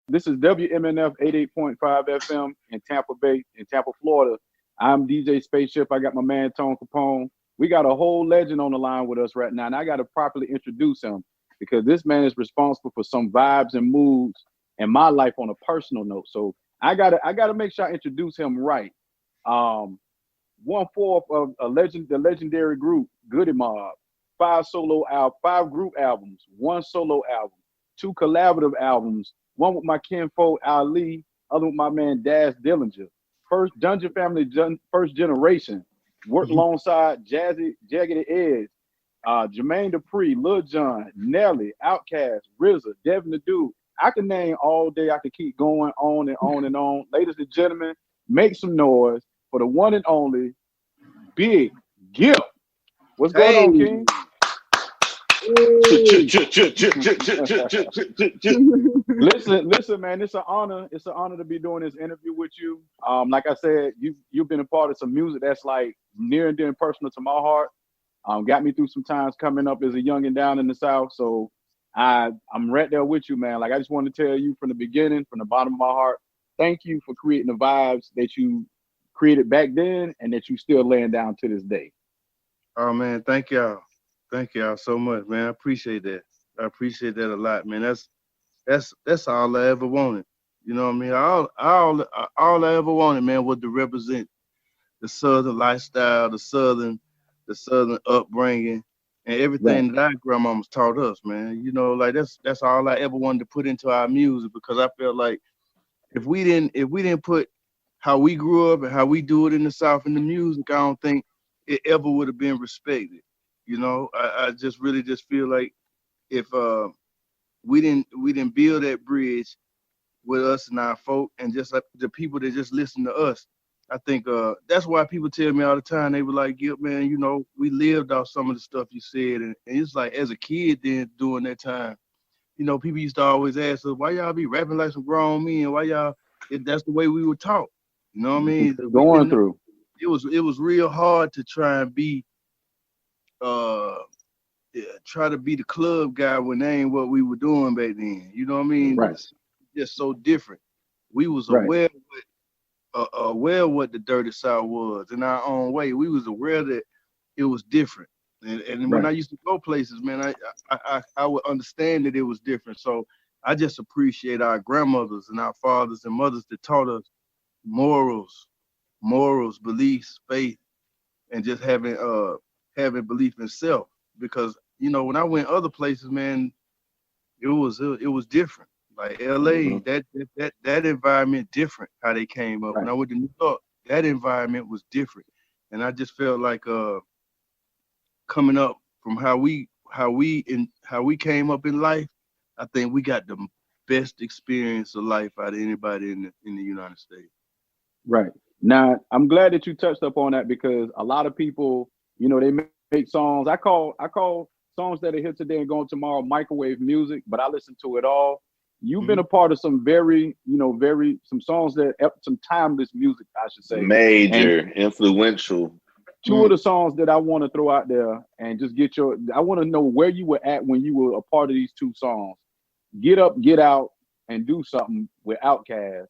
This is WMNF 88.5 FM in Tampa Bay, in Tampa, Florida. I'm DJ Spaceship. I got my man Tone Capone. We got a whole legend on the line with us right now, and I got to properly introduce him because this man is responsible for some vibes and moods in my life on a personal note. So I gotta make sure I introduce him right. Um, one fourth of the legendary group Goody Mob, five group albums, one solo album, two collaborative albums, one with my kinfolk Ali, other with my man Daz Dillinger. First Dungeon Family, first generation, worked alongside Jagged Edge, Jermaine Dupri, Lil Jon, Nelly, Outkast, RZA, Devin the Dude. I can name all day. I could keep going on and on and on. Ladies and gentlemen, make some noise for the one and only Big Gipp. What's going Hey. on, King? Listen, man. It's an honor. It's an honor to be doing this interview with you. Like I said, you've been a part of some music that's like near and dear and personal to my heart. Got me through some times coming up as a youngin' down in the South. So I'm right there with you, man. Like I just want to tell you from the beginning, from the bottom of my heart, thank you for creating the vibes that you created back then and that you still laying down to this day. Oh man, thank y'all. Thank y'all so much, man. I appreciate that. I appreciate that a lot, man. That's all I ever wanted. You know what I mean? All I ever wanted, man, was to represent the Southern lifestyle, the Southern upbringing, and everything that our grandmamas taught us, man. You know, like that's all I ever wanted to put into our music because I felt like if we didn't put how we grew up and how we do it in the South in the music, I don't think it ever would have been respected. You know, I just really just feel like if we didn't build that bridge with us and our folk and just like the people that just listen to us, I think that's why people tell me all the time, they were like, Gipp, man, you know, we lived off some of the stuff you said. And it's like as a kid then during that time, you know, people used to always ask us, why y'all be rapping like some grown men? Why y'all, that's the way we were taught. You know what I mean? Going through. It was real hard to try and be try to be the club guy when that ain't what we were doing back then. You know what I mean? Right. It's just so different. We was Right. aware what the dirty South was in our own way. We was aware that it was different. And when I used to go places, man, I would understand that it was different. So I just appreciate our grandmothers and our fathers and mothers that taught us morals, beliefs, faith, and just having belief in self. Because you know, when I went other places, man, it was different. Like LA, that environment different. How they came up. When I went to New York, that environment was different, and I just felt like coming up from how we came up in life. I think we got the best experience of life out of anybody in the United States. Right. Now, I'm glad that you touched up on that because a lot of people, you know, they make songs. I call songs that are here today and going tomorrow microwave music, but I listen to it all. You've been a part of some some songs that some timeless music, I should say. Major, influential. Two of the songs that I want to throw out there and just I want to know where you were at when you were a part of these two songs. Get Up, Get Out, and Do Something with Outkast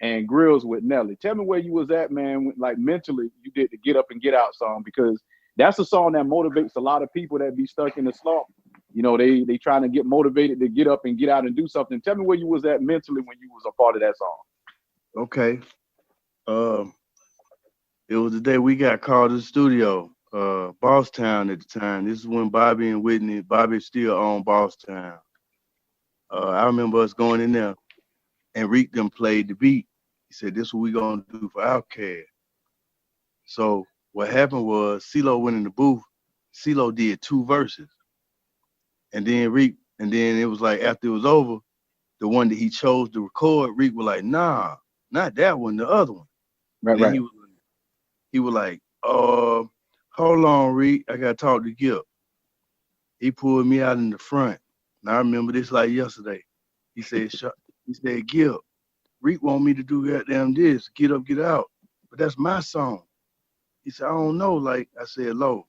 and Grills with Nelly. Tell me where you was at, man, like mentally you did the Get Up and Get Out song, because that's a song that motivates a lot of people that be stuck in the slump. You know, they trying to get motivated to get up and get out and do something. Tell me where you was at mentally when you was a part of that song. Okay. It was the day we got called to the studio, Bosstown at the time. This is when Bobby and Whitney, Bobby still owned Bosstown. I remember us going in there and Reek them played the beat. He said, this is what we gonna do for Outkast. So what happened was CeeLo went in the booth. CeeLo did 2 verses. And then it was like after it was over, the one that he chose to record, Reek was like, nah, not that one, the other one. Right. He was like, hold on, Reek, I gotta talk to Gipp. He pulled me out in the front. And I remember this like yesterday. He said, Gipp, Reek want me to do goddamn this, Get Up, Get Out. But that's my song. He said, I don't know. Like I said, Lo,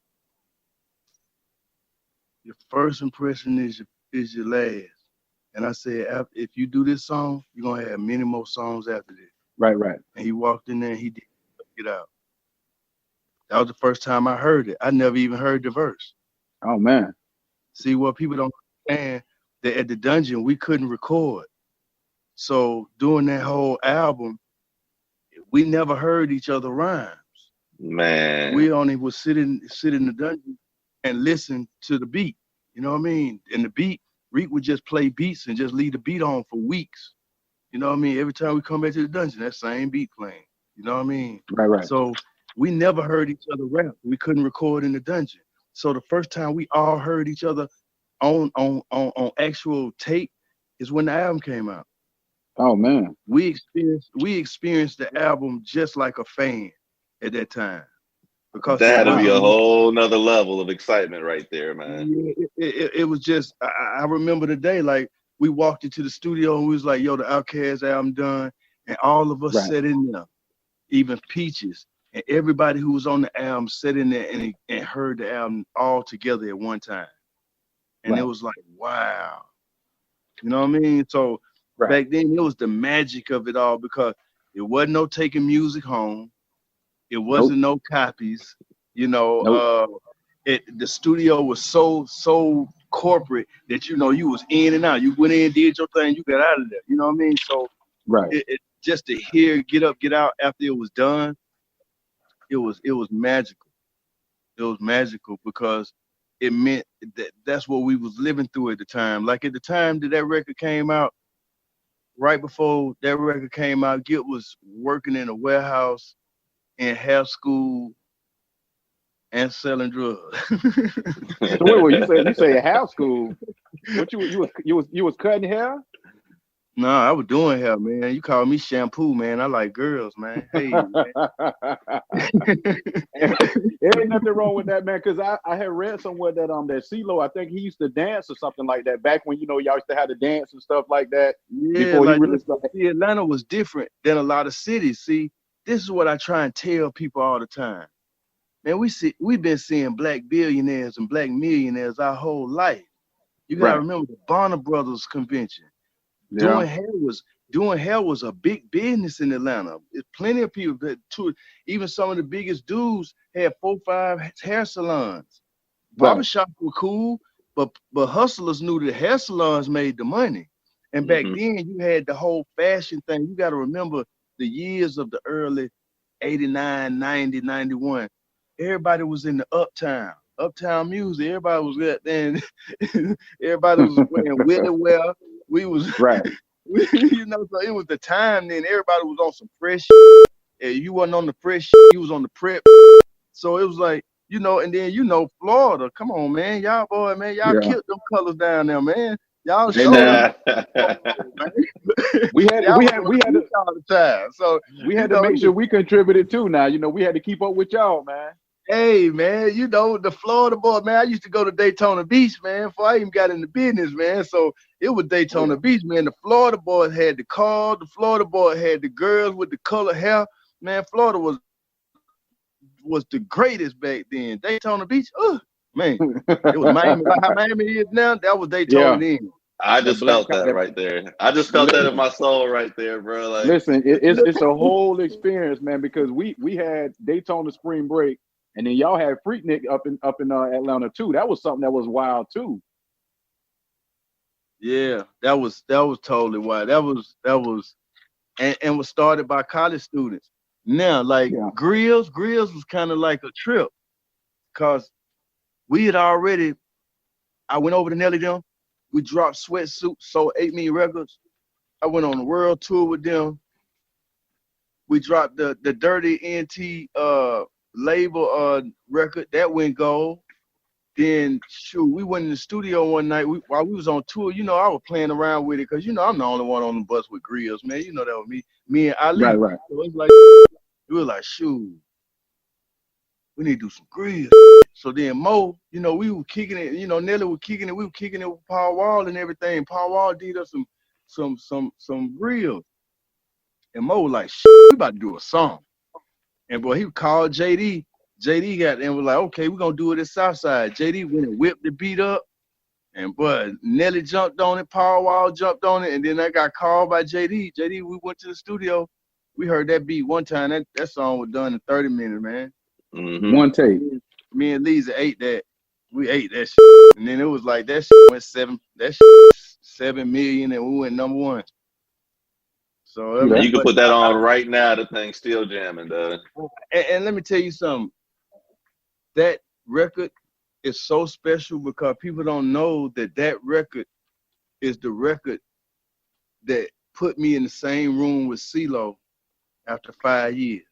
your first impression is your last. And I said, if you do this song, you're gonna have many more songs after this. Right, right. And he walked in there and he did Get Out. That was the first time I heard it. I never even heard the verse. Oh man. See, what people don't understand, that at the dungeon we couldn't record. So during that whole album, we never heard each other rhymes. Man. We only would sit in the dungeon and listen to the beat. You know what I mean? And the beat, Reek would just play beats and just leave the beat on for weeks. You know what I mean? Every time we come back to the dungeon, that same beat playing. You know what I mean? Right, right. So we never heard each other rap. We couldn't record in the dungeon. So the first time we all heard each other on actual tape is when the album came out. Oh man. We experienced the album just like a fan at that time. Because that had to be a whole nother level of excitement right there, man. Yeah, it was just, I remember the day, like, we walked into the studio and we was like, yo, the Outkast album done. And all of us sat in there, even Peaches, and everybody who was on the album sat in there and heard the album all together at one time. And it was like, wow. You know what I mean? So back then, it was the magic of it all, because it wasn't no taking music home. It wasn't no copies. You know, the studio was so corporate that, you know, you was in and out. You went in, did your thing, you got out of there. You know what I mean? So it just to hear Get Up, Get Out after it was done, it was magical. It was magical because it meant that's what we was living through at the time. Like at the time that record came out, right before that record came out, Gip was working in a warehouse in hair school and selling drugs. So wait, you say hair school? What you was cutting hair? No, I was doing hair, man. You call me shampoo, man. I like girls, man. Hey, man. There ain't nothing wrong with that, man. Because I had read somewhere that that CeeLo, I think he used to dance or something like that back when, you know, y'all used to have to dance and stuff like that. Yeah, before like he really started. see, Atlanta was different than a lot of cities. See, this is what I try and tell people all the time. Man, we've been seeing black billionaires and black millionaires our whole life. You gotta remember the Bonner Brothers convention. Doing hair was a big business in Atlanta. There's plenty of people even some of the biggest dudes had 4 or 5 hair salons. Barbershops were cool, but hustlers knew that hair salons made the money. And back then you had the whole fashion thing. You gotta remember the years of the early 89, 90, 91. Everybody was in the uptown music. Everybody was there, and everybody was wearing Willie wear. We was you know, so it was the time then. Everybody was on some fresh shit. And you wasn't on the fresh shit, you was on the prep. So it was like, you know, and then, you know, Florida, come on, man. Y'all killed them colors down there, man. Y'all showed we had to all the time. So we had to make sure we contributed too. Now, you know, we had to keep up with y'all, man. Hey, man, you know, the Florida boy, man, I used to go to Daytona Beach, man, before I even got in the business, man. So it was Daytona Beach, man. The Florida boys had the cars. The Florida boy had the girls with the color hair. Man, Florida was the greatest back then. Daytona Beach, man. It was Miami. Like how Miami is now, that was Daytona then. I just felt that right there. I just felt that in my soul right there, bro. Like, listen, it's a whole experience, man, because we had Daytona Spring Break. And then y'all had Freaknik up in Atlanta too. That was something that was wild too. Yeah, that was totally wild. That was and was started by college students. Now, like Grills was kind of like a trip, cause we had already. I went over to Nelly them. We dropped Sweatsuit, sold 8 million records. I went on a world tour with them. We dropped the Dirty NT label record that went gold. Then shoot, we went in the studio one night while we was on tour. You know, I was playing around with it because, you know, I'm the only one on the bus with Grills, man. You know, that was me and Ali. Right. So it's like we were like, shoot, we need to do some Grills. So then Mo, you know, we were kicking it. You know, Nelly was kicking it. We were kicking it with Paul Wall and everything. Paul Wall did us some Grills, and Mo was like, we about to do a song. And boy, he called JD. JD got and was like, okay, we're gonna do it at Southside. JD went and whipped the beat up, And but Nelly jumped on it, Paul Wall jumped on it, and then I got called by JD. JD, we went to the studio. We heard that beat one time. That song was done in 30 minutes, man. One take. Me and Lisa ate that. We ate that shit. And then it was like that shit went 7 million, and we went #1. So I mean, you can put that on right now. The thing's still jamming, dog. And let me tell you something. That record is so special because people don't know that record is the record that put me in the same room with CeeLo after 5 years.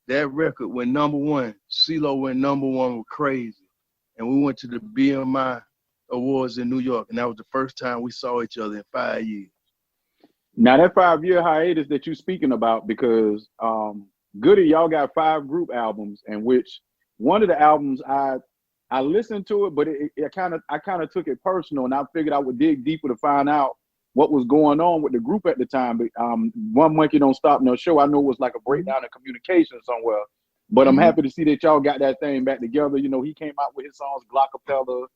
That record went #1. CeeLo went #1 with Crazy. And we went to the BMI Awards in New York. And that was the first time we saw each other in 5 years. Now that 5-year hiatus that you're speaking about, because Goody, y'all got 5 group albums, in which one of the albums I listened to it, but I kind of took it personal, and I figured I would dig deeper to find out what was going on with the group at the time. But One Monkey Don't Stop No Show, I know it was like a breakdown in communication somewhere. But I'm happy to see that y'all got that thing back together. You know, he came out with his songs Glockapella,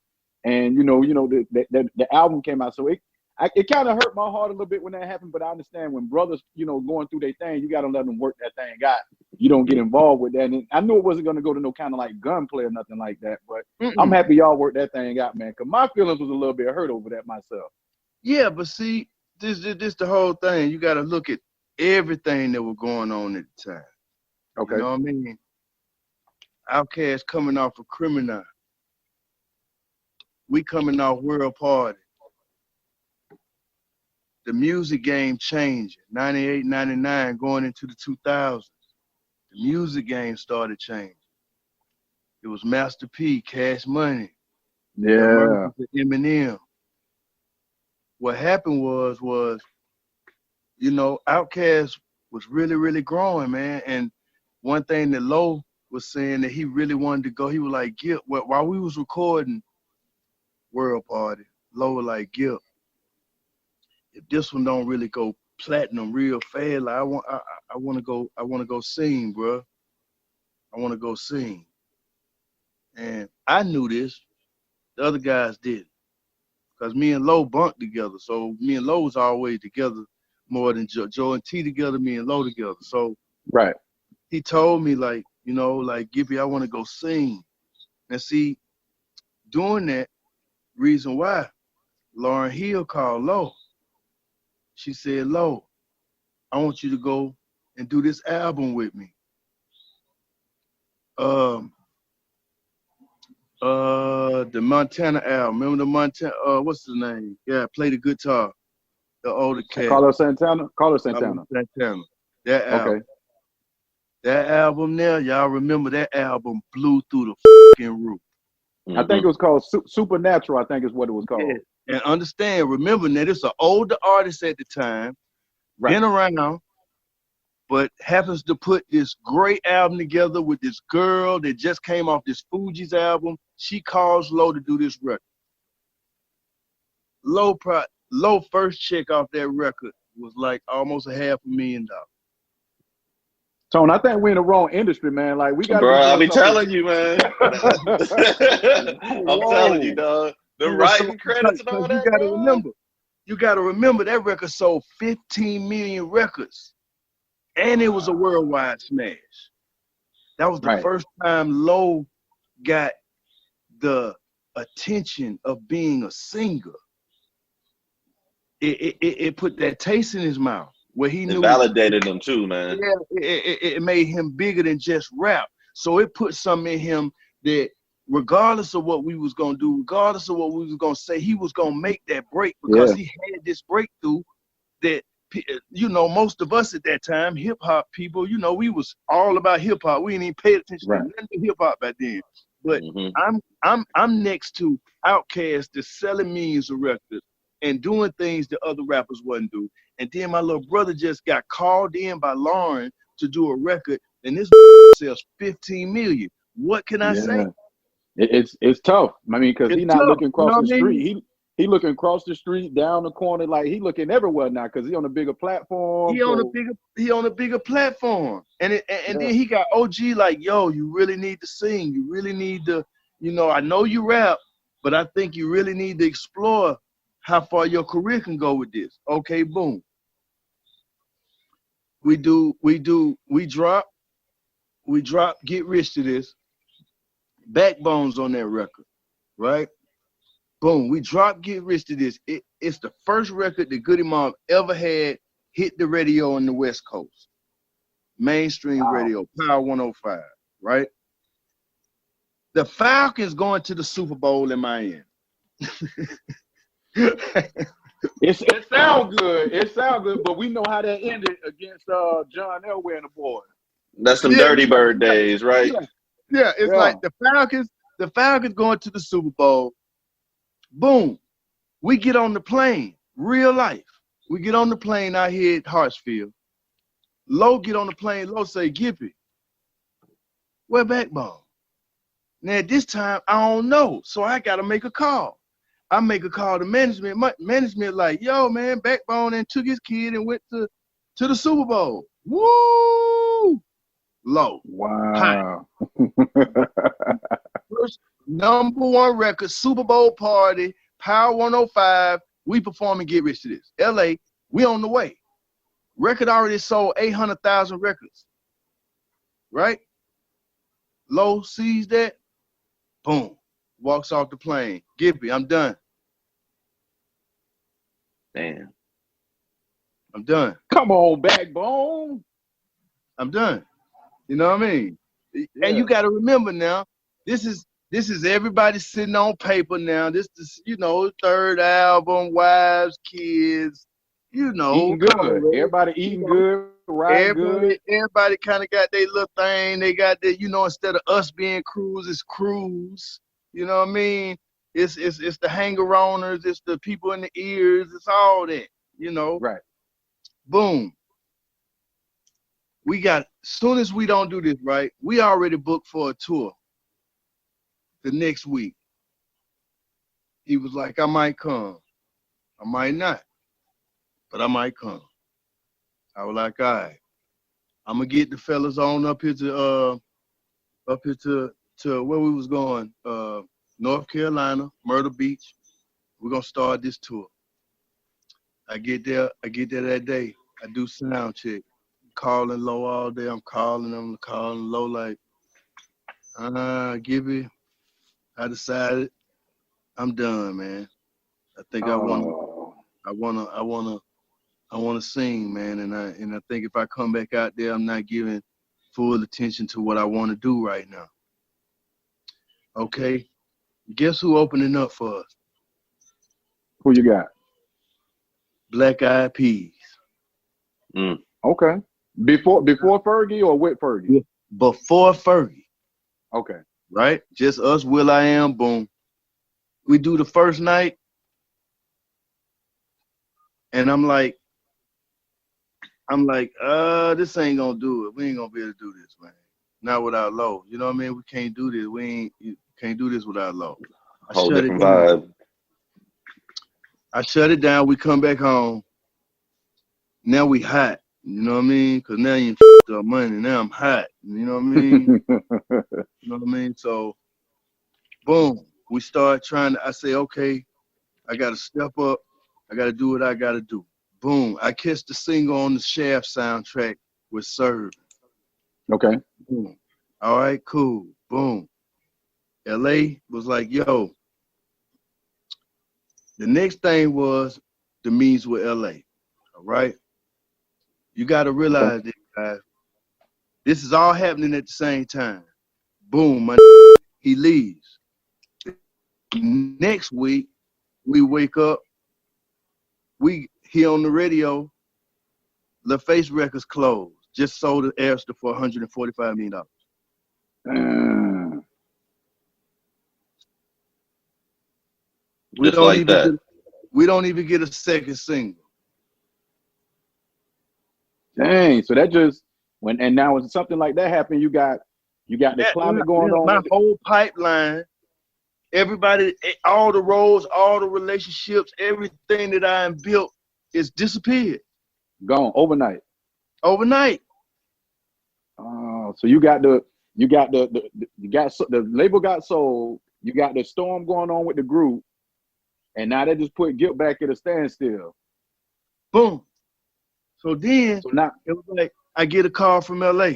and the album came out. So it kind of hurt my heart a little bit when that happened, but I understand when brothers, going through their thing, you got to let them work that thing out. You don't get involved with that. And I knew it wasn't going to go to no kind of like gunplay or nothing like that, but I'm happy y'all worked that thing out, man, because my feelings was a little bit hurt over that myself. Yeah, but see, this the whole thing. You got to look at everything that was going on at the time. Okay. You know what I mean? Outkast coming off of Criminal. We coming off World Party. The music game changing. 98, 99, going into the 2000s. The music game started changing. It was Master P, Cash Money. Yeah. Eminem. What happened was, Outkast was really, really growing, man. And one thing that Low was saying that he really wanted to go, he was like, GIPP, while we was recording World Party, Low was like, GIPP, if this one don't really go platinum real fast, like I want to go sing, bro. I want to go sing. And I knew this. The other guys didn't. Because me and Low bunked together. So me and Low was always together more than Joe and T together, me and Low together. So right. He told me, like, GIPP, I want to go sing. And see, doing that, reason why, Lauryn Hill called Low. She said, Low, I want you to go and do this album with me. The Montana album. Remember the Montana, what's the name? Yeah, Play the Guitar. The older cat. Carlos Santana? Carlos Santana. That album. Okay. That album there, y'all remember that album blew through the fucking roof. I think it was called Supernatural, I think is what it was called. Yeah. And understand, remember that it's an older artist at the time, been around, but happens to put this great album together with this girl that just came off this Fugees album. She calls Low to do this record. Low first check off that record was like almost $500,000. Tone, I think we're in the wrong industry, man. Like we got. Bro, I be telling you, man. I'm telling you, dog. The writing credits and all that. You gotta remember that record sold 15 million records, and it was a worldwide smash. That was the first time Low got the attention of being a singer. It put that taste in his mouth. Where he knew validated him too, man. Yeah, it made him bigger than just rap. So it put something in him that regardless of what we was gonna do, regardless of what we was gonna say, he was gonna make that break because he had this breakthrough that, most of us at that time, hip hop people, we was all about hip hop. We didn't even pay attention to nothing to hip hop back then. But I'm next to Outkast that's selling millions of records and doing things that other rappers wouldn't do. And then my little brother just got called in by Lauren to do a record, and this sells 15 million. What can I say? It's tough. I mean, because he's not looking across the street. He looking across the street, down the corner, like he looking everywhere now because he on a bigger platform. He on a bigger platform. And then he got OG like, yo, you really need to sing. You really need to, I know you rap, But I think you really need to explore how far your career can go with this. Okay, boom. We drop, Get Rich to This. Backbone's on that record, right? Boom, we drop Get Rich to This. It's the first record that Goody Mob ever had hit the radio on the West Coast. Mainstream radio, Power 105, right? The Falcons going to the Super Bowl in Miami. It sounds good. It sounds good, but we know how that ended against John Elway and the boys. That's some Dirty Bird days, right? Yeah, it's like the Falcons going to the Super Bowl. Boom. We get on the plane, real life. We get on the plane out here at Hartsfield. Low get on the plane, Low say, Gippy, where Backbone? Now at this time, I don't know, so I gotta make a call. I make a call to management. Management like, yo, man, Backbone and took his kid and went to the Super Bowl. Woo! Low. Wow. First #1 record, Super Bowl party, Power 105. We perform and Get Rich to This. LA, we on the way. Record already sold 800,000 records. Right? Low sees that. Boom. Walks off the plane. Gippy, I'm done. Damn. I'm done. Come on, Backbone. I'm done. You know what I mean? Yeah. And you got to remember now, this is everybody sitting on paper now. This is, third album, wives, kids, Eating good. Everybody eating good, right? Good. Everybody kind of got their little thing. They got their, instead of us being crews, it's crews. You know what I mean? It's the hanger-oners, it's the people in the ears, it's all that, Right. Boom. Soon as we don't do this, right, we already booked for a tour the next week. He was like, I might come. I might not, but I might come. I was like, all right, I'm going to get the fellas on up here to where we was going, North Carolina, Myrtle Beach. We're going to start this tour. I get there that day. I do sound check. Calling Low all day. I'm calling Low like, Gibby, I decided I'm done, man. I think I wanna sing, man, and I think if I come back out there, I'm not giving full attention to what I want to do right now. Okay, guess who opening up for us? Who you got? Black Eyed Peas. Okay. Before Fergie or with Fergie? Before Fergie. Okay. Right? Just us, will.i.am, boom. We do the first night, and I'm like, this ain't gonna do it. We ain't gonna be able to do this, man. Not without Low. You know what I mean? We can't do this. You can't do this without Low. Whole different vibe. I shut it down. We come back home. Now we hot. You know what I mean? Because now you f***ed up money. Now I'm hot. You know what I mean? You know what I mean? So, boom. We start I say, okay, I got to step up. I got to do what I got to do. Boom. I catch the single on the Shaft soundtrack with Serve. Okay. Boom. All right, cool. Boom. LA was like, yo. The next thing was the meetings with LA. All right? You got to realize this, guys. This is all happening at the same time. Boom, he leaves. Next week, we wake up. We hear on the radio, LaFace Records closed. Just sold the Airster for $145 million. We don't even get a second single. Dang, so that just and now when something like that happened, you got the climate going on. My whole pipeline, everybody, all the roads, all the relationships, everything that I built is disappeared. Gone overnight. Overnight. Oh, so the label got sold, You got the storm going on with the group, and now they just put GIPP back at a standstill. Boom. So then So now it was like I get a call from LA.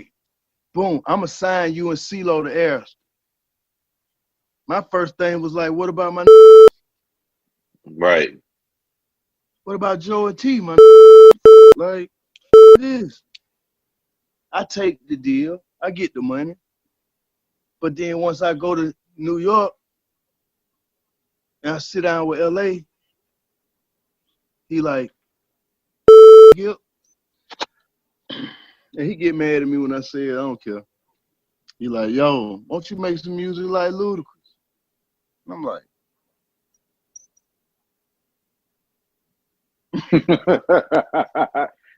Boom, I'ma sign you and CeeLo to Airs. My first thing was like, what about my Right. what about Joe and T, my like this? I take the deal, I get the money. But then once I go to New York and I sit down with LA, he like, yep. And he get mad at me when I say it, I don't care. He like, yo, won't you make some music like Ludacris? And I'm like,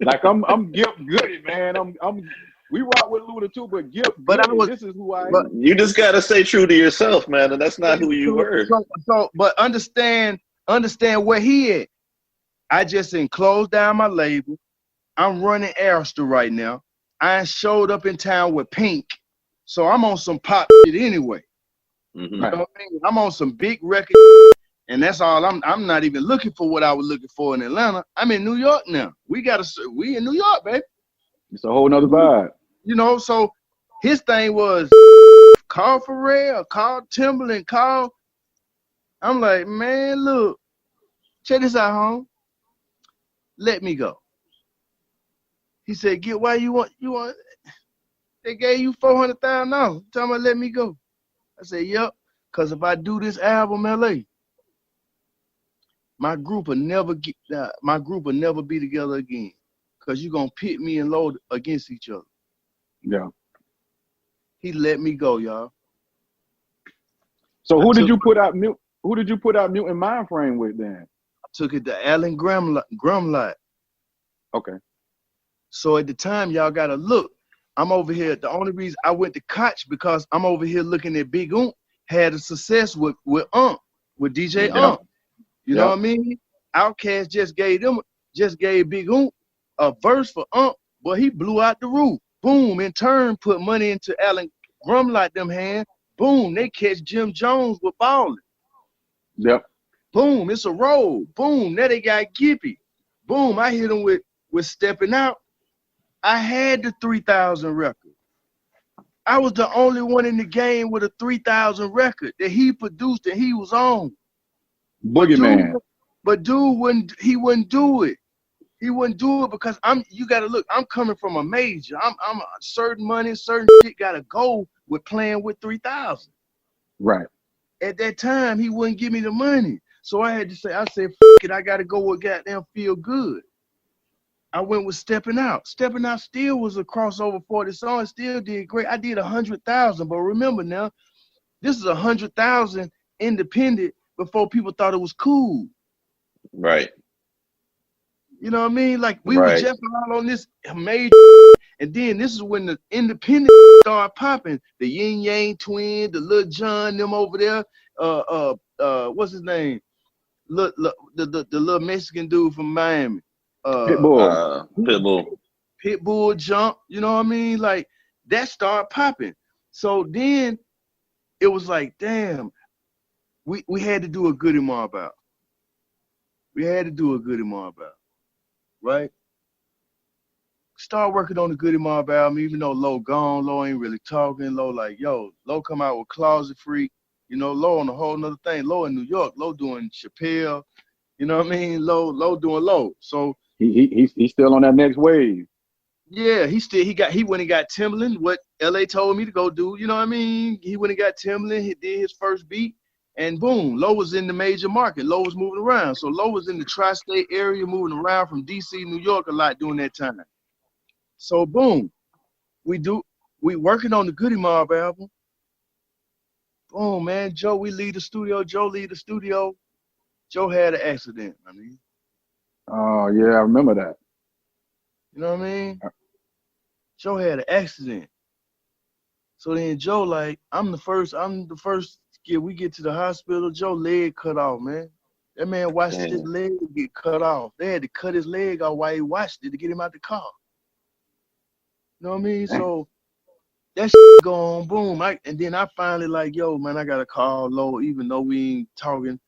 like I'm GIPP Goody, man. We rock with Luda too, but GIPP but Goody, I was, this is who I but, am. You just gotta stay true to yourself, man, and that's not who you were. but understand where he at. I just closed down my label. I'm running Arista right now. I showed up in town with Pink, so I'm on some pop shit anyway. Mm-hmm. You know what I mean? I'm on some big record, and that's all. I'm not even looking for what I was looking for in Atlanta. I'm in New York now. We in New York, baby. It's a whole nother vibe. You know, so his thing was call Pharrell, call Timberland, call. I'm like, man, look, check this out, home. Let me go. He said, get why you want. They gave you $400,000. Tell me, let me go. I said, yep. Cause if I do this album, LA, my group will never be together again. Cause you're gonna pit me and Low against each other. Yeah. He let me go, y'all. So who did you put out Mutant Mind Frame with then? I took it to Alan Grumlot. Okay. So at the time, y'all gotta look. I'm over here. The only reason I went to Koch because I'm over here looking at Big Ump had a success with DJ Ump. You know what I mean? Outkast just gave Big Ump a verse for Ump, but he blew out the roof. Boom, in turn, put money into Alan Grumlot them hands. Boom, they catch Jim Jones with Ballin'. Yep. Boom, it's a roll. Boom, now they got Gippy. Boom, I hit him with Stepping Out. I had the 3,000 record. I was the only one in the game with a 3,000 record that he produced and he was on. Boogeyman. But dude wouldn't do it. He wouldn't do it because you gotta look, I'm coming from a major. I'm a certain money, certain shit gotta go with playing with 3,000. Right. At that time, he wouldn't give me the money. So I said, F it, I gotta go with goddamn Feel Good. I went with Stepping Out. Stepping Out still was a crossover 40 song. It still did great. I did 100,000, but remember now, this is 100,000 independent before people thought it was cool. Right. You know what I mean? Like we were jumping out on this major, and then this is when the independent started popping. The Yin Yang Twin, the Lil Jon, them over there. What's his name? The little Mexican dude from Miami. Pitbull. Pitbull Jump. You know what I mean? Like that started popping. So then it was like, damn, we had to do a Goody Mob out. We had to do a Goody Mob out. Right? Start working on the Goody Mob album, even though Low gone, Low ain't really talking. Low like, yo, Low come out with Closet Freak, you know, Low on a whole nother thing. Low in New York, Low doing Chappelle, you know what I mean? Low doing Low. So he's still on that next wave. Yeah, he went and got Timberland, what LA told me to go do, you know what I mean? He went and got Timberland, he did his first beat. And boom, Low was in the major market. Low was moving around. So Low was in the tri-state area, moving around from DC, New York a lot during that time. So boom, we working on the Goody Mob album. Boom, man, we leave the studio. Joe leave the studio. Joe had an accident, I mean. Oh yeah, I remember that. You know what I mean? Joe had an accident. So then Joe I'm the first we get to the hospital, Joe leg cut off, man. That man watched his leg get cut off. They had to cut his leg off while he watched it to get him out the car. You know what I mean? So that shit go on, boom. And then I finally like, yo, man, I gotta call Low, even though we ain't talking.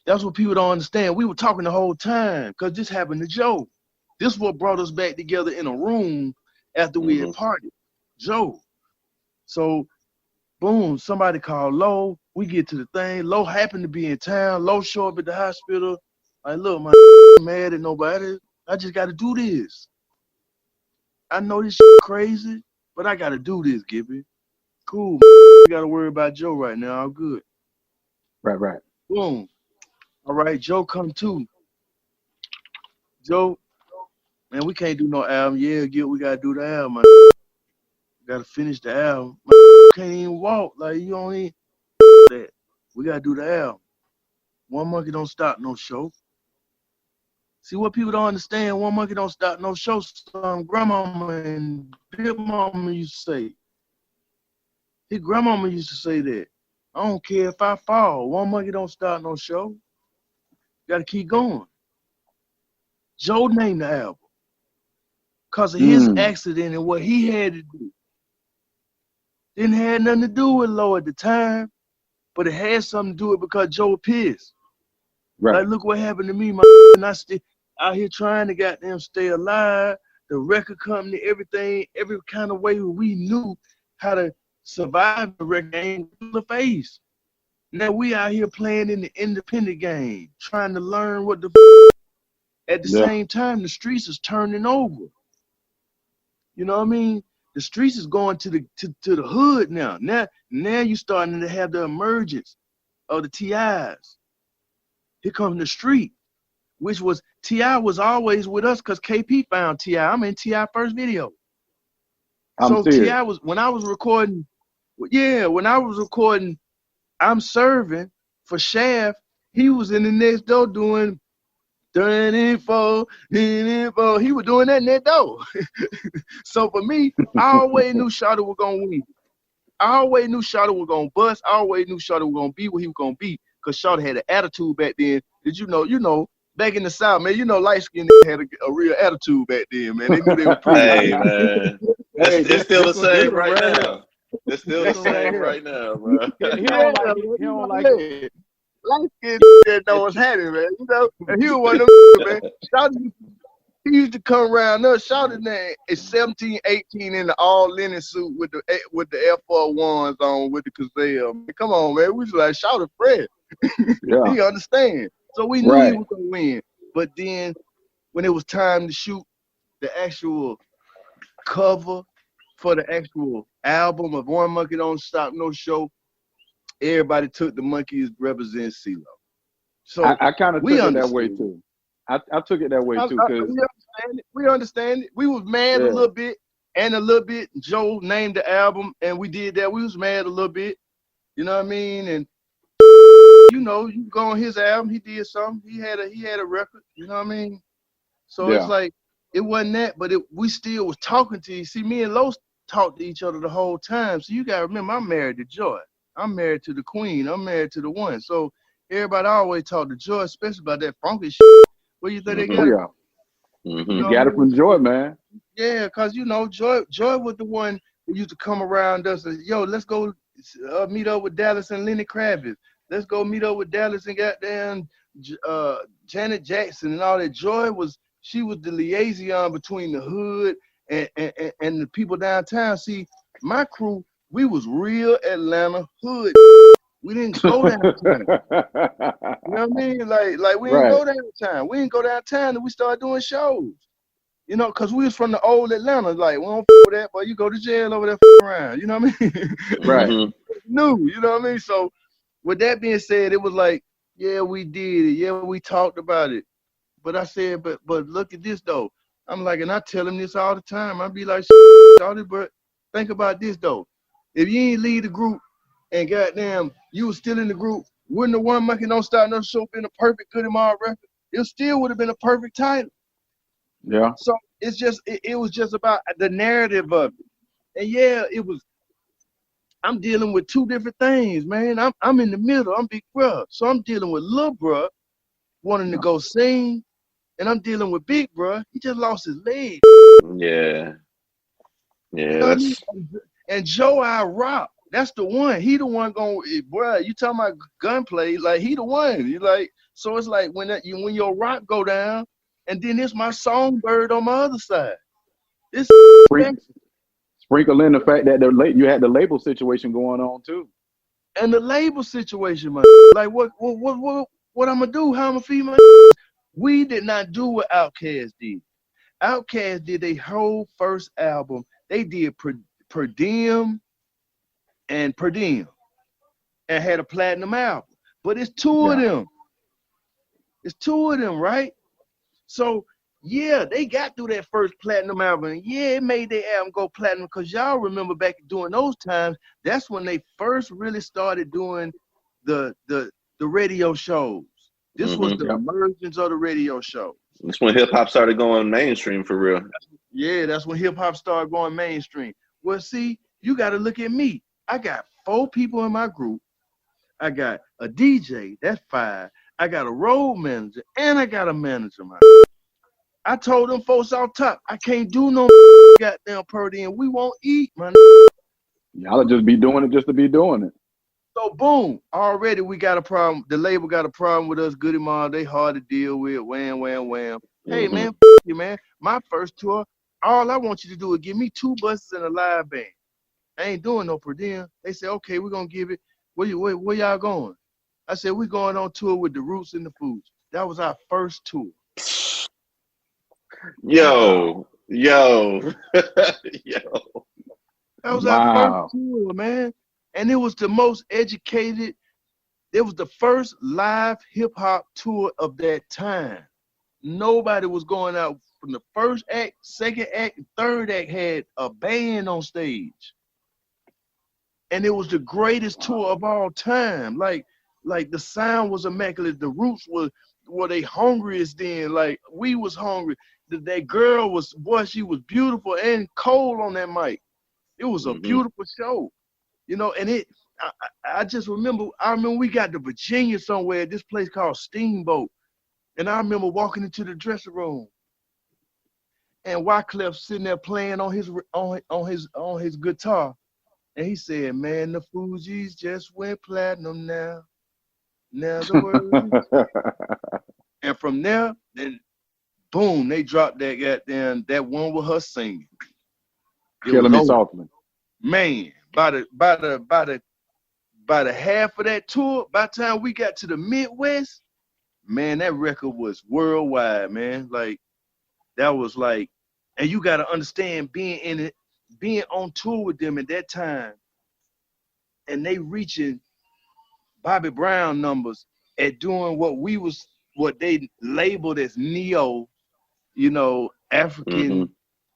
That's what people don't understand. We were talking the whole time because this happened to Joe. This is what brought us back together in a room after we had partied. Joe. So, boom, somebody called Low. We get to the thing. Low happened to be in town. Low show up at the hospital. Like, look, my mad at nobody. I just got to do this. I know this shit crazy, but I got to do this, Gippy. Cool. We got to worry about Joe right now. All good. Right. Boom. All right, Joe come too. Joe, man, we can't do no album. Yeah, we got to do the album, man. We got to finish the album. Man, you can't even walk. Like, you don't even that. We got to do the album. One monkey don't stop no show. See, what people don't understand, one monkey don't stop no show. Some grandmama and big mama used to say. His grandmama used to say that. I don't care if I fall. One monkey don't stop no show. Got to keep going. Joe named the album because of his accident and what he had to do. Didn't have nothing to do with Low at the time, but it had something to do with it because Joe pissed. Right. Like, look what happened to me, my and I still out here trying to goddamn stay alive. The record company, everything, every kind of way we knew how to survive the record game in the face. Now we out here playing in the independent game, trying to learn what the at the same time the streets is turning over. You know what I mean? The streets is going to the hood now. Now you starting to have the emergence of the TIs. Here comes the street, which was T.I. was always with us because KP found T.I. I'm in T.I. first video. So T.I. was when I was recording I'm Serving for Shaft, he was in the next door doing 34. He was doing that in that door. So for me, I always knew Shawty was gonna win. I always knew Shawty was gonna bust. I always knew Shawty was gonna be what he was gonna be. Cause Shawty had an attitude back then. Did you know, back in the South, man, light skinned had a real attitude back then, man. They knew they were pretty. Hey, man. It's still the same right now. It's still the same right now, bro. He don't like it. Light skinned didn't know what's happening, man. You know, and he was one of them, man. Shawty, he used to come around us. Shawty name is 17, 18 in the all linen suit with the Air Force Ones on with the Gazelle. Man, come on, man. We was like Shawty Fred. Yeah. He understand. So we knew he was gonna win. But then when it was time to shoot the actual cover for the actual album of One Monkey Don't Stop No Show, everybody took the monkey as represent CeeLo. So I kind of took it that way too. I took it that way too because we understand it. We was mad a little bit and a little bit. Joe named the album and we did that. We was mad a little bit. You know what I mean? And you know, you go on his album, he did something. He had a record, you know what I mean? So it's like it wasn't that, but we still was talking to you. See, me and Los talked to each other the whole time. So you gotta remember, I'm married to Joy. I'm married to the queen. I'm married to the one. So everybody always talk to Joy, especially about that funky shit. Where you think they got it? You got it from Joy, man. Yeah, cause you know, Joy was the one who used to come around us and yo, let's go meet up with Dallas and Lenny Kravitz. Let's go meet up with Dallas and goddamn Janet Jackson and all that. Joy was the liaison between the hood and the people downtown. See, my crew, we was real Atlanta hood. We didn't go downtown. You know what I mean? Like we didn't go downtown. We didn't go downtown and we started doing shows. You know, because we was from the old Atlanta. Like, we don't f with that, boy. You go to jail over there around. You know what I mean? Right. New, you know what I mean? So, with that being said, it was like, yeah, we did it. Yeah, we talked about it. But I said, but look at this, though. I'm like, and I tell him this all the time. I be like, but think about this, though. If you ain't lead the group and goddamn, you was still in the group, wouldn't the One Monkey Don't Stop No Show been a perfect Good and All record? It still would have been a perfect title. Yeah. So it's just it was just about the narrative of it. And yeah, I'm dealing with two different things, man. I'm in the middle. I'm big bruh. So I'm dealing with little bruh wanting to go sing, and I'm dealing with big bruh. He just lost his leg. Yeah. Yeah. You know what I mean? And Joe I Rock, that's the one. He the one going, bro. You talking about gunplay? Like he the one. You like, so it's like when your rock go down, and then it's my songbird on my other side. It's Sprinkle in the fact that you had the label situation going on too. and the label situation, man. Like what I'm gonna do? How I'm gonna feed my? We did not do what Outkast did. Outkast did their whole first album. They did Per Diem and had a platinum album. But it's two of them. It's two of them, right? So yeah, they got through that first platinum album. And yeah, it made their album go platinum because y'all remember back during those times, that's when they first really started doing the radio shows. This was the emergence of the radio show. That's when hip hop started going mainstream for real. Yeah, that's when hip hop started going mainstream. Well, see, you got to look at me. I got 4 people in my group. I got a DJ, that's 5. I got a road manager, and I got a manager, man. I told them folks out top, I can't do no goddamn per diem. We won't eat, man. Y'all just be doing it just to be doing it. So boom, already we got a problem. The label got a problem with us. Goody Mob, they hard to deal with. Wham, wham, wham. Hey man, you man. My first tour, all I want you to do is give me 2 buses and a live band. I ain't doing no per diem. They said, okay, we're gonna give it. Where y'all going? I said, we're going on tour with the Roots and the Foods. That was our first tour. Yo. That was our first tour, man. And it was the most educated. It was the first live hip hop tour of that time. Nobody was going out from the first act, second act, and third act had a band on stage. And it was the greatest tour of all time. Like the sound was immaculate. The Roots were they hungriest then. Like we was hungry. That girl was, boy, she was beautiful and cold on that mic. It was a beautiful show, you know. And I just remember, we got to Virginia somewhere at this place called Steamboat, and I remember walking into the dressing room, and Wyclef sitting there playing on his guitar, and he said, "Man, the Fugees just went platinum now. Now the world." And from there, then boom, they dropped that that one with her singing. Killing Me Softly. Man, by the half of that tour, by the time we got to the Midwest, man, that record was worldwide, man. Like that was like, and you gotta understand being on tour with them at that time, and they reaching Bobby Brown numbers at doing what they labeled as neo, you know, African,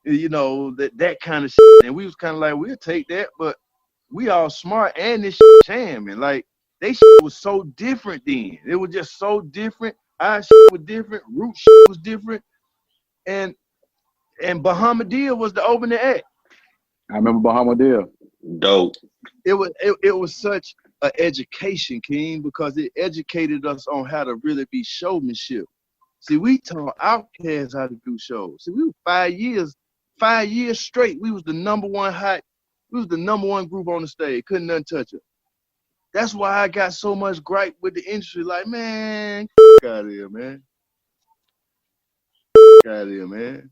you know, that kind of shit. And we was kind of like, we'll take that, but we all smart and this shit jamming. Like, they shit was so different then. It was just so different. Our shit was different. Root shit was different. And Bahamadia was the opening act. I remember Bahamadia. Dope. It was such an education, King, because it educated us on how to really be showmanship. See, we taught Outkast how to do shows. See, we were 5 years straight. We was the number one group on the stage. Couldn't nothing touch it. That's why I got so much gripe with the industry. Like, man, out of here, man. Out of here, man.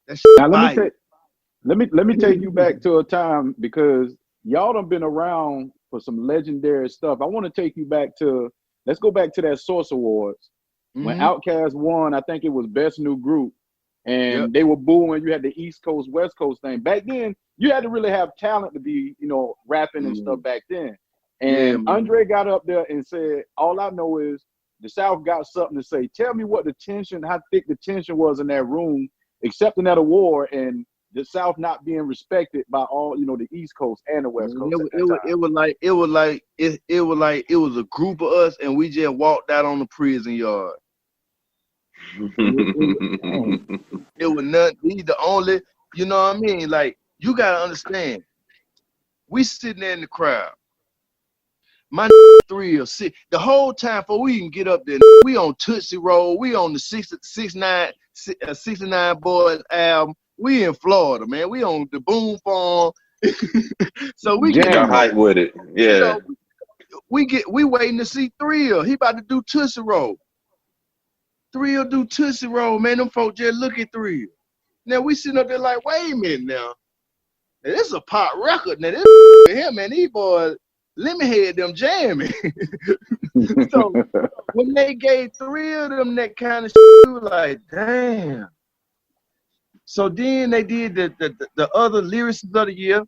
That shit. Now let me take you back to a time, because y'all done been around for some legendary stuff. I want to take you back to, let's go back to that Source Awards. When Outkast won, I think it was Best New Group, and they were booing. You had the East Coast, West Coast thing. Back then, you had to really have talent to be, you know, rapping and stuff back then. And Andre got up there and said, all I know is the South got something to say. Tell me what the tension, how thick the tension was in that room, accepting that award, and the South not being respected by all, you know, the East Coast and the West Coast. It was a group of us, and we just walked out on the prison yard. It was nothing. We the only, you know what I mean? Like, you gotta understand, we sitting there in the crowd. My 3 or 6, the whole time before we even get up there, we on Tootsie Roll, we on the 69 Boys album. We in Florida, man. We on the Boom Farm. So we You get got hype with it. you Yeah. know, we waiting to see Thrill. He about to do Tootsie Roll. Thrill do Tootsie Roll, man. Them folk just look at Thrill. Now we sitting up there like, wait a minute now. Now, this is a pop record. Now this for him, man. These boys, Lemonhead them jamming. So when they gave Thrill them that kind of shit, we were like, damn. So then they did the other lyricists of the year,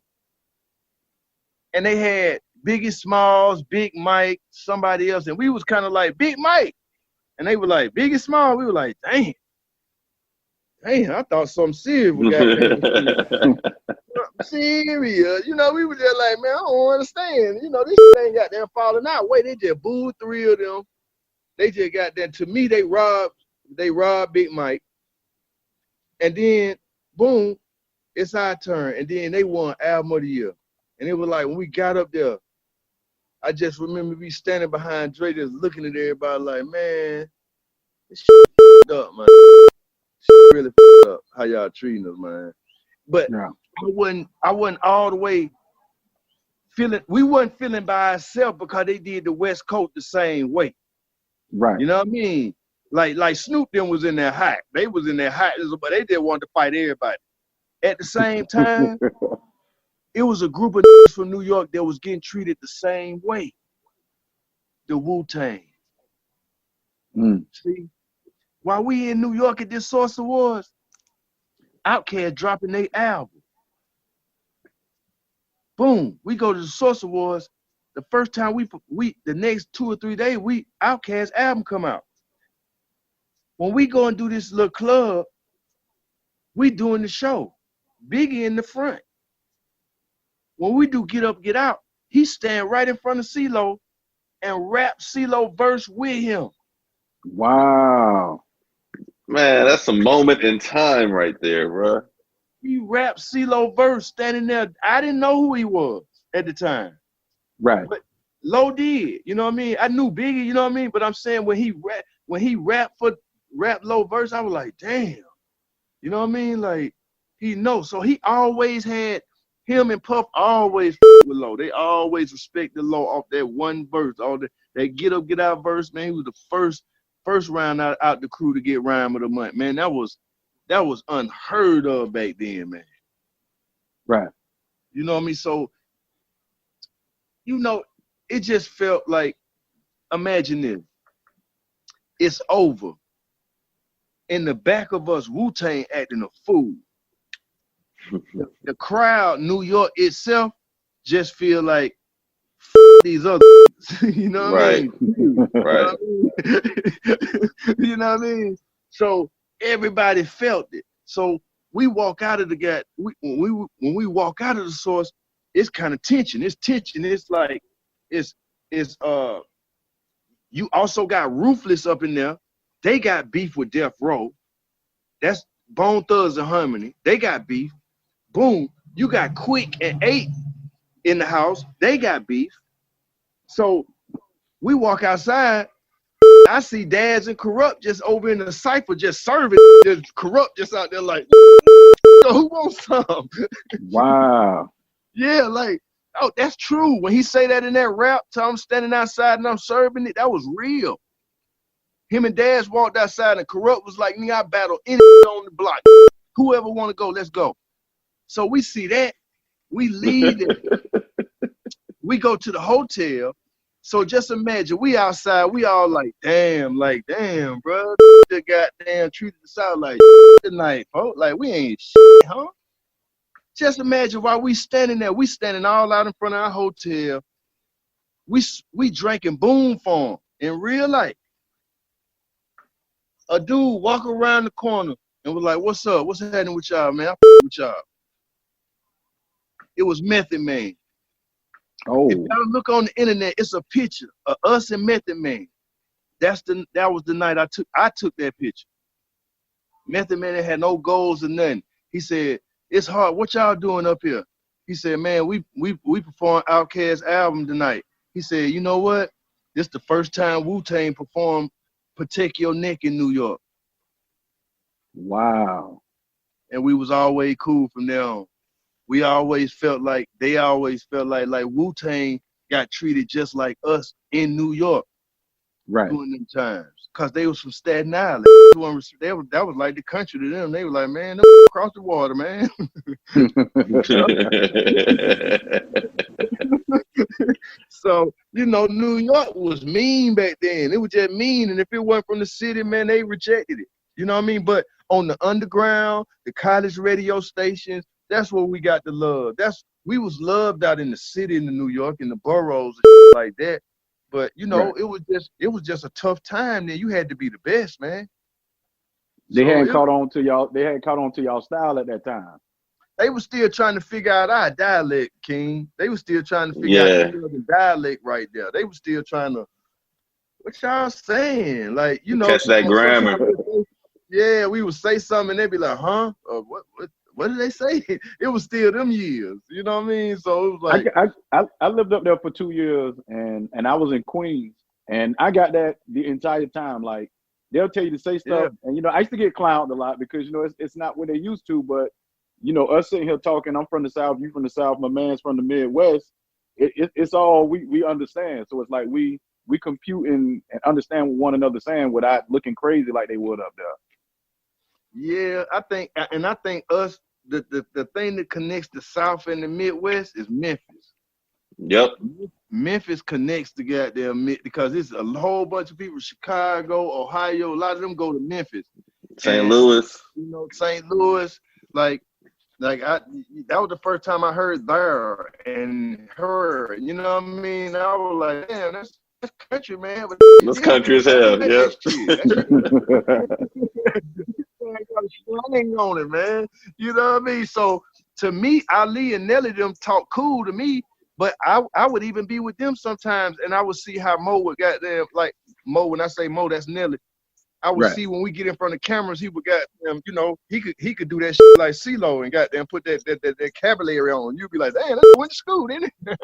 and they had Biggie Smalls, Big Mike, somebody else, and we was kind of like Big Mike, and they were like Biggie Smalls. We were like, damn, I thought something serious was goddamn serious. You know, we were just like, man, I don't understand. You know, this shit ain't goddamn falling out. Wait, they just booed Three of them. They just got that. To me, they robbed Big Mike, and then boom, it's our turn, and then they won Album of the Year. And it was like, when we got up there, I just remember me standing behind Dre just looking at everybody like, man, this shit up, man. Shit really up how y'all treating us, man. But yeah. I wasn't all the way feeling, we wasn't feeling by ourselves because they did the West Coast the same way. Right. You know what I mean? Like Snoop them was in their hot. They was in their hot, but they just wanted to fight everybody. At the same time, it was a group of from New York that was getting treated the same way. The Wu-Tang. See, while we in New York at this Source Awards, Outkast dropping their album. Boom, we go to the Source Awards. The first time we the next 2 or 3 days, Outkast album come out. When we go and do this little club, we doing the show. Biggie in the front. When we do Get Up, Get Out, he stand right in front of CeeLo and rap CeeLo verse with him. Wow. Man, that's a moment in time right there, bro. He rapped CeeLo verse standing there. I didn't know who he was at the time. Right. But Lo did, you know what I mean? I knew Biggie, you know what I mean? But I'm saying when he rapped Lo verse, I was like, damn. You know what I mean? Like, he knows. So he always had, him and Puff always with Lo. They always respected Lo off that one verse, all that Get Up, Get Out verse, man. He was the first round out the crew to get Rhyme of the Month. Man, that was unheard of back then, man. Right. You know what I mean? So, you know, it just felt like, imagine this. It's over. In the back of us, Wu-Tang acting a fool. The crowd, New York itself, just feel like these other you know what I mean? Right. You know what I mean? So everybody felt it. So we walk out of the when we walk out of the Source, it's kind of tension. It's tension. It's like it's you also got Ruthless up in there. They got beef with Death Row. That's Bone Thugs and Harmony. They got beef. Boom. You got Quick and 8 in the house. They got beef. So we walk outside. I see Dads and Corrupt just over in the cypher, just serving. Just Corrupt just out there like, so who wants some? Wow. Yeah, like, oh, that's true. When he say that in that rap, so I'm standing outside and I'm serving it, that was real. Him and Dads walked outside and Corrupt was like, me, I battle any on the block. Whoever want to go, let's go. So we see that. We leave it. We go to the hotel. So just imagine, we outside, we all like, damn, bro. The goddamn treated us out like tonight, folks. Like, we ain't shit, huh? Just imagine while we standing there, we standing all out in front of our hotel. We drinking Boom Farm in real life. A dude walk around the corner and was like, what's up? What's happening with y'all, man? I with y'all. It was Method Man. Oh. If y'all look on the internet, it's a picture of us and Method Man. That was the night I took that picture. Method Man had no goals or nothing. He said, it's hard. What y'all doing up here? He said, man, we performed Outkast album tonight. He said, you know what? This the first time Wu-Tang performed Protect Your Neck in New York. Wow. And we was always cool from there on. we always felt like they always felt like Wu-Tang got treated just like us in New York Right. during them times. Cause they was from Staten Island. That was like the country to them. They were like, man, across the water, man. So, you know, New York was mean back then. It was just mean. And if it wasn't from the city, man, they rejected it. You know what I mean? But on the underground, the college radio stations, that's where we got the love. We was loved out in the city in New York, in the boroughs and like that. But you know, Right. it was just a tough time then. You had to be the best, man. They hadn't caught on to y'all. They hadn't caught on to y'all style at that time. They were still trying to figure out our dialect, King. They were still trying to figure out the dialect right there. They were still trying to, what y'all saying? Like, you know, catch that grammar. Yeah, we would say something and they'd be like, huh? What did they say? It was still them years. You know what I mean? So it was like I lived up there for 2 years and I was in Queens and I got that the entire time. Like they'll tell you to say stuff and you know, I used to get clowned a lot because you know it's not what they used to, but you know, us sitting here talking, I'm from the South, you from the South, my man's from the Midwest. It's all we understand. So it's like we compute and understand what one another saying without looking crazy like they would up there. Yeah, I think us, the thing that connects the South and the Midwest is Memphis. Yep. Memphis connects the goddamn because it's a whole bunch of people, Chicago, Ohio, a lot of them go to Memphis. St. Louis. You know, St. Louis, that was the first time I heard there and her, you know what I mean? I was like, damn, that's country, man. But that's country as hell, yeah. Slang on it, man. You know what I mean? So to me, Ali and Nelly them talk cool to me, but I would even be with them sometimes and I would see how Mo would goddamn, like Mo, when I say Mo, that's Nelly. I would see when we get in front of cameras, he would goddamn, you know, he could do that shit like CeeLo and goddamn put that vocabulary on. You'd be like, damn, that went to school, didn't it?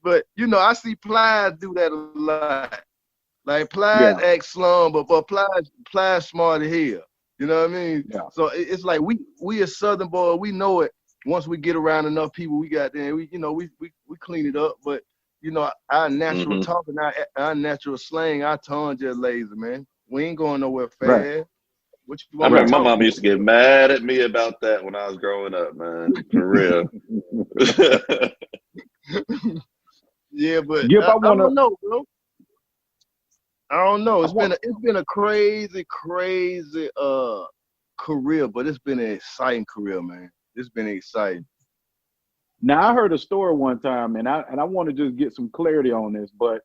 But you know, I see Plies do that a lot. Like Plies act slum, but Plies smart as hell. You know what I mean? Yeah. So it's like we a Southern boy, we know it. Once we get around enough people, we got there. We clean it up, but. You know, our natural talking, our natural slang, our tongue just lazy, man. We ain't going nowhere fast. Right. What you want I remember my mom used to get mad at me about that when I was growing up, man. For real. Yeah, but GIPP, I don't know, bro. I don't know. It's been a crazy career, but it's been an exciting career, man. It's been exciting. Now I heard a story one time, and I want to just get some clarity on this, but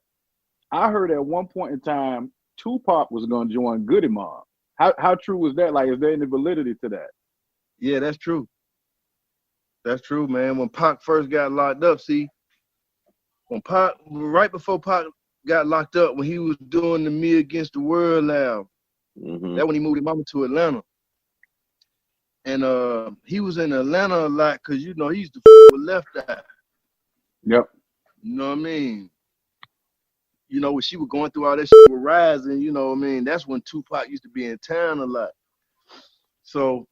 I heard at one point in time Tupac was going to join Goody Mob. How true was that? Like, is there any validity to that? Yeah, that's true. That's true, man. When Pac first got locked up, right before Pac got locked up, when he was doing the Me Against the World album, that when he moved his mama to Atlanta. And he was in Atlanta a lot because, you know, he used to with Left Eye. Yep. You know what I mean? You know, when she was going through all that shit with Rising, you know what I mean? That's when Tupac used to be in town a lot. So,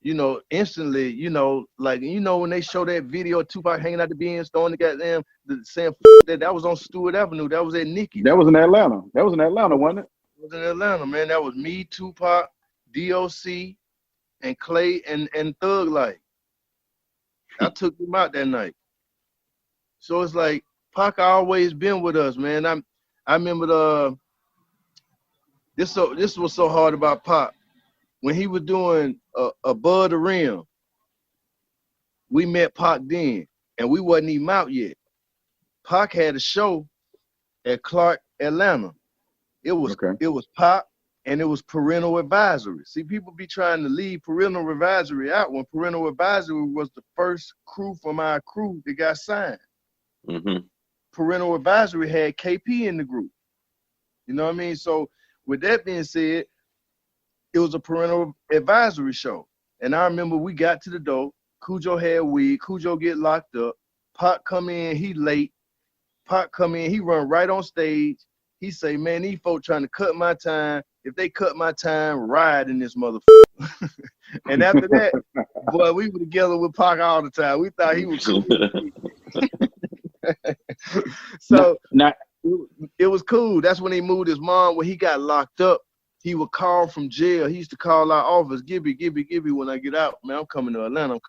you know, instantly, you know, like, you know, when they show that video of Tupac hanging out the Benz, throwing the goddamn, saying that was on Stewart Avenue. That was at Nikki. That was in Atlanta. That was in Atlanta, wasn't it? It was in Atlanta, man. That was me, Tupac, DOC, and Clay and Thug Life. I took him out that night. So it's like Pac always been with us, man. I remember this was so hard about Pac. When he was doing Above the Rim, we met Pac then, and we wasn't even out yet. Pac had a show at Clark, Atlanta. It was Pac, and it was Parental Advisory. See, people be trying to leave Parental Advisory out when Parental Advisory was the first crew from our crew that got signed. Parental Advisory had KP in the group. You know what I mean? So with that being said, it was a Parental Advisory show. And I remember we got to the door. Cujo had weed. Cujo get locked up. Pac come in, he late. Pac come in, he run right on stage. He say, man, these folks trying to cut my time. if they cut my time, ride in this motherfucker. And after that, boy, we were together with Pac all the time. We thought he was cool. So it was cool. That's when he moved his mom. When he got locked up, he would call from jail. He used to call our office, Gibby, when I get out, man, I'm coming to Atlanta.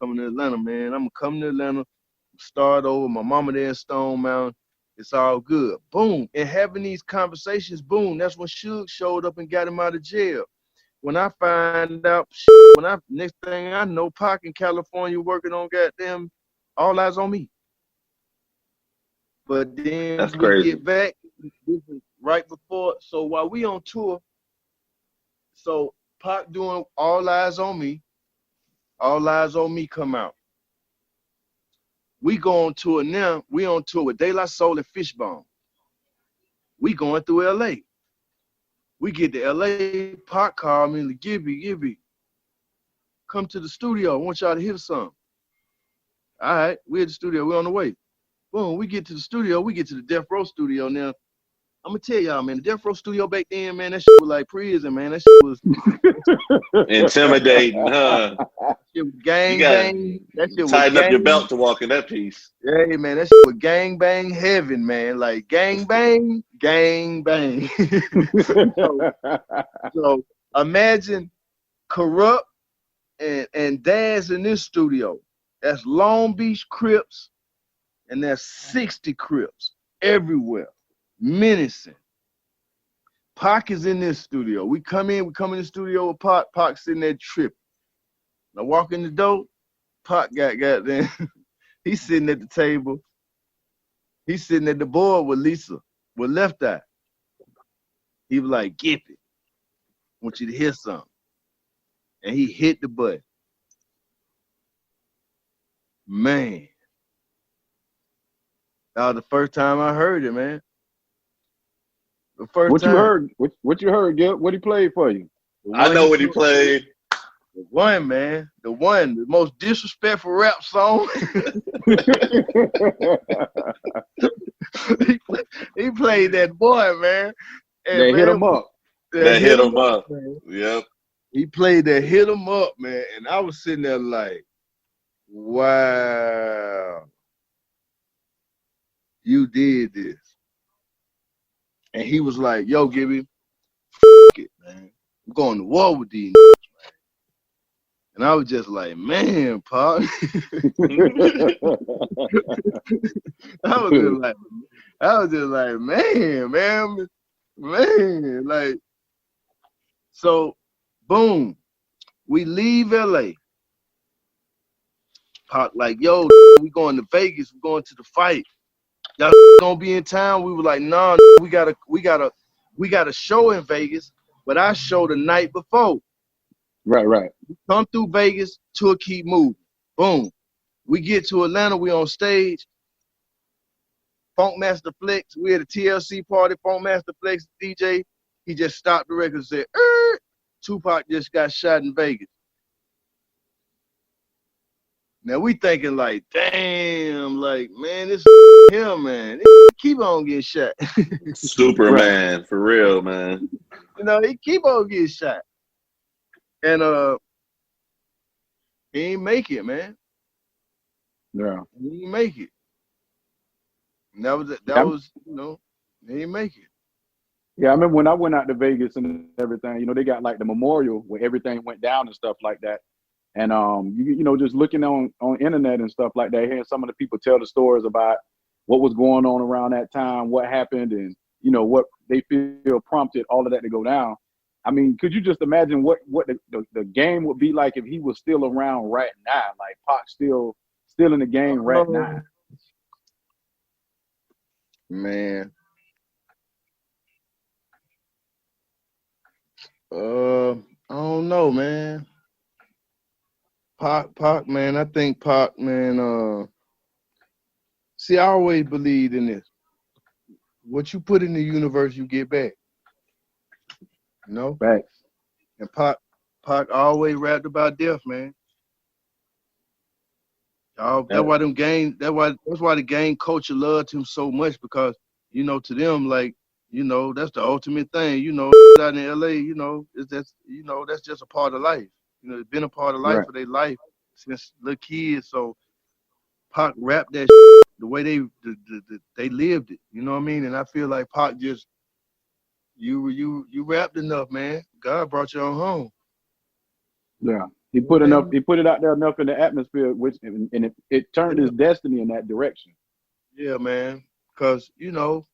Man. I'm coming to Atlanta, start over. My mama there in Stone Mountain. It's all good. Boom. And having these conversations, boom, that's when Suge showed up and got him out of jail. When I find out, next thing I know, Pac in California working on goddamn All Eyes on Me. But then That's we crazy. get back right before. So while we on tour, so Pac doing All Eyes on Me come out. We go on tour now. We on tour with De La Soul and Fishbone. We going through LA. We get to LA, Pac called me, like, Gibby, come to the studio. I want y'all to hear something. All right, we at the studio, we on the way. Boom, we get to the studio, we get to the Death Row studio now. I'm gonna tell y'all, man, the Death Row studio back then, man, that shit was like prison, man. That shit was intimidating, huh? That shit was gang bang. That shit was tighten up your gang. belt to walk in that piece. Yeah, man, that shit was gang bang heaven, man. Like gang bang. So imagine Corrupt and Daz in this studio. That's Long Beach Crips, and there's 60 Crips everywhere, menacing. Pac is in this studio. We come in the studio with Pac. Pac sitting there tripping. I walk in the door, Pac got there. He's sitting at the table. He's sitting at the board with Lisa, with Left Eye. He was like, "Gip it. I want you to hear something." And he hit the button. Man. That was the first time I heard it, man. The first time. What you heard, Gil? What he played for you? I know what he played. The one, man. The most disrespectful rap song. he played that boy, man. And they hit him up. They hit him up. Yep. He played that hit him up, man. And I was sitting there like, wow. You did this. And he was like, yo, Gibby, it, man. I'm going to war with these man. And I was just like, man, Pac. I was just like, man, like, so boom, we leave LA. Pac like, yo, we going to Vegas, we going to the fight. Y'all gonna be in town? We were like, nah, we got a show in Vegas, but our show the night before. Right. We come through Vegas, tour keep moving. Boom. We get to Atlanta, we on stage. Funkmaster Flex, we at a TLC party. Funkmaster Flex DJ, he just stopped the record and said, Tupac just got shot in Vegas. Now we thinking like, damn, like, man, this him, man. Keep on getting shot. Superman, for real, man. You know, he keep on getting shot. And he ain't make it, man. Yeah. He ain't make it. And that was, you know, he ain't make it. Yeah, I remember when I went out to Vegas and everything, you know, they got like the memorial where everything went down and stuff like that. And you know, just looking on internet and stuff like that, hearing some of the people tell the stories about what was going on around that time, what happened, and you know what they feel prompted all of that to go down. I mean, could you just imagine what the game would be like if he was still around right now, like Pac still in the game right now? Man. I don't know, man. Pac, man, I think Pac, man, see, I always believed in this. What you put in the universe, you get back. You know? Facts. And Pac always rapped about death, man. That's why the gang culture loved him so much, because, you know, to them, like, You know, that's the ultimate thing. You know, out in LA, you know, that's just a part of life. You know, it's been a part of life Right. for their life since little kids. So Pac rapped that the way they lived it. You know what I mean? And I feel like Pac just you rapped enough, man. God brought you on home. Yeah. He put enough. He put it out there enough in the atmosphere, which and it turned his destiny in that direction. Yeah, man. Cause you know,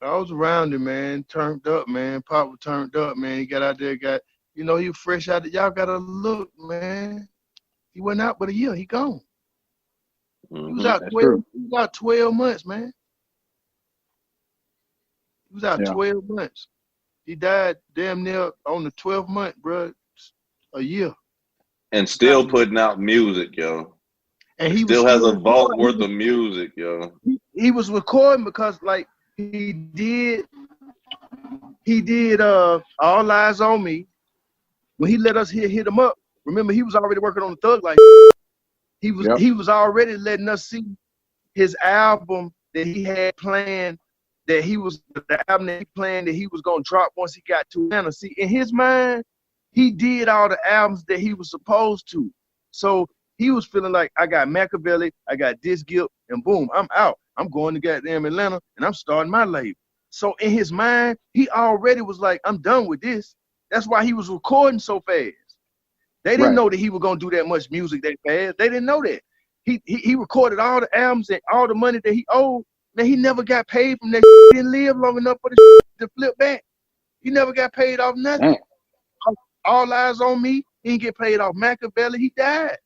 I was around him, man. Turned up, man. Pop was turned up, man. He got out there, you know, he was fresh out. Y'all gotta look, man. He went out but a year. He gone. He was out That's 12. true. He was out 12 months, man. He was out Yeah. 12 months. He died damn near on the 12th month, bro. A year. And still putting out music, yo. And he he was still has a still vault recording. worth of music, yo. He was recording because like he did All Eyes on Me. When he let us hit him up, remember he was already working on the Thug Life. He was already letting us see his album that he had planned, that he was the album that he planned that he was gonna drop once he got to Atlanta. See, in his mind, he did all the albums that he was supposed to. So he was feeling like, I got Machiavelli, I got this guilt, and boom, I'm out. I'm going to goddamn Atlanta and I'm starting my label. So in his mind, he already was like, I'm done with this. That's why he was recording so fast. They didn't know that he was gonna do that much music that fast. They didn't know that. He recorded all the albums and all the money that he owed. Man, he never got paid from that. He didn't live long enough for the to flip back. He never got paid off nothing. All Eyes on Me. He didn't get paid off Machiavelli. He died.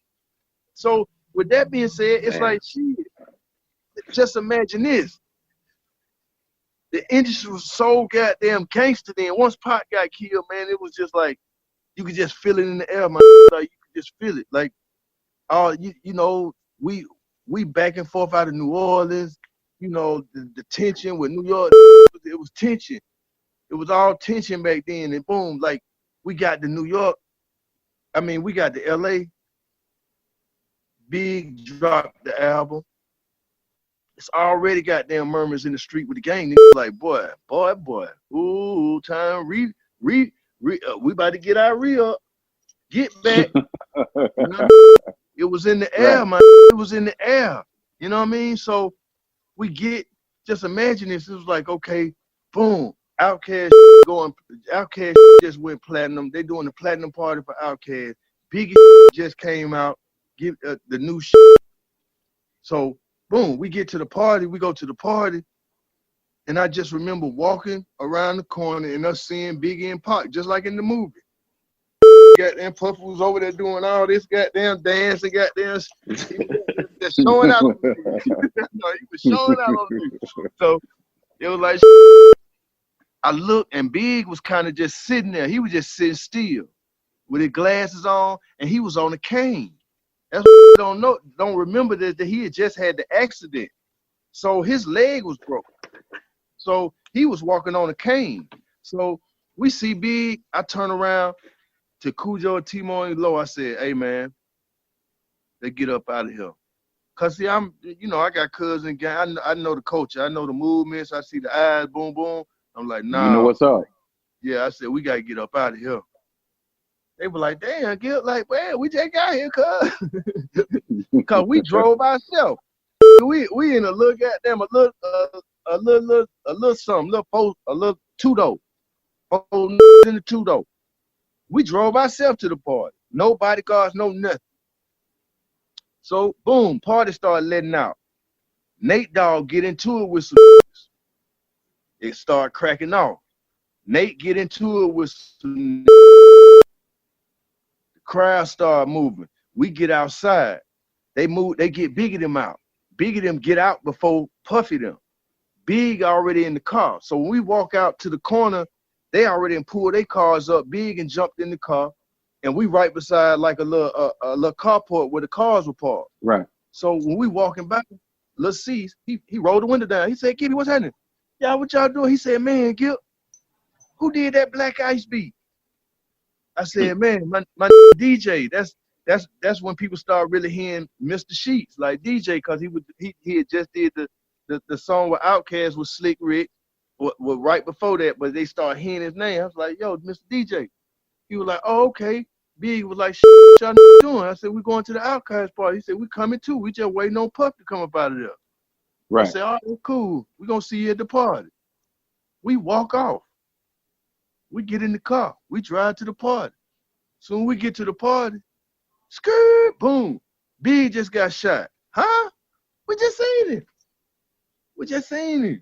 So with that being said, it's like, shit. Just imagine this. The industry was so goddamn gangster then. Once Pac got killed, man, it was just like, you could just feel it in the air, man. Like, you could just feel it. Like, you know, we back and forth out of New Orleans. You know, the tension with New York, it was tension. It was all tension back then. And boom, like, we got to New York. I mean, we got to LA. Big dropped the album. It's already goddamn murmurs in the street with the gang. Like, boy. Ooh, time, we about to get our re-up. Get back. You know, it was in the air, man. It was in the air. You know what I mean? So we get, just imagine this. It was like, okay, boom. Outkast just went platinum. They doing the platinum party for Outkast. Biggie just came out, give the new shit. So boom, we get to the party. We go to the party. And I just remember walking around the corner and us seeing Biggie and Pac, just like in the movie. Goddamn Puffy was over there doing all this goddamn dance and goddamn just showing out. He was showing out on me. So it was like, I looked and Big was kind of just sitting there. He was just sitting still with his glasses on, and he was on a cane. That's what don't remember that he had just had the accident. So his leg was broken. So he was walking on a cane. So we see Big. I turn around to Cujo and Timo and Low. I said, hey, man, they get up out of here. Because, see, I got cousin gang. I know the culture. I know the movements. I see the eyes, boom, boom. I'm like, nah. You know what's up. Yeah, I said, we got to get up out of here. They were like, damn, Gil, like, man, we just got here, cuz. Because we drove ourselves. We in a little goddamn, a little something, a little two-door. In the two-door. We drove ourselves to the party. No bodyguards, no nothing. So, boom, party started letting out. Nate Dogg get into it with some. It started cracking off. Nate get into it with some. The crowd started moving. We get outside. They get Biggie them out. Biggie them get out before Puffy them. Big already in the car. So when we walk out to the corner, they already pulled their cars up. Big and jumped in the car. And we right beside like a little carport where the cars were parked. Right. So when we walking by, Lil C's, he rolled the window down. He said, Gibby, what's happening? Yeah, what y'all doing? He said, man, Gil, who did that Black Ice beat? I said, man, my DJ. That's when people start really hearing Mr. Sheets, like DJ, because he had just did the song with Outkast with Slick Rick. well, right before that, but they started hearing his name. I was like, yo, Mr. DJ. He was like, oh, okay. Big was like, y'all doing? I said, we going to the Outcast party. He said, we coming too. We just waiting on Puff to come up out of there. Right. I said, all right, cool. We gonna see you at the party. We walk off. We get in the car. We drive to the party. Soon we get to the party, skirt, boom. Big just got shot. Huh? We just seen it. We just seen it.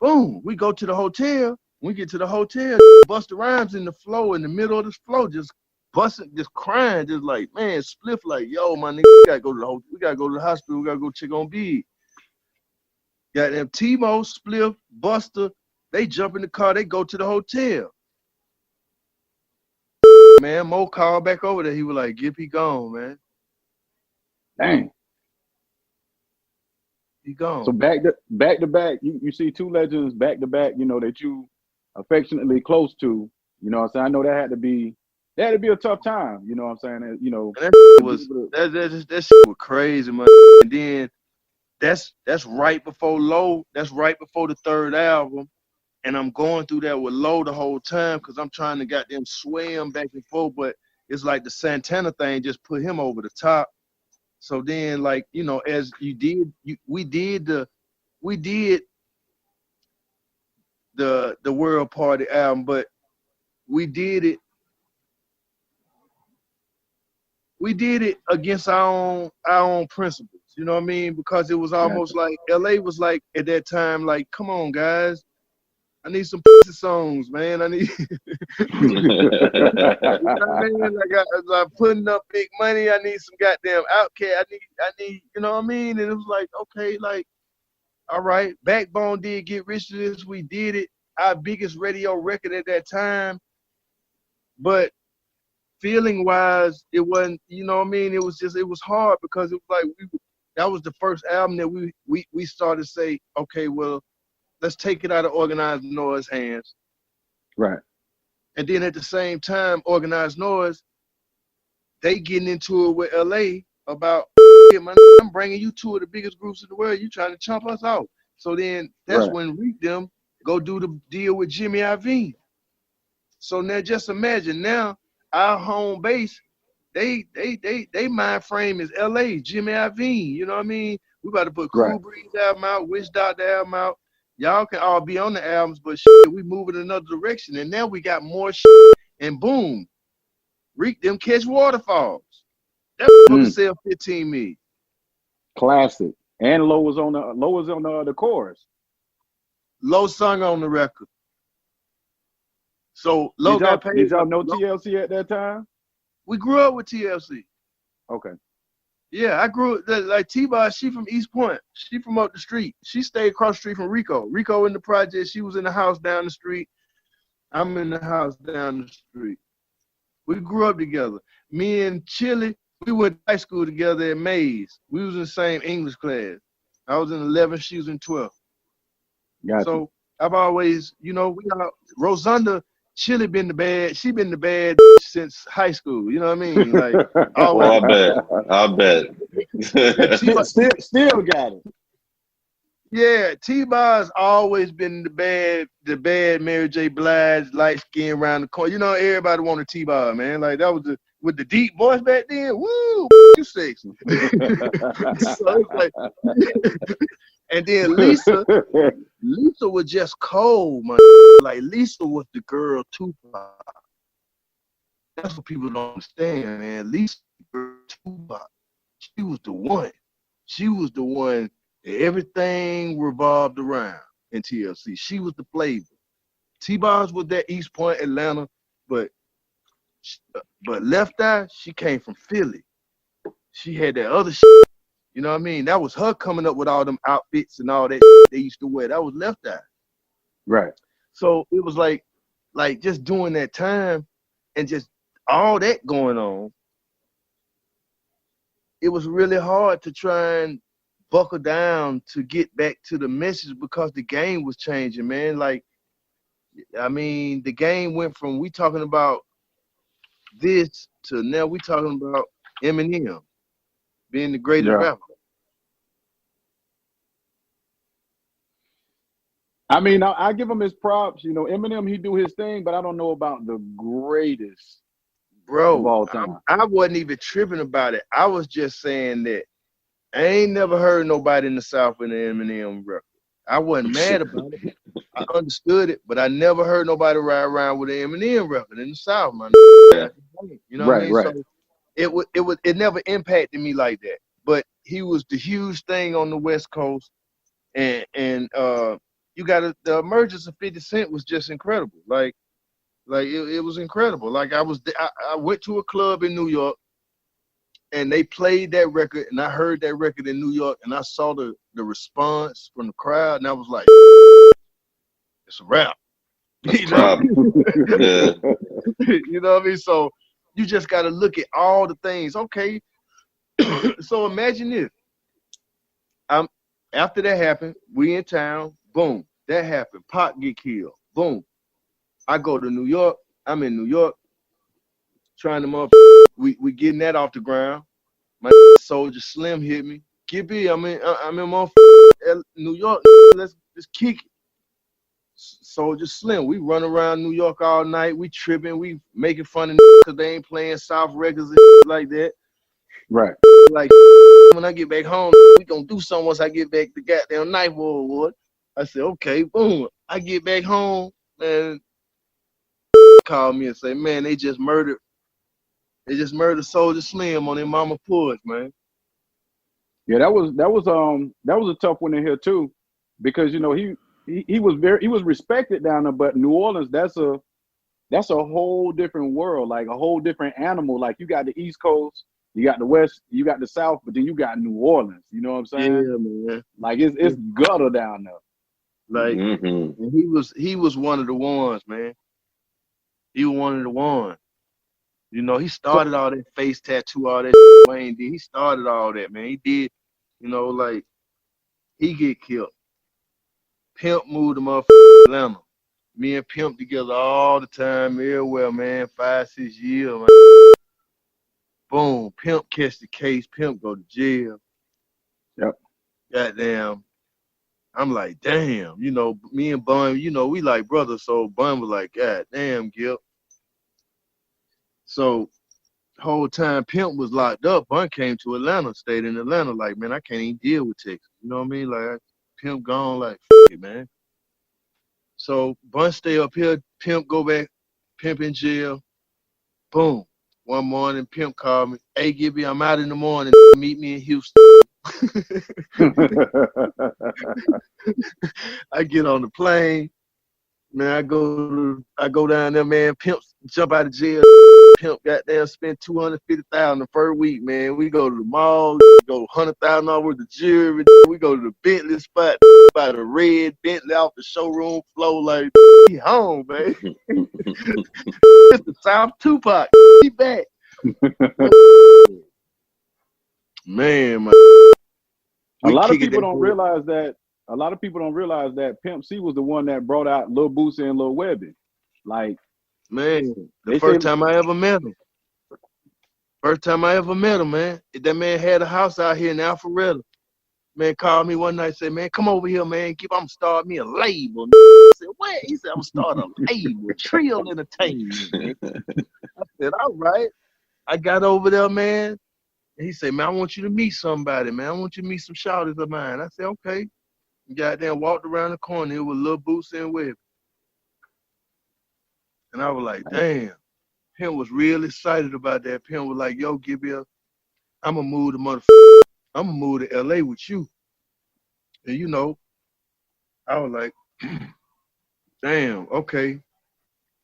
Boom. We go to the hotel. We get to the hotel. Busta Rhymes in the floor, in the middle of the floor, just busting, just crying, just like, man, spliff like, yo, my nigga, we gotta go to the hotel. We gotta go to the hospital. We gotta go check on Big. Got them T-Mo, Spliff, Buster. They jump in the car. They go to the hotel. Man, Mo called back over there. He was like, GIPP, he gone, man. Dang. He gone. So back to back, you see two legends back to back, you know, that you affectionately close to, you know what I'm saying? I know that had to be a tough time, you know what I'm saying? And, you know, And that shit was crazy, man. And then that's right before Low. That's right before the third album. And I'm going through that with Low the whole time because I'm trying to goddamn sway him back and forth, but it's like the Santana thing just put him over the top. So then, like, you know, as we did the World Party album, but we did it against our own principles. You know what I mean? Because it was almost like LA was like at that time, like, come on, guys. I need some songs, man. I need, you know what I mean? Like I'm putting up big money. I need some goddamn Outkast. I need, you know what I mean? And it was like, okay, like, all right. Backbone did Get Rich to This. We did it. Our biggest radio record at that time. But feeling wise, it wasn't, you know what I mean? It was hard because it was like that was the first album that we started to say, okay, well, let's take it out of Organized Noise hands. Right. And then at the same time, Organized Noise, they getting into it with LA about, I'm bringing you two of the biggest groups in the world. You trying to chump us out. So then that's when Reek them go do the deal with Jimmy Iovine. So now just imagine now our home base, they mind frame is LA, Jimmy Iovine. You know what I mean? We about to put Cool Breeze album out, Wish Doctor album out. Y'all can all be on the albums, but shit, we moving in another direction. And now we got more shit, and boom, Reek them catch waterfalls. That supposed to sell 15 million. Classic. And Low was on the chorus. Low sung on the record. So Low got paid. Did y'all know TLC at that time? We grew up with TLC. Okay. Yeah, I grew up like T-Bar. She from East Point. She from up the street. She stayed across the street from Rico. Rico in the project. She was in the house down the street. I'm in the house down the street. We grew up together. Me and Chili, we went to high school together at Mays. We was in the same English class. I was in 11th. She was in 12th. Gotcha. So I've always, you know, Rosunda. Chili been the bad. She been the bad since high school. You know what I mean? Like, well, I bet. still got it. Yeah, T-Bar's always been the bad Mary J. Blige, light skin around the corner. You know, everybody wanted T-Bar, man. Like that was with the deep voice back then. Woo, you sexy. So it's like, and then Lisa was just cold, man. Like Lisa was the girl Tupac. That's what people don't understand, man. Lisa was the girl Tupac. She was the one. She was the one that everything revolved around in TLC. She was the flavor. T-Bars was that East Point, Atlanta, but Left Eye, she came from Philly. She had that other shit. You know what I mean? That was her coming up with all them outfits and all that they used to wear. That was Left Eye. Right. So it was like just during that time and just all that going on, it was really hard to try and buckle down to get back to the message because the game was changing, man. Like, I mean, the game went from we talking about this to now we talking about Eminem being the greatest rapper. I mean, I give him his props. You know, Eminem, he do his thing, but I don't know about the greatest of Bro, all time. I wasn't even tripping about it. I was just saying that I ain't never heard nobody in the South with an Eminem record. I wasn't mad about it. I understood it, but I never heard nobody ride around with an Eminem record in the South, man. Yeah. You know what I Right, mean? right. So it never impacted me like that. But he was the huge thing on the West Coast, and you got the emergence of 50 Cent was just incredible. Like it was incredible. Like I went to a club in New York, and they played that record, and I heard that record in New York, and I saw the response from the crowd, and I was like, it's a rap. That's problem. Yeah. You know what I mean? So you just got to look at all the things. Okay, so imagine this. After that happened, we in town. Boom, that happened. Pac get killed. Boom. I go to New York. I'm in New York, trying to we getting that off the ground. My Soldier Slim hit me. GIPP, I'm in New York. Let's kick it. Soldier Slim, we run around New York all night. We tripping. We making fun of because they ain't playing South records and like that. Right. Like when I get back home, we gonna do something once I get back to goddamn Knife Award. I said, okay, boom. I get back home, man. Call me and say, man, they just murdered Soldier Slim on their mama porch, man. Yeah, that was a tough one in here too, because you know he was respected down there, but New Orleans, that's a whole different world, like a whole different animal. Like you got the East Coast, you got the West, you got the South, but then you got New Orleans. You know what I'm saying? Yeah, man. Like it's gutter down there. Like he was one of the ones, man. He was one of the ones. You know, he started all that face tattoo, all that Wayne did. He started all that, man. He did, you know, like he get killed. Pimp moved to motherfucking Atlanta. Me and Pimp together all the time, everywhere, man. 5-6 years, man. Boom. Pimp catch the case. Pimp go to jail. Yep. Goddamn. I'm like, damn. You know, me and Bun, you know, we like brothers. So Bun was like, God damn, Gil. So whole time Pimp was locked up, Bun came to Atlanta, stayed in Atlanta. Like, man, I can't even deal with Texas. You know what I mean? Like, Pimp gone, like, it, man. So Bun stay up here, Pimp go back, Pimp in jail. Boom. One morning, Pimp called me. Hey, Gibby, I'm out in the morning. Meet me in Houston. I get on the plane. Man, I go down there, man. Pimp jump out of jail. Pimp goddamn spent $250,000 the first week, man. We go to the mall, go $100,000 worth of jewelry. We go to the Bentley spot, buy the red Bentley off the showroom floor, like he home, man. It's the South Tupac. He back. Man. A lot of people don't realize that. A lot of people don't realize that Pimp C was the one that brought out Lil Boosie and Lil Webbie. Like, man, the first time I ever met him. First time I ever met him, man. That man had a house out here in Alpharetta. Man called me one night and said, man, come over here, man. I'm going to start me a label. I said, what? He said, I'm going to start a label, Trill Entertainment, man. I said, all right. I got over there, man. And he said, man, I want you to meet somebody, man. I want you to meet some shouters of mine. I said, okay. Goddamn walked around the corner here with Lil Boosie and Webbie. And I was like, damn. Pimp was real excited about that. Pimp was like, yo, Gibby, I'm going to move to LA with you. And you know, I was like, damn, okay.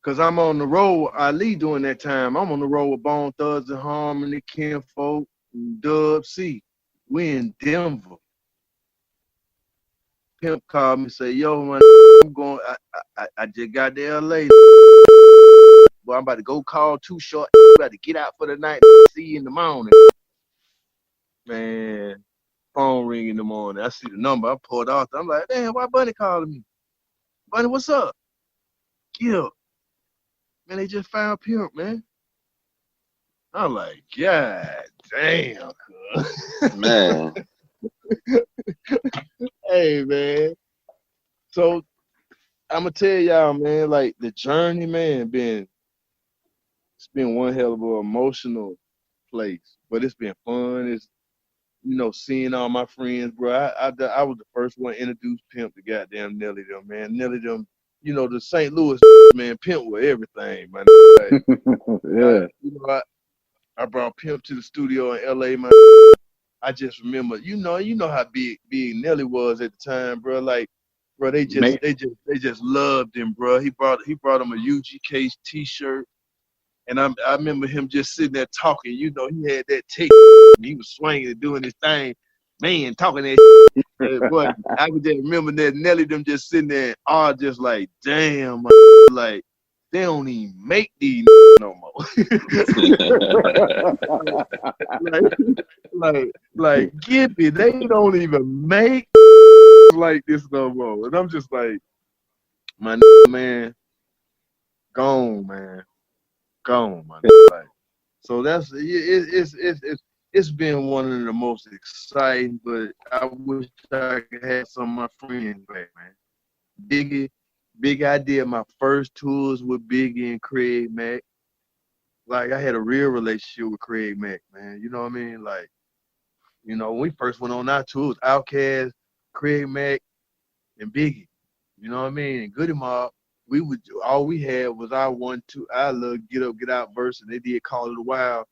Because I'm on the road with Ali during that time. I'm on the road with Bone Thugs and Harmony, Kinfolk, and Dub C. We in Denver. Pimp called me and said, yo, man, I'm going, I just got to LA. Well, I'm about to go call Too Short. I'm about to get out for the night. See you in the morning. Man, phone ring in the morning. I see the number. I pulled off. I'm like, damn, why Bunny calling me? Bunny, what's up? Gil. Man, they just found Pimp, man. I'm like, God damn, cuz. Man. Hey, man. So I'm gonna tell y'all, man, like the journey, man, it's been one hell of an emotional place, but it's been fun. It's seeing all my friends, bro. I was the first one to introduce Pimp to goddamn Nelly them, man. Nelly them, the St. Louis man, Pimp with everything, man. Like, Yeah. I brought Pimp to the studio in LA, man. I just remember, you know how big Nelly was at the time, bro. Like, bro, they Man. just loved him, bro. He brought him a UGK t-shirt, and I remember him just sitting there talking. He had that tape, and he was swinging and doing his thing, man, talking that. And boy, I could just remember that Nelly them just sitting there, and all just like, damn, like they don't even make these no more. like GIPP, they don't even make like this no more. And I'm just like, my man, gone, man, Like, so that's it's been one of the most exciting, but I wish I could have some of my friends back, man. Big idea. My first tours with Biggie and Craig Mack. Like, I had a real relationship with Craig Mack, man. You know what I mean? Like, when we first went on our tours, Outkast, Craig Mack, and Biggie. You know what I mean? And Goody Mob, all we had was our 1-2, I love Get Up, Get Out verse, and they did Call It a While.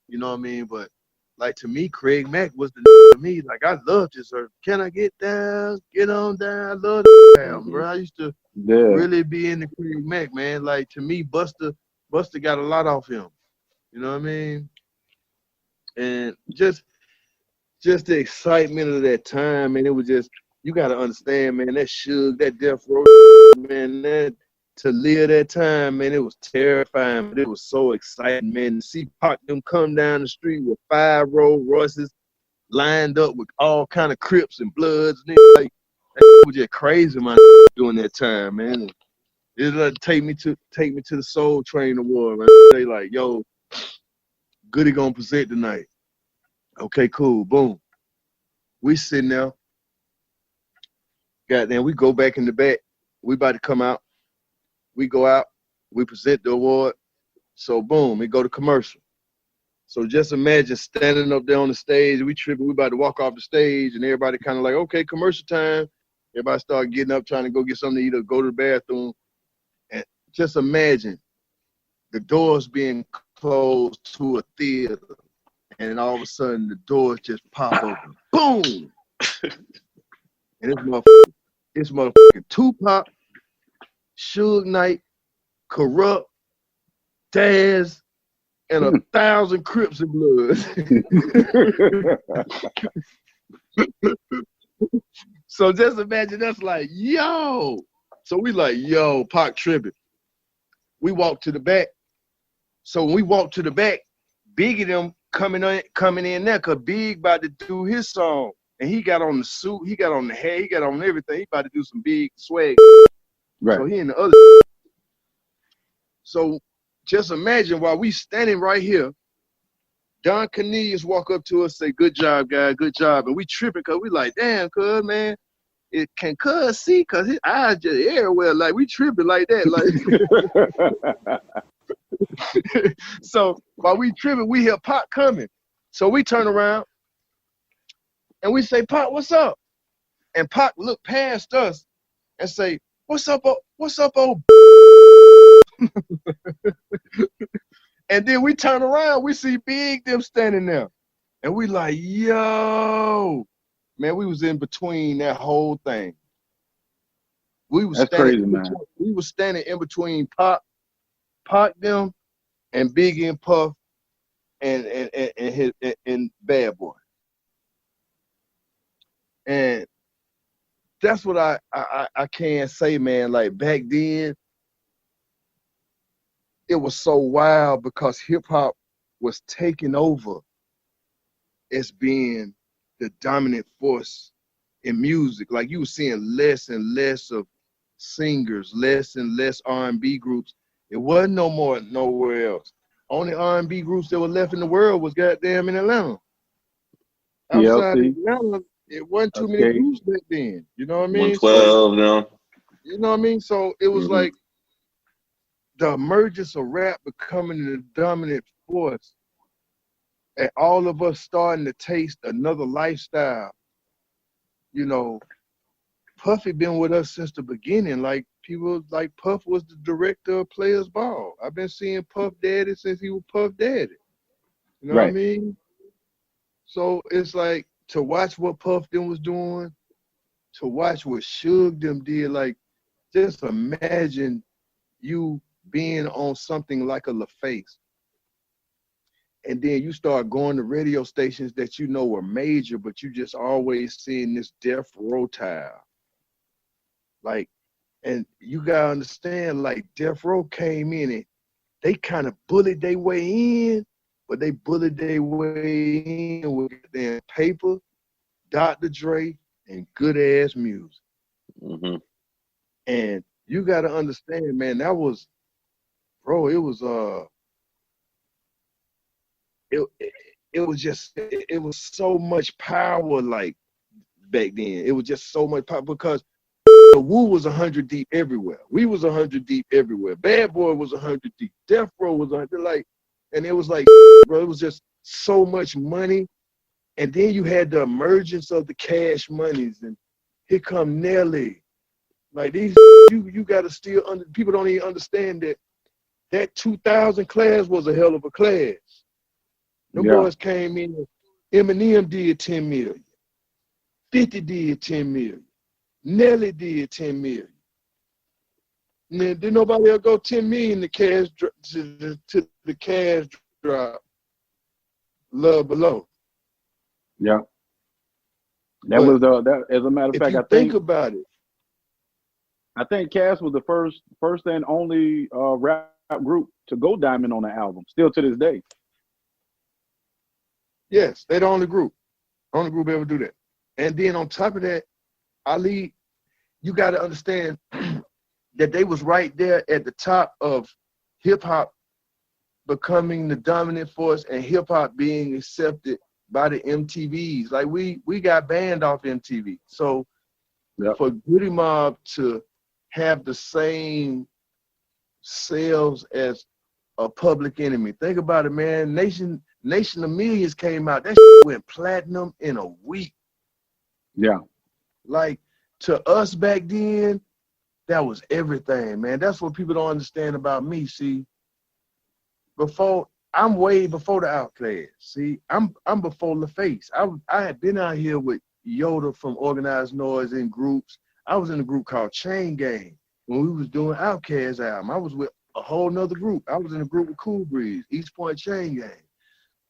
You know what I mean? But like, to me, Craig Mack was the to me. Like, I loved his Can I Get Down? Get On Down. I love that, bro. I used to really be into Craig Mack, man. Like, to me, Buster got a lot off him. You know what I mean? And just the excitement of that time, man. It was just, you got to understand, man, that Suge, that Death Row, man, that to live that time, man, it was terrifying, but it was so exciting, man. To see Pac them come down the street with 5 Rolls Royces lined up with all kind of Crips and Bloods, and like, that was just crazy, man, during that time, man. It like take me to the Soul Train Award, man. They like, yo, Goody gonna present tonight. Okay, cool, boom. We sitting there. Goddamn, we go back in the back. We about to come out. We go out. We present the award. So boom, we go to commercial. So just imagine standing up there on the stage. We tripping. We about to walk off the stage, and everybody kind of like, okay, commercial time. Everybody start getting up, trying to go get something to eat or go to the bathroom. And just imagine the doors being closed to a theater, and all of a sudden the doors just pop open. Boom! And it's motherfucking Tupac, Suge Knight, Corrupt, Daz, and 1,000 Crips and Bloods. So just imagine that's like, yo. So we like, yo, Pac tripping. We walk to the back. So when we walk to the back, Biggie them coming in there, cause Big about to do his song. And he got on the suit, he got on the hair, he got on everything. He about to do some big swag. Right. So he in the other. So just imagine while we standing right here, Don Cornelius walk up to us, say, good job, guys, good job. And we tripping because we like, damn, cuz, man, it can cuz see, because his eyes just everywhere. Like, we tripping like that. Like, so while we tripping, we hear Pac coming. So we turn around and we say, Pac, what's up? And Pac look past us and say, what's up, old? And then we turn around, we see Big them standing there. And we like, yo. Man, we was in between that whole thing. That's crazy, man. We was standing in between Pac them and Biggie and Puff and Bad Boy. And that's what I can say, man. Like, back then, it was so wild because hip hop was taking over as being the dominant force in music. Like, you were seeing less and less of singers, less and less R&B groups. It wasn't no more nowhere else. Only R&B groups that were left in the world was goddamn in Atlanta. Outside Atlanta, it wasn't too many groups back then. You know what I mean? 112 now. You know what I mean? So it was Mm-hmm. like the emergence of rap becoming the dominant force, and all of us starting to taste another lifestyle. You know, Puffy been with us since the beginning. Like people like Puff was the director of Players Ball. I've been seeing Puff Daddy since he was Puff Daddy. You know what I Right. mean? So it's like to watch what Puff them was doing, to watch what Suge them did. Like just imagine you being on something like a LaFace, and then you start going to radio stations that you know were major, but you just always seeing this death row tile. Like, and you gotta understand, like Death Row came in and they kind of bullied their way in, but they bullied their way in with their paper, Dr. Dre, and good ass music. Mm-hmm. And you gotta understand, man, that was, bro, it was it was just it was so much power like back then. It was just so much power because the Wu was 100 deep everywhere. We was 100 deep everywhere. Bad Boy was 100 deep. Death Row was 100, like, and it was like, bro, it was just so much money. And then you had the emergence of the cash monies, and here come Nelly. Like these, you gotta still people don't even understand that 2000 class was a hell of a class. The boys came in. Eminem did 10 million. 50 did 10 million. Nelly did 10 million. And then did nobody else go 10 million to the cash drop? Love Below. Yeah. That But was that. As a matter of if fact, you I think think about it, Cass was the first and only rap group to go diamond on the album. Still to this day. yes, they the only group ever do that. And then on top of that, Ali, you got to understand that they was right there at the top of hip hop becoming the dominant force and hip hop being accepted by the MTVs. Like we got banned off MTV. So for Goody Mob to have the same sales as a Public Enemy, think about it, man. Nation of Millions came out. That went platinum in a week. Yeah. Like to us back then, that was everything, man. That's what people don't understand about me. See, I'm way before the Outclass. See, I'm before LaFace. I had been out here with Yoda from Organized Noise in groups. I was in a group called Chain Gang when we was doing Outkast album. I was with a whole nother group. I was in a group with Cool Breeze, East Point Chain Gang.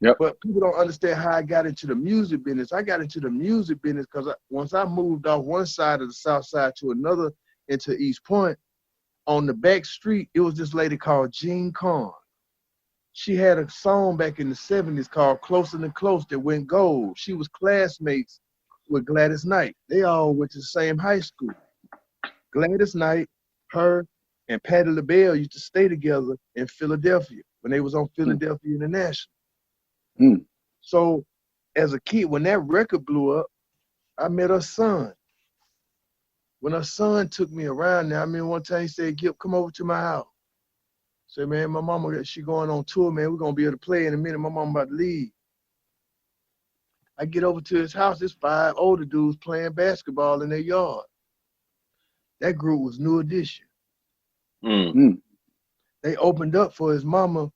Yep. But people don't understand how I got into the music business. I got into the music business because once I moved off one side of the South Side to another into East Point, on the back street, it was this lady called Jean Carn. She had a song back in the 70s called Closer Than Close that went gold. She was classmates with Gladys Knight. They all went to the same high school. Gladys Knight, her, and Patti LaBelle used to stay together in Philadelphia when they was on Philadelphia International. So as a kid, when that record blew up, I met her son. When her son took me around there, I mean, one time he said, "Gip, come over to my house." I said, "Man, my mama, she going on tour, man. We're going to be able to play in a minute. My mama about to leave." I get over to his house. There's 5 older dudes playing basketball in their yard. That group was New Edition. They opened up for his mama.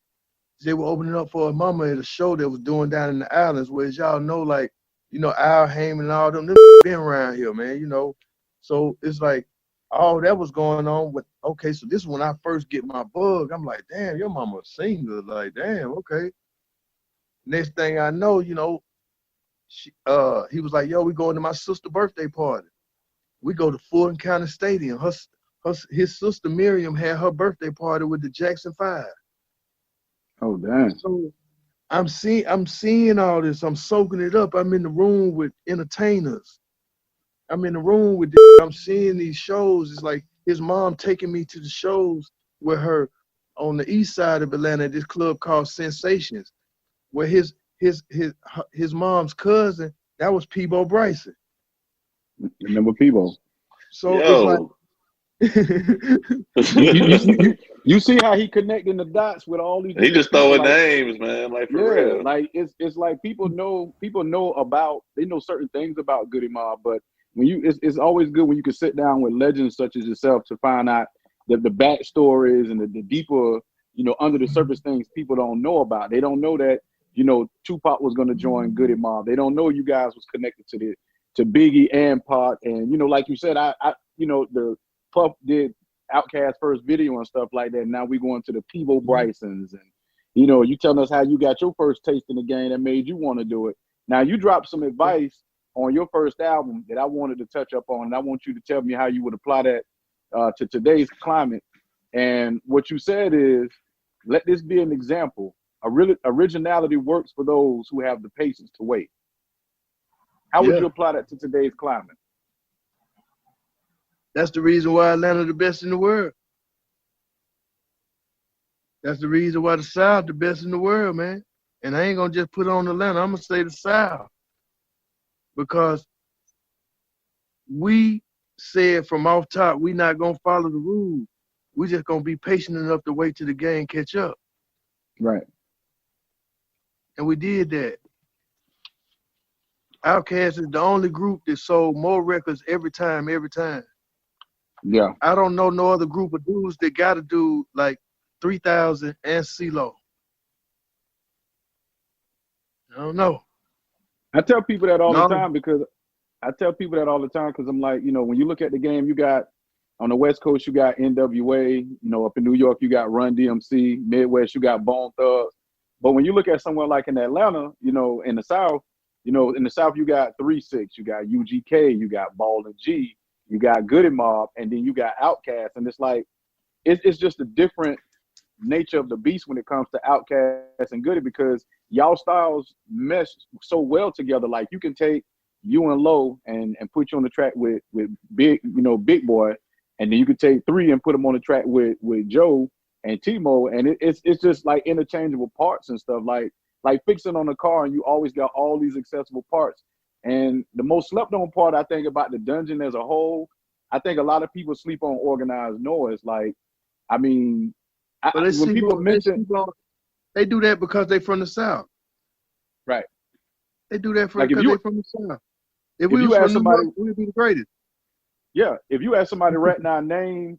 They were opening up for his mama at a show that was doing down in the islands, where, as y'all know, like, you know, Al Heyman and all them been around here, man, you know. So it's like, all that was going on. But okay, so this is when I first get my bug. I'm like, damn, your mama a singer. Like, damn, okay. Next thing I know, you know, he was like, "Yo, we going to my sister's birthday party." We go to Fulton County Stadium. His sister Miriam had her birthday party with the Jackson 5. Oh, damn. So I'm seeing all this. I'm soaking it up. I'm in the room with entertainers. I'm in the room with I'm seeing these shows. It's like his mom taking me to the shows with her on the east side of Atlanta at this club called Sensations, where his mom's cousin, that was Peebo Bryson. Remember Peebo? So it's like You see how he connecting the dots with all these He different just people, throwing like, names, man. Like for yeah, real. like it's like people know about, they know certain things about Goody Mob, but when it's always good when you can sit down with legends such as yourself to find out the backstories and the deeper, under the surface things people don't know about. They don't know that, Tupac was going to join Goody Mob. They don't know you guys was connected to Biggie and Pac, and like you said, I the Puff did Outkast first video and stuff like that. Now we going to the Peebo Brysons, and you telling us how you got your first taste in the game that made you want to do it. Now you dropped some advice on your first album that I wanted to touch up on, and I want you to tell me how you would apply that to today's climate. And what you said is, let this be an example. Originality works for those who have the patience to wait. How would you apply that to today's climate? That's the reason why Atlanta the best in the world. That's the reason why the South the best in the world, man. And I ain't gonna just put on Atlanta. I'm gonna say the South, because we said from off top, we not gonna follow the rules. We just gonna be patient enough to wait till the game catch up. Right. And we did that. Outkast is the only group that sold more records every time. Yeah. I don't know no other group of dudes that got to do like 3,000 and CeeLo. I don't know. I tell people that all the time because I'm like, when you look at the game, you got on the West Coast, you got NWA, up in New York, you got Run DMC, Midwest, you got Bone Thugs. But when you look at somewhere like in Atlanta, in the South, you got 3-6, you got UGK, you got Ball and G, you got Goody Mob, and then you got Outkast. And it's like, it's just a different nature of the beast when it comes to Outkast and Goody, because y'all styles mesh so well together. Like you can take you and Low and put you on the track with Big Boy, and then you could take 3 and put them on the track with Joe and Timo, and it's just like interchangeable parts and stuff, like fixing on a car, and you always got all these accessible parts. And the most slept on part, I think, about the Dungeon as a whole, I think a lot of people sleep on Organized Noise. Like, I mean, when people mention, they do that because they from the South. Right. They do that because they from the South. If we you was ask from somebody, New York, we'd be the greatest. Yeah, if you ask somebody right now, name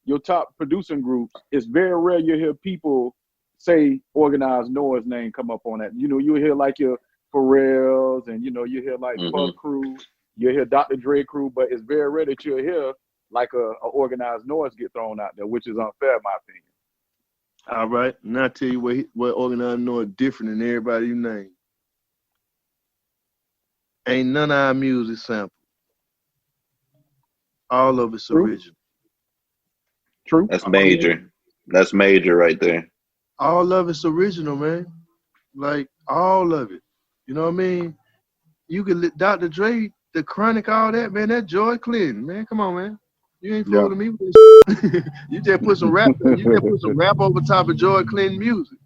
your top producing groups, it's very rare you hear people say Organized Noise name come up on that. You'll hear like your Pharrells, and you hear like Puff Crew, you hear Dr. Dre Crew, but it's very rare that you'll hear like a Organized Noise get thrown out there, which is unfair in my opinion. All right, and I'll tell you what Organized Noise different than everybody you name. Ain't none of our music sample. All of it's original. True. That's major. That's major right there. All of it's original, man. Like, all of it. You know what I mean? You could let Dr. Dre, the Chronic, all that, man, that George Clinton, man. Come on, man. You ain't fooling me with this. You just put some rap, over top of George Clinton music.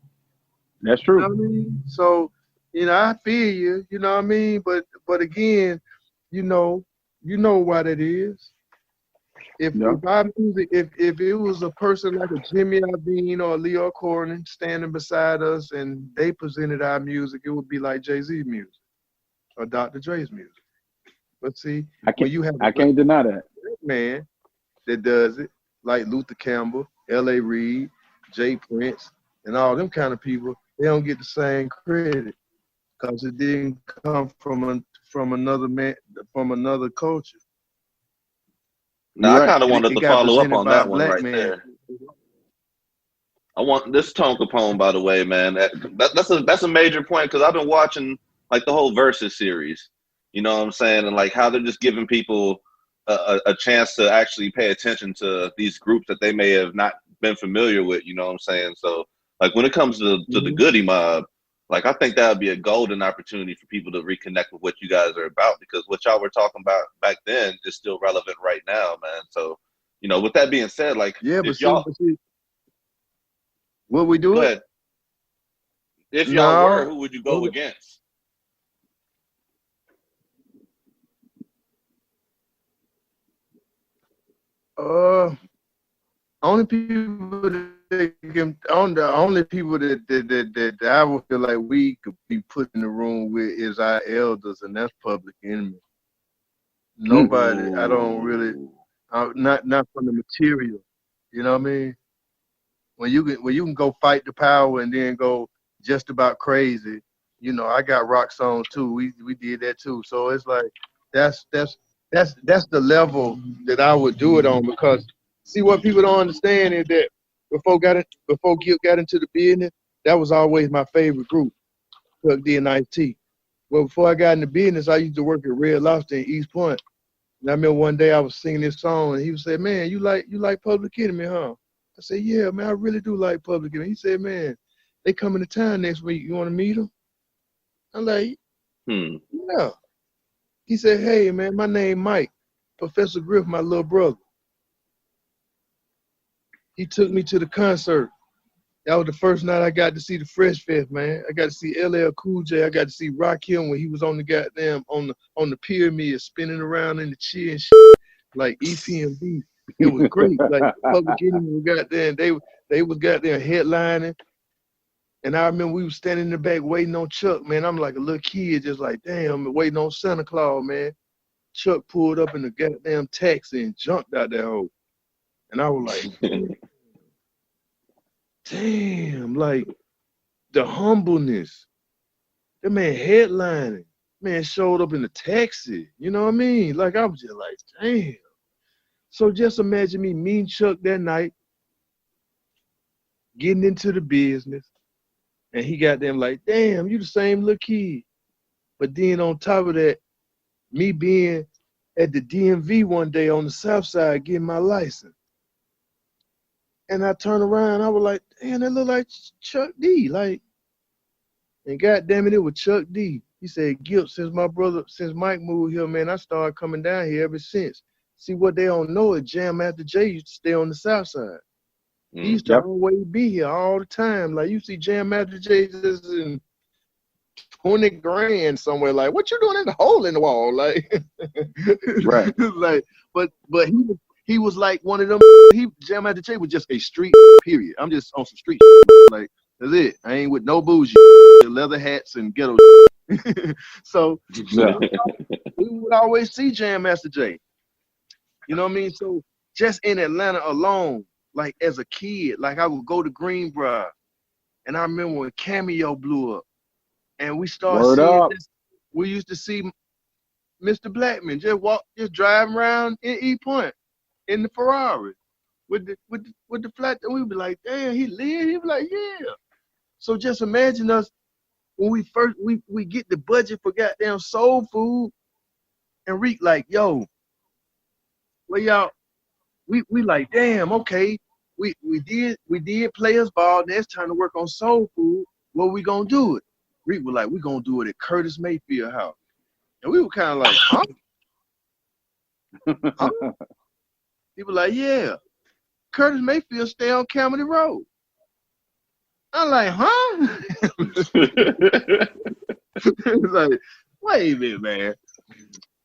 That's true. You know what I mean? So, I feel you, you know what I mean? But again, you know why that is. If our music, if it was a person like a Jimmy Iovine or a Leo Corning standing beside us and they presented our music, it would be like Jay-Z music or Dr. Dre's music. But see, I can't deny that. Man that does it, like Luther Campbell, L.A. Reid, Jay Prince, and all them kind of people, they don't get the same credit because it didn't come from another man, from another culture. Now, I kind of wanted to follow up on that one right there. I want this Tone Capone, by the way, man. That's a major point because I've been watching like the whole Versus series. You know what I'm saying? And like how they're just giving people a chance to actually pay attention to these groups that they may have not been familiar with. You know what I'm saying? So like when it comes to the Goody Mob, like I think that would be a golden opportunity for people to reconnect with what you guys are about, because what y'all were talking about back then is still relevant right now, man. So, with that being said, like, if y'all, what we do? Go ahead. If y'all were, who would you go against? Only people that can, the only people that I would feel like we could be put in the room with is our elders, and that's public enemy. Nobody, I don't really, not from the material. You know what I mean? When you can go fight the power and then go just about crazy. You know, I got rock songs too. We did that too. So it's like that's the level that I would do it on, because see, what people don't understand is that before GIPP got into the business, that was always my favorite group, Chuck D and Ice-T. Well, before I got in the business, I used to work at Red Lobster in East Point. And I remember one day I was singing this song, and he would say, "Man, you like Public Enemy, huh?" I said, "Yeah, man, I really do like Public Enemy." He said, "Man, they coming to town next week. You want to meet them?" I'm like, "Yeah." He said, "Hey, man, my name Mike. Professor Griff, my little brother." He took me to the concert. That was the first night I got to see the Fresh Fest, man. I got to see LL Cool J. I got to see Rakim when he was on the goddamn on the pyramid, spinning around in the chair and shit, like EPMD. It was great. Like Public Enemy was goddamn, they was goddamn headlining. And I remember we was standing in the back waiting on Chuck, man. I'm like a little kid, just like, damn, waiting on Santa Claus, man. Chuck pulled up in the goddamn taxi and jumped out that hole. And I was like, damn, like the humbleness. That man headlining. Man showed up in the taxi. You know what I mean? Like, I was just like, damn. So just imagine me meeting Chuck that night, getting into the business, and he got them like, damn, you the same little kid. But then on top of that, me being at the DMV one day on the South Side getting my license. And I turned around, I was like, damn, that look like Chuck D. Like, and goddamn it was Chuck D. He said, "GIPP, since Mike moved here, man, I started coming down here ever since." See, what they don't know is Jam Master Jay used to stay on the South Side. He used to always be here all the time. Like, you see Jam Master Jay just in 20 grand somewhere. Like, what you doing in the hole in the wall? Like, right. Like, but he was like one of them. Jam Master Jay was just a street period. I'm just on some street like, that's it. I ain't with no bougie leather hats and ghetto. So we would always see Jam Master Jay. You know what I mean? So just in Atlanta alone, like as a kid, like I would go to Greenbrier, and I remember when Cameo blew up, and we started seeing this. We used to see Mr. Blackman just driving around in E Point in the Ferrari with the flat. And we'd be like, damn, he lived. He'd be like, yeah. So just imagine us when we get the budget for goddamn soul food, and Reek like, yo, well, y'all, we like, damn, okay, we did players ball. Now it's time to work on soul food. What we gonna do it? Reek was like, we gonna do it at Curtis Mayfield house, and we were kind of like, huh? Huh? He was like, yeah, Curtis Mayfield stay on Camden Road. I'm like, huh? It's like, wait a minute, man.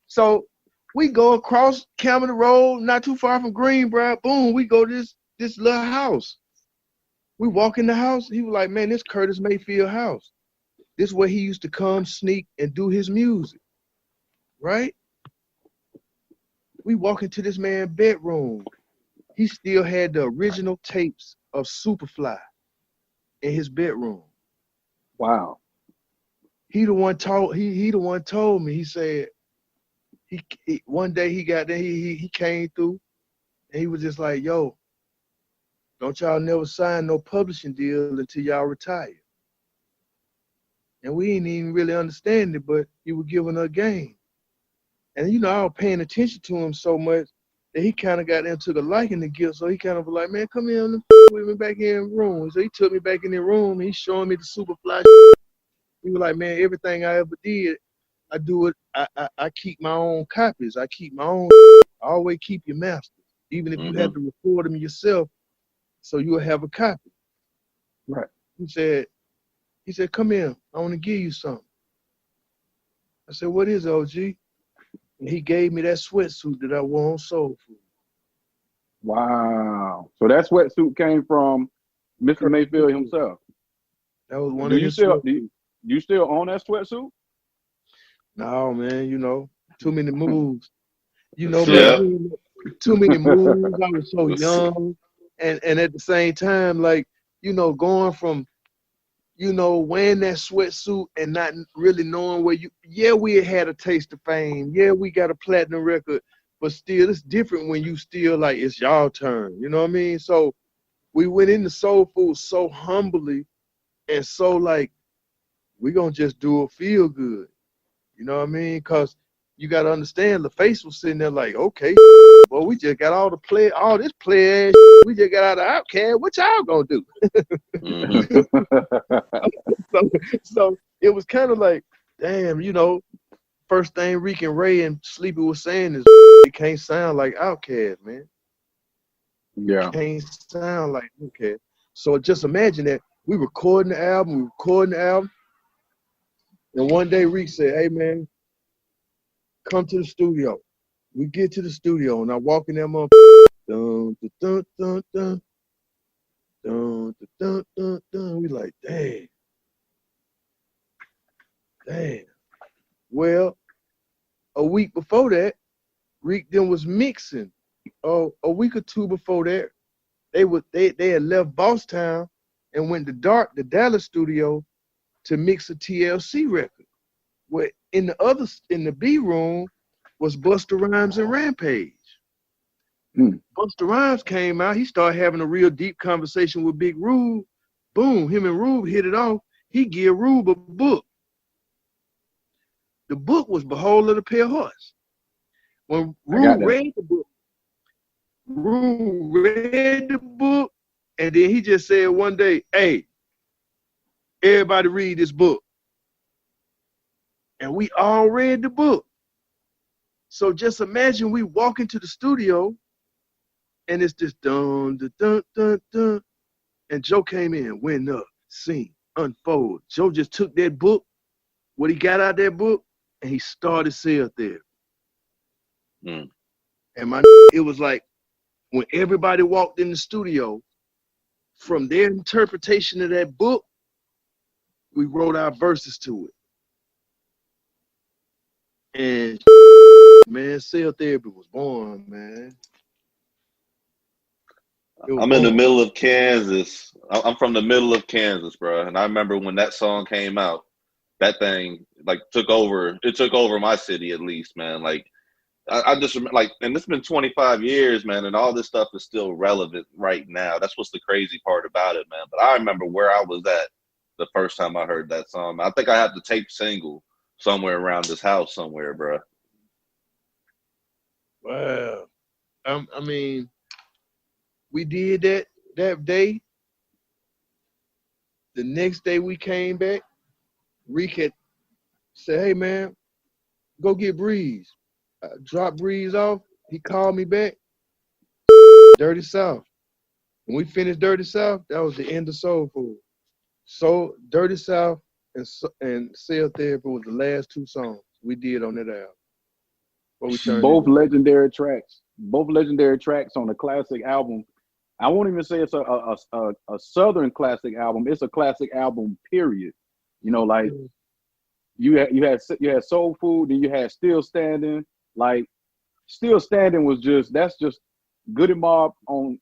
So we go across Camden Road, not too far from Greenbrier. Boom, we go to this little house. We walk in the house. He was like, man, this Curtis Mayfield house. This is where he used to come, sneak, and do his music, right? We walk into this man's bedroom. He still had the original tapes of Superfly in his bedroom. Wow. He the one told me. He said he one day he got there. He came through, and he was just like, "Yo, don't y'all never sign no publishing deal until y'all retire." And we didn't even really understand it, but he was giving us game. And you know, I was paying attention to him so much that he kind of got into the liking the GIPP. So he kind of was like, man, come here with me back in the room. So he took me back in the room. He's showing me the Superfly. He was like, man, everything I ever did, I do it. I keep my own copies. I keep my own. I always keep your masters, even if you have to record them yourself, so you'll have a copy. Right. He said, come here. I want to give you something. I said, what is it, OG? And he gave me that sweatsuit that I wore on Soul Food. Wow. So that sweatsuit came from Mr. Mayfield himself. That was one of his sweatsuits. Do you still own that sweatsuit? No, man, you know, too many moves. You know, Yeah. man, too many moves. I was so young. And at the same time, like, you know, going from, you know, wearing that sweatsuit and not really knowing where we had a taste of fame. Yeah, we got a platinum record, but still it's different when you still like, it's y'all turn. You know what I mean? So we went into soul food so humbly and so like, we gonna just do it feel good. You know what I mean? Because you got to understand, the face was sitting there like, okay, well, we just got all this play ass. We just got out of Outcast. What y'all gonna do? so it was kind of like, damn, you know, first thing Reek and Ray and Sleepy was saying is, it can't sound like Outcast, man. Yeah. It can't sound like Outcast. So just imagine that we recording the album, and one day Reek said, hey, man, come to the studio. We get to the studio, and I walk in there, motherfucker. Dun, dun, dun, dun, dun, dun, dun, dun. We like, damn. Well, a week before that, Reek then was mixing. Oh, a week or two before that, they had left Bosstown and went to the Dallas studio to mix a TLC record. Where in the B room was Busta Rhymes and Rampage. Busta Rhymes came out. He started having a real deep conversation with Big Rube. Boom, him and Rube hit it off. He gave Rube a book. The book was Behold of the Pale Horse. When Rube read the book, and then he just said one day, hey, everybody read this book. And we all read the book. So just imagine we walk into the studio and it's this dun, dun, dun, dun, dun. And Joe came in, went up, sing, unfold. Joe just took that book, what he got out of that book, and he started Cell Therapy. And it was like when everybody walked in the studio, from their interpretation of that book, we wrote our verses to it. And man, Cell Therapy was born, man. I'm in the middle of Kansas. I'm from the middle of Kansas, bro. And I remember when that song came out, that thing like took over. It took over my city, at least, man. Like I just like, and it's been 25 years, man, and all this stuff is still relevant right now. That's what's the crazy part about it, man. But I remember where I was at the first time I heard that song. I think I had the tape single somewhere around this house somewhere, bro. Wow. I mean, we did that day. The next day we came back, Reek had said, hey, man, go get Breeze. Drop Breeze off. He called me back. Dirty South. When we finished Dirty South, that was the end of Soul Food. So Dirty South and Cell Therapy was the last two songs we did on that album. Both legendary tracks. Both legendary tracks on a classic album. I won't even say it's a Southern classic album. It's a classic album, period. You know, like you had Soul Food, then you had Still Standing. Like Still Standing was that's just Goody Mob on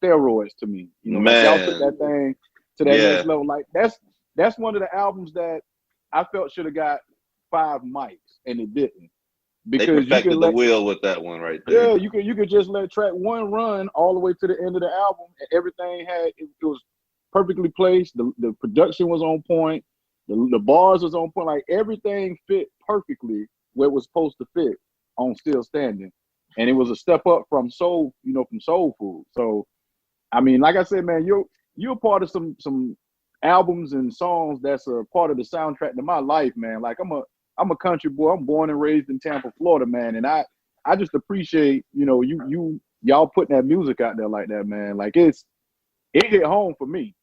steroids to me. You know, man, like, y'all took that thing to that next level. Like that's one of the albums that I felt should have got 5 mics and it didn't. Because they perfected the wheel with that one right there. Yeah, you could just let track 1 run all the way to the end of the album, and everything it was perfectly placed. The production was on point. The bars was on point. Like everything fit perfectly where it was supposed to fit on Still Standing, and it was a step up from Soul Food. So, I mean, like I said, man, you're part of some albums and songs that's a part of the soundtrack to my life, man. Like I'm a country boy. I'm born and raised in Tampa, Florida, man. And I just appreciate, y'all putting that music out there like that, man. Like it hit home for me.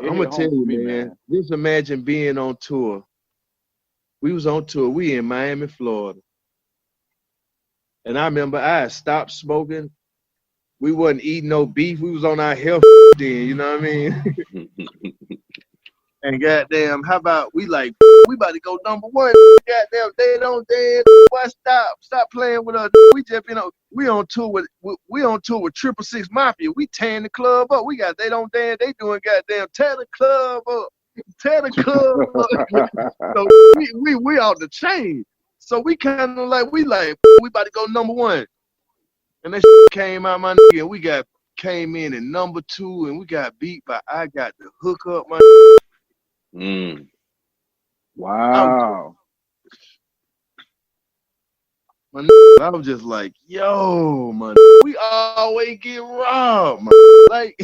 I'm gonna tell you, man. Just imagine being on tour. We was on tour. We in Miami, Florida. And I remember I had stopped smoking we wasn't eating no beef. We was on our health then, you know what I mean? And goddamn, how about we like, we about to go number one. Goddamn, they don't dance. Why stop playing with us? We just, we on tour with 666 Mafia. We tearing the club up. We got they don't dance. They doing goddamn tear the club up. Tear the club up. So we out the chain. So we kind of like, we about to go number one. And that came out, my nigga, and we came in at number 2, and we got beat by I Got the Hook Up, my Wow. I was just like, yo, man, we always get robbed, man. Like,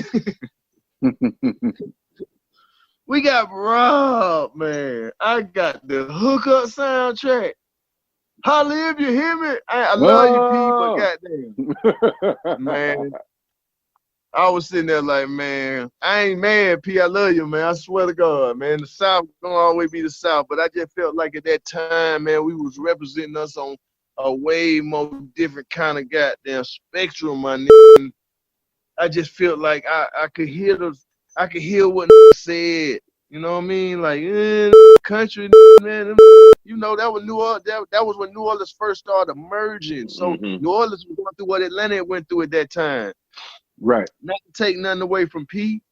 we got robbed, man. I Got the Hook Up soundtrack. Holly, if you hear me, I love you, people. Goddamn, man. I was sitting there like, man, I ain't mad, P. I love you, man. I swear to God, man. The South gonna always be the South, but I just felt like at that time, man, we was representing us on a way more different kind of goddamn spectrum, my nigga. I just felt like I could hear what said. You know what I mean? Like, country, man. That was New Orleans. That was when New Orleans first started emerging. So New Orleans was going through what Atlanta went through at that time. Right. Not to take nothing away from P,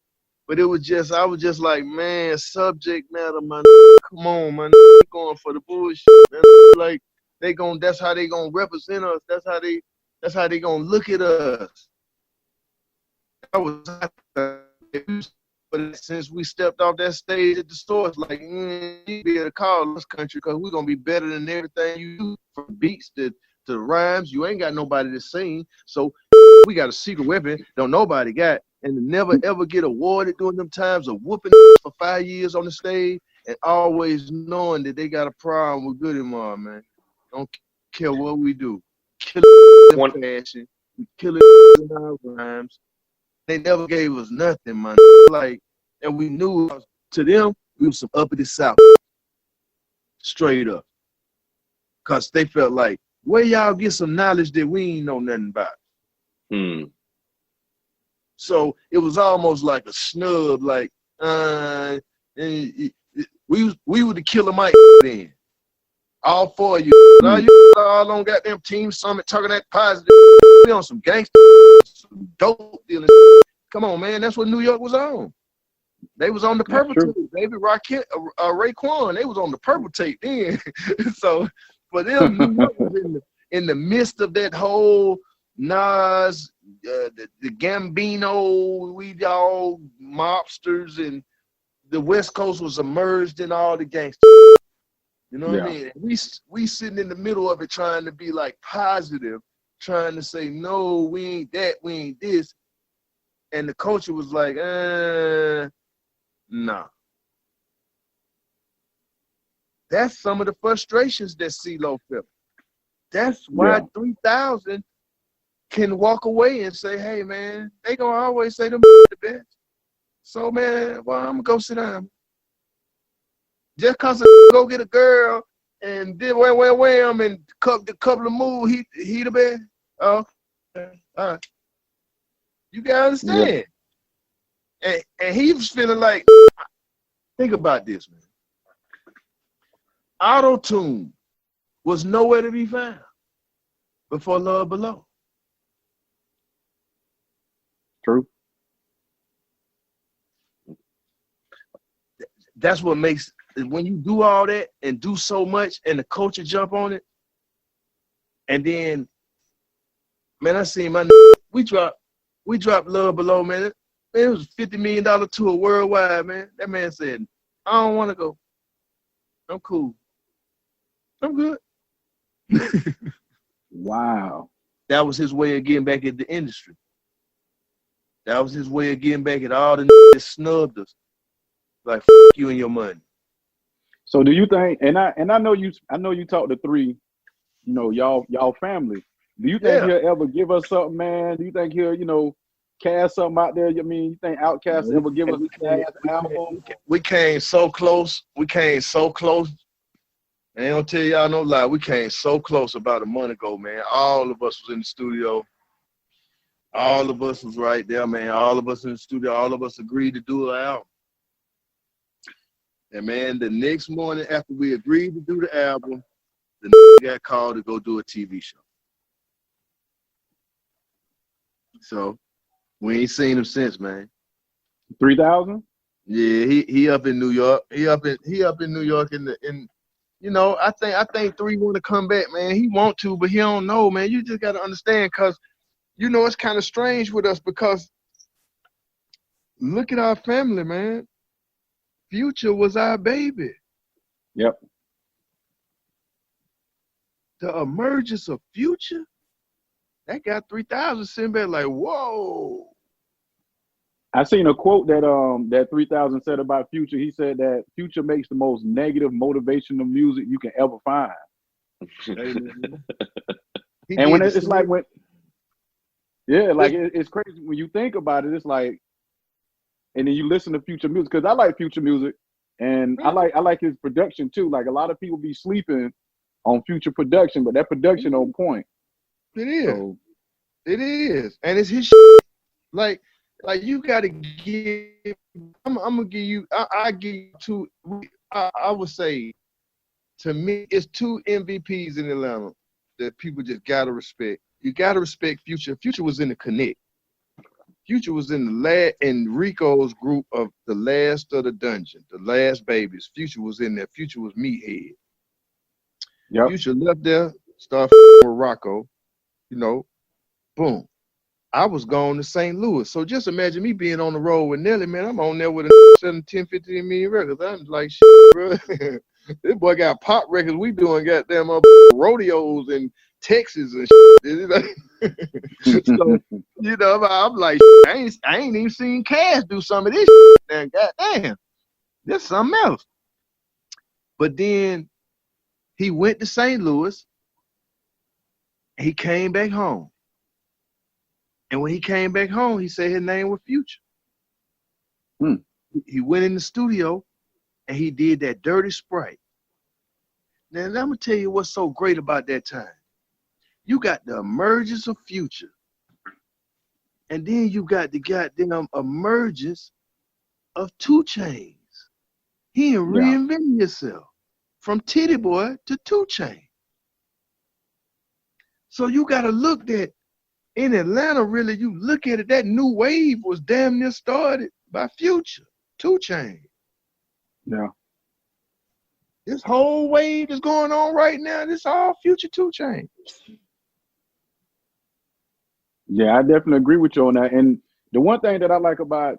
but I was just like, man, subject matter, man. Come on, man. Going for the bullshit, man. Like that's how they gonna represent us. That's how they gonna look at us. But since we stepped off that stage at the store, it's like, you be able to call this country because we're gonna be better than everything you do, from beats to rhymes. You ain't got nobody to sing, so we got a secret weapon don't nobody got, and to never ever get awarded during them times of whooping for 5 years on the stage, and always knowing that they got a problem with Goody Mob, man. Don't care what we do, kill it in fashion, we kill it in our rhymes. They never gave us nothing, man. Like, and we knew to them we was some uppity South, straight up, cause they felt like, where y'all get some knowledge that we ain't know nothing about. So it was almost like a snub, like we were the Killer Mike then. All 4 of you. Now you all on goddamn Team Summit talking that positive. We on some gangster, some dope dealing. Come on, man. That's what New York was on. They was on the purple tape. Baby Raekwon, they was on the purple tape then. So for them, New York was in the midst of that whole Nas, the Gambino, we all mobsters, and the West Coast was immersed in all the gangsters. You know what I mean? We sitting in the middle of it trying to be like positive, trying to say, no, we ain't that, we ain't this. And the culture was like, nah. That's some of the frustrations that CeeLo felt. That's why 3000 can walk away and say, hey, man, they gonna always say them the best. So, man, well, I'm gonna go sit down. Just cause I go get a girl and did wham and couple of moves, he the best. Oh, okay. All right. You gotta understand. Yeah. And he was feeling like, think about this, man. Auto-tune was nowhere to be found before Love Below. True. That's what makes, when you do all that and do so much and the culture jump on it, and then, man, I seen we dropped Love Below, man. It was a $50 million tour worldwide, man. That man said, I don't want to go. I'm cool. I'm good. Wow. That was his way of getting back at the industry. That was his way of getting back at all the that snubbed us. Like, f you and your money. So do you think, and I know you talked to 3, y'all family. Do you think he'll ever give us something, man? Do you think he'll, cast something out there? I mean, you think Outkast ever give us a cast album? We came so close. And I don't tell y'all no lie. We came so close about a month ago, man. All of us was in the studio. all of us was right there, man. All of us in the studio, all of us agreed to do an album. And man, the next morning after we agreed to do the album, the got called to go do a TV show. So we ain't seen him since, man. 3,000? Yeah, he up in New York. He up in New York in you know, I think 3 want to come back, man. He want to, but he don't know, man. You just gotta understand, cause you know it's kind of strange with us because look at our family, man. Future was our baby. Yep. The emergence of Future, that got 3,000 sitting back like, whoa. I seen a quote that 3,000 said about Future. He said that Future makes the most negative motivational music you can ever find. And when it's like when, yeah, like it's crazy when you think about it. It's like, and then you listen to Future music because I like Future music, and I like his production too. Like a lot of people be sleeping on Future production, but that production on point. It is. So, it is, and it's his like you gotta give. I'm gonna give you. I give you 2. I would say, to me, it's 2 MVPs in Atlanta that people just gotta respect. You gotta respect Future. Future was in the Connect. Future was in in Rico's group of the last of the dungeon, the last babies. Future was in there. Future was Meathead. yep. Future left there, started with Rocco, you know, boom. I was going to St. Louis. So just imagine me being on the road with Nelly, man. I'm on there with a 7, 10, 15 million records. I'm like, shit, bro. This boy got pop records. We doing goddamn rodeos in Texas and shit. So, you know, I'm like, I ain't even seen Cash do some of this shit. Then, goddamn, this something else. But then he went to St. Louis. He came back home. And when he came back home, he said his name was Future. He went in the studio and he did that Dirty Sprite. Now, I'm going to tell you what's so great about that time. You got the emergence of Future. And then you got the goddamn emergence of 2 Chainz. He reinvented himself from Titty Boy to 2 Chainz. So you got to look at, in Atlanta, really, you look at it, that new wave was damn near started by Future, 2 Chainz. Yeah. This whole wave is going on right now. This all Future, 2 Chainz. Yeah, I definitely agree with you on that. And the one thing I like about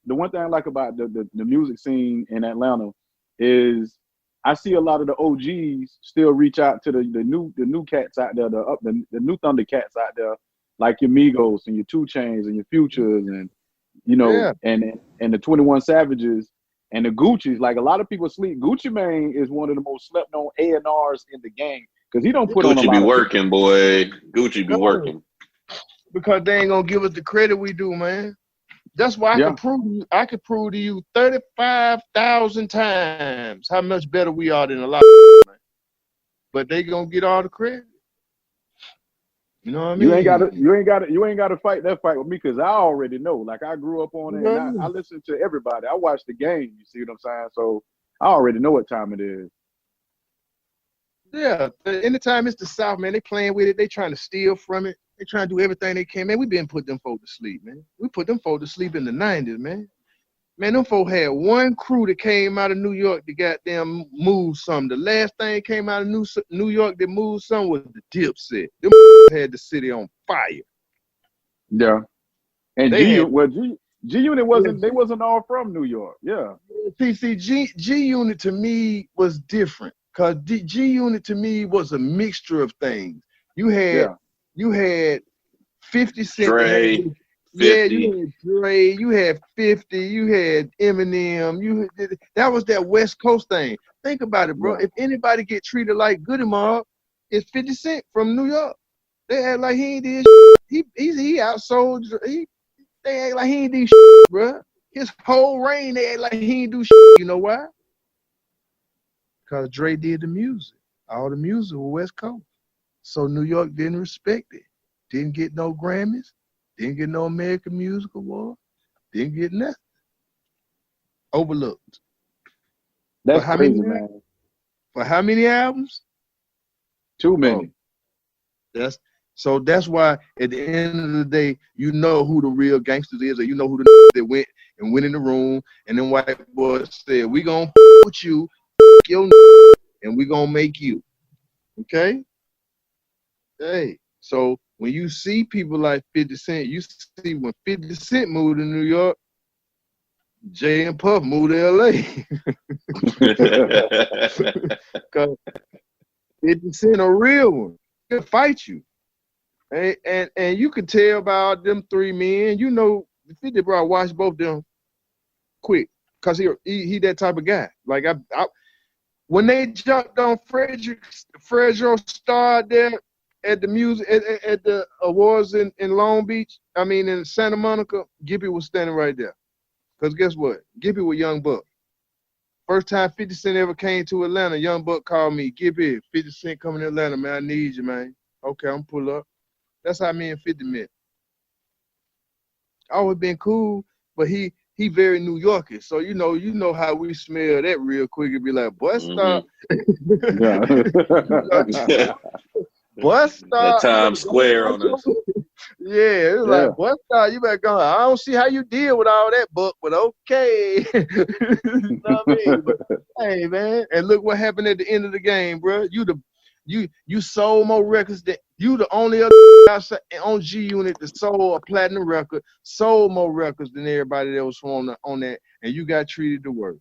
the music scene in Atlanta is I see a lot of the OGs still reach out to the new cats out there, the new Thundercats out there, like your Migos and your 2 Chainz and your Futures and you know and the 21 Savages and the Gucci's. Like a lot of people sleep. Gucci Mane is one of the most slept on A&Rs in the game because he don't put on a lot. Gucci be working, boy. Gucci be working. Because they ain't gonna give us the credit we do, man. That's why I could prove to you 35,000 times how much better we are than a lot of man. But they gonna get all the credit. You know what I mean? You ain't gotta fight that fight with me because I already know. Like I grew up on it and I listen to everybody. I watch the game, you see what I'm saying? So I already know what time it is. Yeah. Anytime it's the South, man, they playing with it, they trying to steal from it. They trying to do everything they can, man. We been put them folk to sleep, man. We put them folk to sleep in the 90s, man. Man, them folk had one crew that came out of New York that goddamn moved something. The last thing that came out of New York that moved something was the Dipset. Them had the city on fire. Yeah. And G-Unit wasn't all from New York. Yeah. See, G-Unit to me was different because G-Unit to me was a mixture of things. You had 50 Cent. Dre, 50. Yeah, you had Dre, you had 50, you had Eminem, that was that West Coast thing. Think about it, bro. Yeah. If anybody get treated like Goody Mob, it's 50 Cent from New York. They act like he ain't did shit. He outsold. They act like he ain't do shit, bro. His whole reign, they act like he ain't do shit. You know why? Because Dre did the music. All the music was West Coast. So New York didn't respect it. Didn't get no Grammys. Didn't get no American Music Award. Didn't get nothing. Overlooked. That's crazy, man. For how many albums? Too many. That's why at the end of the day, you know who the real gangsters is, or you know who the that went in the room, and then white boys said, we gonna put you, your and we gonna make you. Okay? Hey, so when you see people like 50 Cent, you see when 50 Cent moved to New York, Jay and Puff moved to LA. Cause 50 Cent a real one. He'll fight you. And you can tell about them three men. You know, 50 bro watch both them quick. Cause he that type of guy. Like I when they jumped on Fredro Starr there at the music at the awards in Long Beach, I mean in Santa Monica, GIPP was standing right there. Cause guess what? GIPP was Young Buck. First time 50 Cent ever came to Atlanta, Young Buck called me, GIPP, 50 Cent coming to Atlanta, man, I need you, man. Okay, I'm pull up. That's how me and 50 met. Always been cool, but he very New Yorker. So you know how we smell that real quick and be like, boy, stop. Boy, stop. The Times Square on us. Yeah, it's like, boy, stop, you better go. I don't see how you deal with all that book, but okay. You know what I mean? But, hey, man, and look what happened at the end of the game, bro. You sold more records than you the only other on G Unit that sold a platinum record, sold more records than everybody that was on that, and you got treated the worst.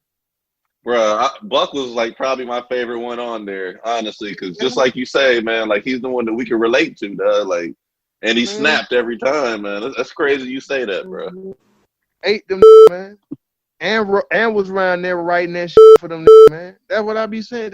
Bruh, Buck was like probably my favorite one on there, honestly, because just like you say, man, like he's the one that we can relate to, dog. Like, and he snapped every time, man. That's crazy you say that, bro. Ate them, man, and was around there writing that shit for them, man. That's what I be saying.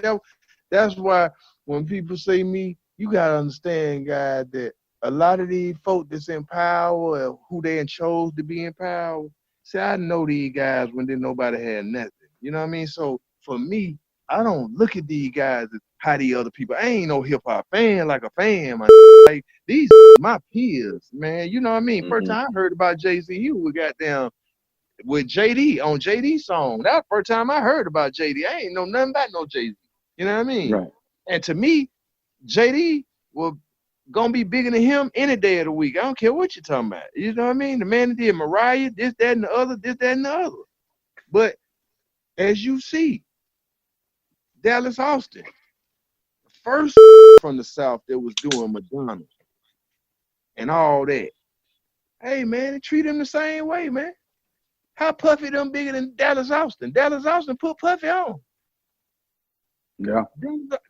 That's why when people say me, you gotta understand, guys, that a lot of these folk that's in power, or who they chose to be in power. See, I know these guys when didn't nobody had nothing. You know what I mean? So for me, I don't look at these guys as how the other people. I ain't no hip hop fan like a fan, man. Like these my peers, man. You know what I mean? First time I heard about Jay-Z, he was goddamn with JD on JD song. That first time I heard about JD. I ain't know nothing about no Jay-Z. You know what I mean? Right. And to me, JD was gonna be bigger than him any day of the week. I don't care what you're talking about. You know what I mean? The man that did Mariah, this, that, and the other, this, that, and the other. But as you see, Dallas Austin, the first from the South that was doing Madonna and all that. Hey, man, they treat him the same way, man. How Puffy them bigger than Dallas Austin? Dallas Austin put Puffy on. Yeah.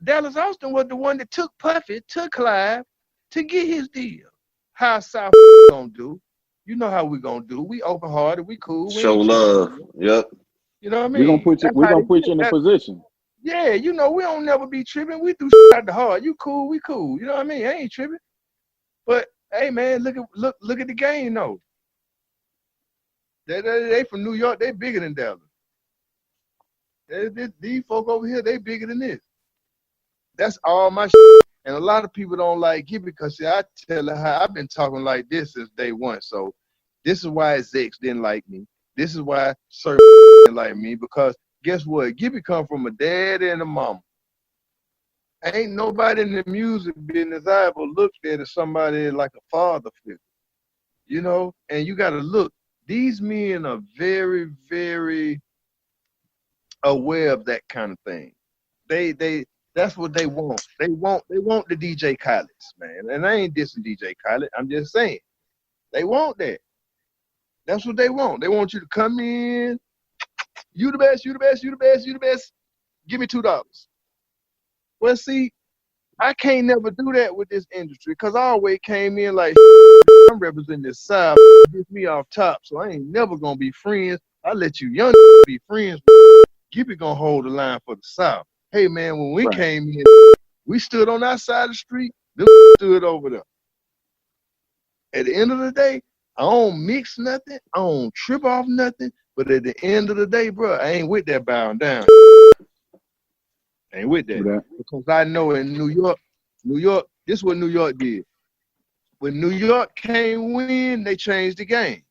Dallas Austin was the one that took Puffy to Clive to get his deal. How South gonna do? You know how we gonna do. We open hearted, we cool. Show love. Yep. You know what I mean? We're gonna put you in a position. Yeah, you know, we don't never be tripping. We do out the heart. You cool, we cool. You know what I mean? I ain't tripping. But hey man, look at the game though. They from New York, they bigger than Dallas. These folk over here, they bigger than this. That's all my shit. And a lot of people don't like it because see, I tell her how I've been talking like this since day one. So this is why Zex didn't like me. This is why certain didn't like me, because guess what? GIPP come from a dad and a mama. Ain't nobody in the music business I ever looked at as somebody like a father figure. You know, and you gotta look. These men are very, very aware of that kind of thing. That's what they want. They want the DJ Khaled's, man. And I ain't dissing DJ Khaled. I'm just saying. They want that. That's what they want. They want you to come in. You the best, you the best, you the best, you the best. Give me $2. Well, see, I can't never do that with this industry because I always came in like, I'm representing this side. Get me off top, so I ain't never going to be friends. I let you young be friends. GIPP gonna hold the line for the South. Hey man, when we came in, we stood on our side of the street, them stood over there. At the end of the day, I don't mix nothing, I don't trip off nothing, but at the end of the day, bro, I ain't with that bowing down. Ain't with that. Because I know in New York, this is what New York did. when New York came win, they changed the game.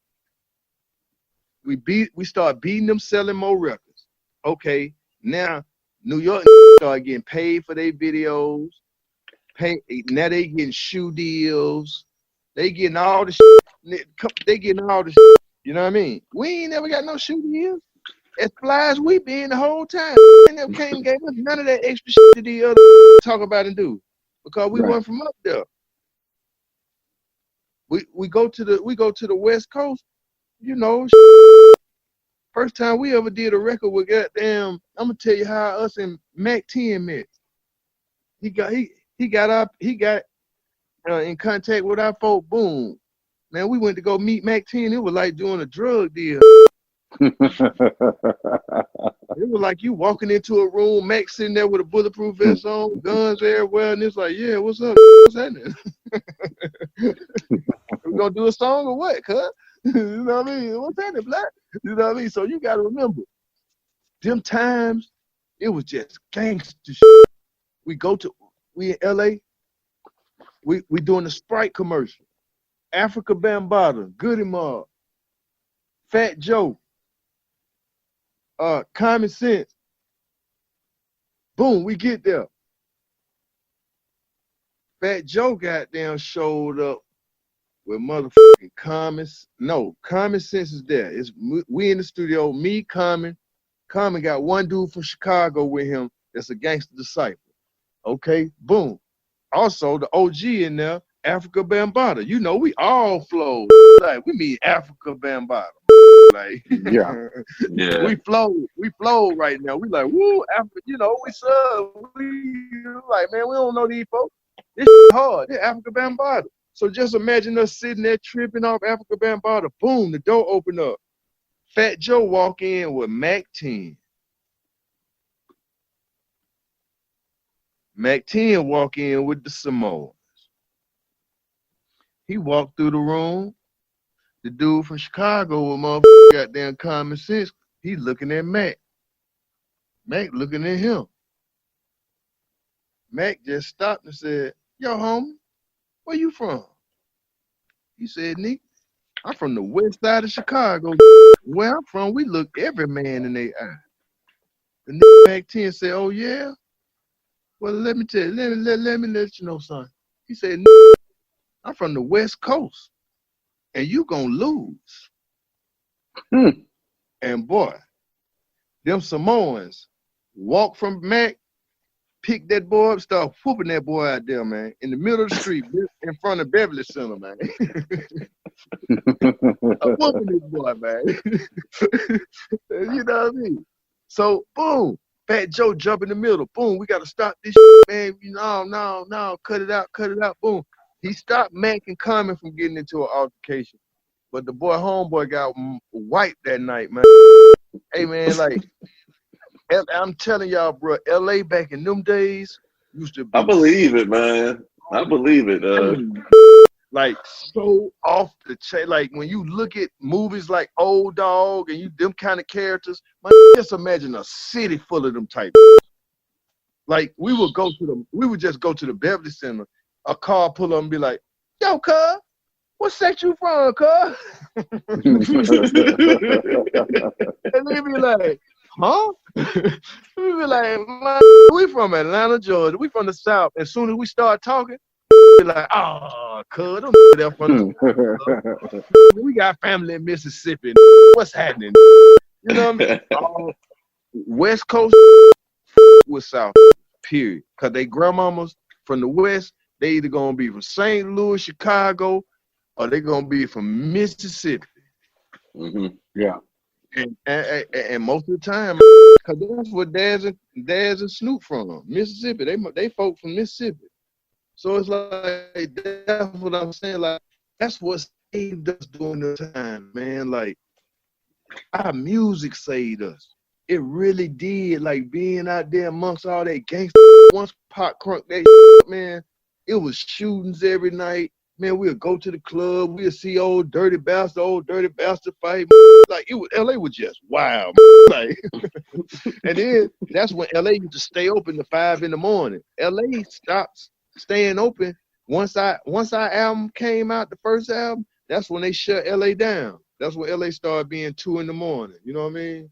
We start beating them, selling more records. Okay, now New York start getting paid for their videos. Now they getting shoe deals. They getting all the shit. They getting all the shit. You know what I mean? We ain't never got no shoe deals. As fly as we been the whole time. They never came and gave us none of that extra shit that the other talk about and do. Because we weren't from up there. We go to the West Coast, you know. First time we ever did a record with goddamn, I'm gonna tell you how us and Mac 10 met. He got in contact with our folk. Boom, man, we went to go meet Mac 10. It was like doing a drug deal. It was like you walking into a room, Mac sitting there with a bulletproof vest on, guns everywhere, and it's like, yeah, what's up? What's happening? We gonna do a song or what, cuz? You know what I mean? What's happening, black? You know what I mean? So you gotta remember, them times, it was just gangster shit. We in LA, we doing the Sprite commercial. Africa Bambaataa, Goody Mob, Fat Joe, Common Sense. Boom, we get there. Fat Joe goddamn showed up with motherfucking Common Sense is there. We in the studio, me, Common got one dude from Chicago with him that's a gangster disciple. Okay, boom. Also, the OG in there, Africa Bambaataa. You know, we all flow. Like, we mean Africa Bambaataa. Like, Yeah. we flow right now. We like, woo, Africa, you know, we like, man, we don't know these folks. This hard. This Africa Bambaataa. So just imagine us sitting there tripping off Africa Bambaataa. Boom, the door open up. Fat Joe walk in with Mac 10. Mac 10 walk in with the Samoans. He walked through the room. The dude from Chicago with motherfucking goddamn Common Sense, he looking at Mac. Mac looking at him. Mac just stopped and said, yo, homie, where you from? He said, Nick, I'm from the west side of Chicago. Where I'm from, we look every man in their eye. The nigga Mac 10 said, oh yeah? Well, let me tell you, let me let you know something. He said, I'm from the West Coast, and you gonna lose. And boy, them Samoans walk from Mac, pick that boy up, start whooping that boy out there, man, in the middle of the street, in front of Beverly Center, man. I'm whooping this boy, man. You know what I mean? So, boom, Fat Joe jump in the middle. Boom, we got to stop this shit, man. No, cut it out, boom. He stopped Mac and Common from getting into an altercation. But the boy, homeboy, got wiped that night, man. Hey, man, like, I'm telling y'all, bro, LA back in them days used to be. I believe it, man. I believe it. Like, so off the chain. Like, when you look at movies like Old Dog and them kind of characters, man, just imagine a city full of them type. Like, we would just go to the Beverly Center. A car pull up and be like, yo, cuz, what sex you from, cuz? And they be like, huh? We be like, man, we from Atlanta, Georgia. We from the South. As soon as we start talking, be like, oh, cuz, them there from the we got family in Mississippi. What's happening? You know what I mean? West Coast with South, period. Because they grandmamas from the West, they either going to be from St. Louis, Chicago, or they going to be from Mississippi. Mm-hmm. Yeah. And most of the time, because that's where Daz and Snoop from, Mississippi. They folk from Mississippi. So it's like, that's what I'm saying. Like, that's what saved us during the time, man. Like, our music saved us. It really did. Like, being out there amongst all that gangster, once Pop crunk that man, it was shootings every night. Man, we'll go to the club. We'll see old dirty bastard fight. Like, LA was just wild. Like, and then that's when LA used to stay open to 5 in the morning. LA stopped staying open Once our album came out, the first album, that's when they shut LA down. That's when LA started being 2 in the morning. You know what I mean?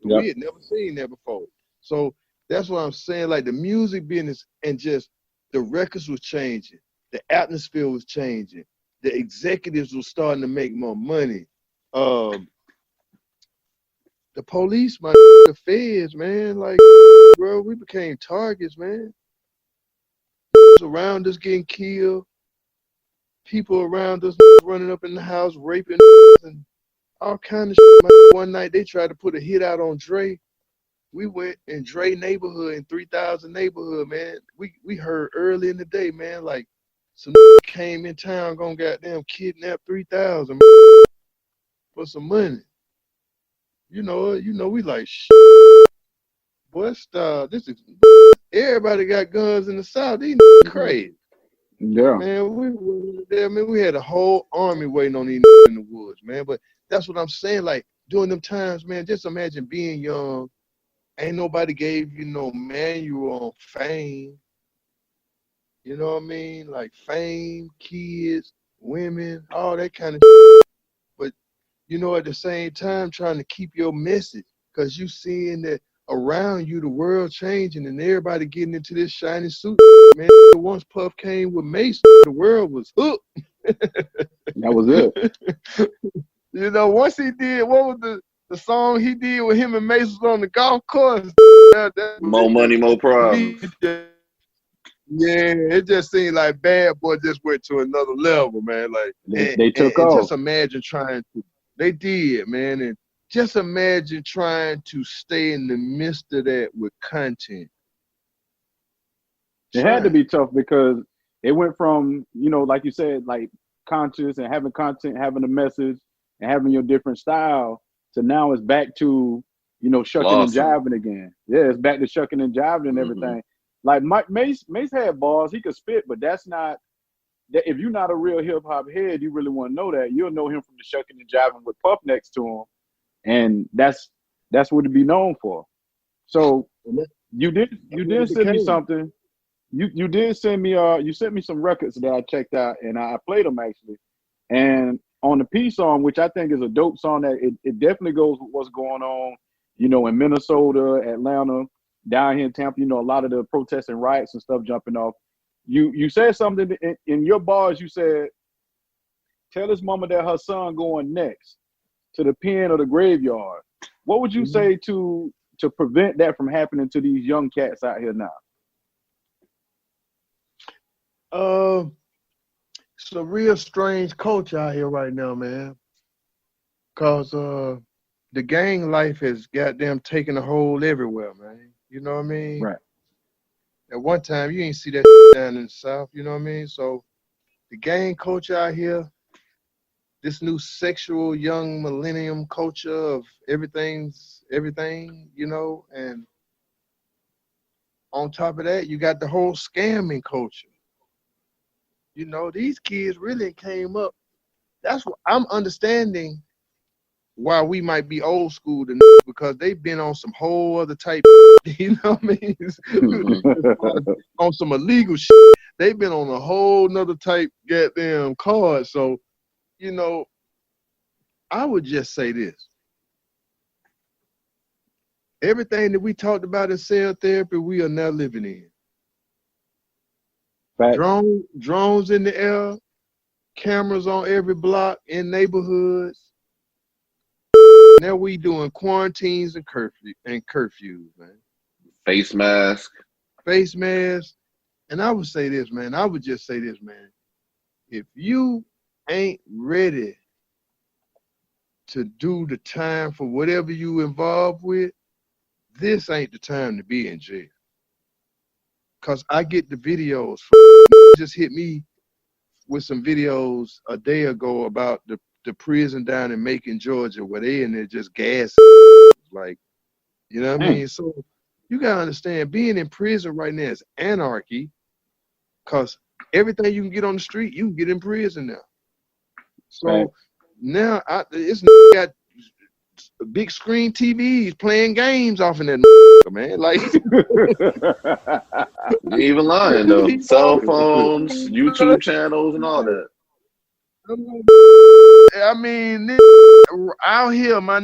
Yep. We had never seen that before. So that's what I'm saying. Like the music business and just the records was changing. The atmosphere was changing. The executives were starting to make more money. The police, the feds, man, like, bro, we became targets, man. Around us getting killed. People around us running up in the house, raping and all kind of shit. Man. One night they tried to put a hit out on Dre. We went in Dre neighborhood, in 3000 neighborhood, man. We heard early in the day, man, like some came in town gonna goddamn kidnap 3000 for some money. You know, we like shit. Boy, stop. This is everybody got guns in the South. These crazy. Yeah. Man, we had a whole army waiting on these in the woods, man. But that's what I'm saying. Like during them times, man, just imagine being young. Ain't nobody gave you no manual on fame. You know what I mean? Like fame, kids, women, all that kind of shit. But, you know, at the same time, trying to keep your message because you seeing that around you, the world changing and everybody getting into this shiny suit. Man, once Puff came with Mace, the world was hooked. That was it. You know, once he did, what was the song he did with him and Mace was on the golf course? More money, more problems. Yeah, it just seemed like Bad Boy just went to another level, man. Like they took off. Just imagine trying to. They did, man, and just imagine trying to stay in the midst of that with content. It had to be tough because it went from, you know, like you said, like conscious and having content, having a message, and having your different style. To now it's back to, you know, shucking and jiving again. Yeah, it's back to shucking and jiving and everything. Like Mace had balls, he could spit, but that's not that. If you're not a real hip hop head, you really want to know that. You'll know him from the shucking and jiving with Puff next to him, and that's what it'd be known for. So you did send me something. You did send me you sent me some records that I checked out and I played them actually. And on the P song, which I think is a dope song, that it definitely goes with what's going on, you know, in Minnesota, Atlanta, down here in Tampa, you know, a lot of the protests and riots and stuff jumping off. You said something in your bars. You said, tell his mama that her son going next to the pen or the graveyard. What would you say to prevent that from happening to these young cats out here now? It's a real strange culture out here right now, man. Cause the gang life has goddamn taken a hold everywhere, man. You know what I mean? Right. At one time, you ain't see that down in the South. You know what I mean? So the gang culture out here, this new sexual young millennium culture of everything's everything, you know, and on top of that, you got the whole scamming culture. You know, these kids really came up. That's what I'm understanding why we might be old school to because they've been on some whole other type, you know what I mean? On some illegal shit. They've been on a whole nother type goddamn card. So, you know, I would just say this. Everything that we talked about in cell therapy, we are now living in. Drones in the air, cameras on every block in neighborhoods. Now we doing quarantines and curfews, man. Face mask. And I would say this, man. I would just say this, man. If you ain't ready to do the time for whatever you involved with, this ain't the time to be in jail. Cause I get the videos. Just hit me with some videos a day ago about the prison down in Macon, Georgia, where they in there just gas, like, you know what I mean? So you gotta understand, being in prison right now is anarchy, cause everything you can get on the street, you can get in prison now. So now it's got big screen TVs playing games off in that man. Like, you ain't even lying though. Cell phones, YouTube channels, and all that. I mean, out here, man.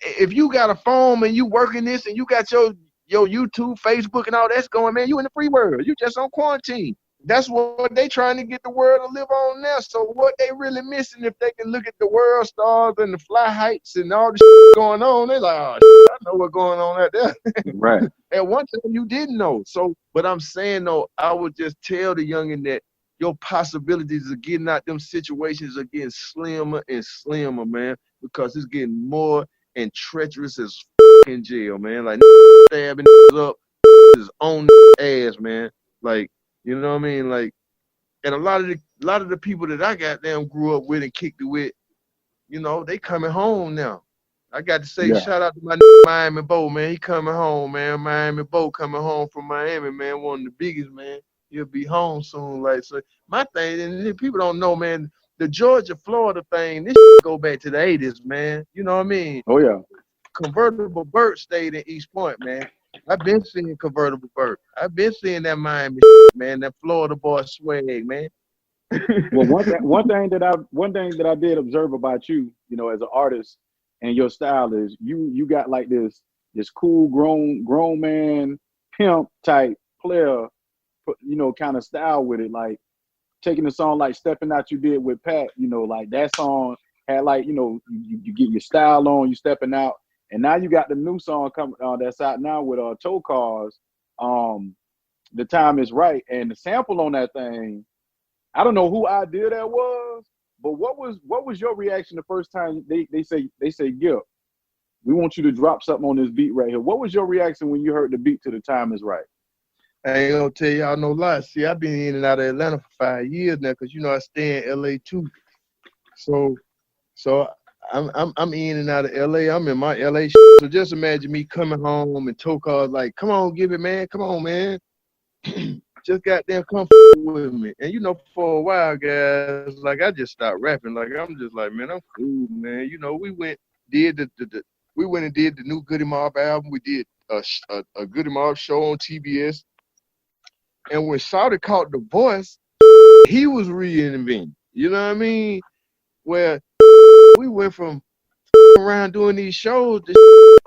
If you got a phone and you working this and you got your YouTube, Facebook, and all that's going, man, you in the free world. You just on quarantine. That's what they trying to get the world to live on now. So what they really missing, if they can look at the world stars and the fly heights and all the going on, they like, oh, I know what's going on out there. Right. At one time you didn't know. So, but I'm saying though, I would just tell the youngin that your possibilities of getting out them situations are getting slimmer and slimmer, man, because it's getting more and treacherous as in jail, man. Like stabbing up is on ass, man. Like, you know what I mean? Like, and a lot of the people that I goddamn grew up with and kicked it with, you know, they coming home now. I got to say, shout out to my Miami Bo, man. He coming home, man. Miami Bo coming home from Miami, man. One of the biggest, man. He'll be home soon. Like, so my thing, and people don't know, man, the Georgia, Florida thing, this go back to the 80s, man. You know what I mean? Oh, yeah. Convertible Burt stayed in East Point, man. I've been seeing Convertible Burt. I've been seeing that Miami, man, that Florida boy swag, man. Well, one thing that I did observe about you, you know, as an artist and your style is you got like this cool grown man pimp type player, you know, kind of style with it, like taking a song like Stepping Out you did with Pat, you know, like that song had like, you know, you get your style on, you stepping out, and now you got the new song coming that's out now with Tow Cars, The Time Is Right, and the sample on that thing, I don't know who idea that was, but what was your reaction the first time they say Gip, we want you to drop something on this beat right here? What was your reaction when you heard the beat to The Time Is Right? I ain't gonna tell y'all no lie. See, I've been in and out of Atlanta for 5 years now, cause you know I stay in LA too. So I'm in and out of LA. I'm in my LA. So just imagine me coming home and Tow Cars like, come on, give it, man. Come on, man. Just goddamn come with me. And you know, for a while, guys, like I just stopped rapping. Like I'm just like, man, I'm cool, man. You know, we went and did the new Goody Mob album. We did a Goody Mob show on TBS. And when Shawty caught the voice, he was reinventing. You know what I mean? Where we went from around doing these shows to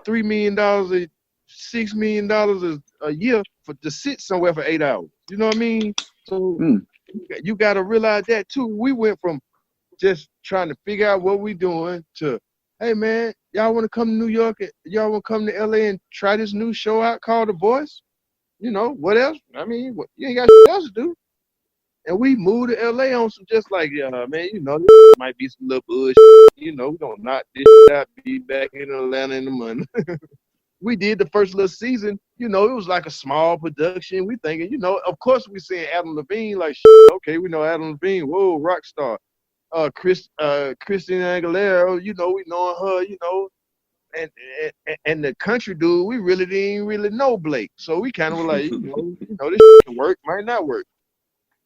$3 million, $6 million a year to sit somewhere for 8 hours. You know what I mean? So you got to realize that too. We went from just trying to figure out what we doing to, hey man, y'all want to come to New York? Y'all want to come to LA and try this new show out called The Voice? You know, what else? I mean, you ain't got else to do. And we moved to LA on some just like, man, you know, this might be some little bullshit. You know, we're going to knock this out, be back in Atlanta in the month. We did the first little season, you know, it was like a small production. We thinking, you know, of course we seeing Adam Levine, like, okay, we know Adam Levine, whoa, rock star. Christina Aguilera, you know, we knowing her, you know. And the country dude, we really didn't really know Blake. So we kind of were like, you know, this can work, might not work.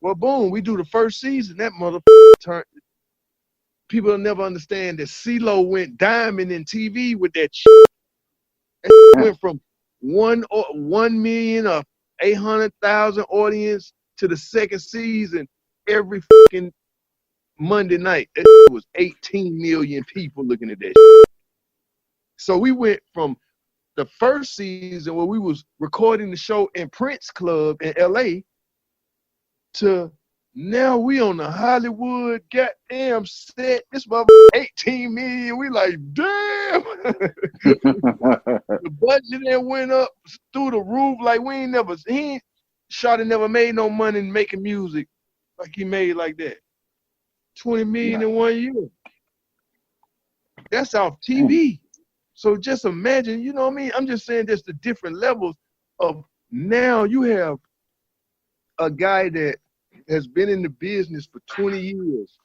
Well, boom, we do the first season. That motherfucker turned. People will never understand that CeeLo went diamond in TV with that shit. It went from 1,800,000 audience to the second season every fucking Monday night. It was 18 million people looking at that shit. So we went from the first season where we was recording the show in Prince Club in LA to now we on the Hollywood goddamn set. This motherfucker 18 million. We like, damn. The budget then went up through the roof like Shawty never made no money making music like he made like that. 20 million in 1 year. That's off TV. So just imagine, you know what I mean? I'm just saying just the different levels of now you have a guy that has been in the business for 20 years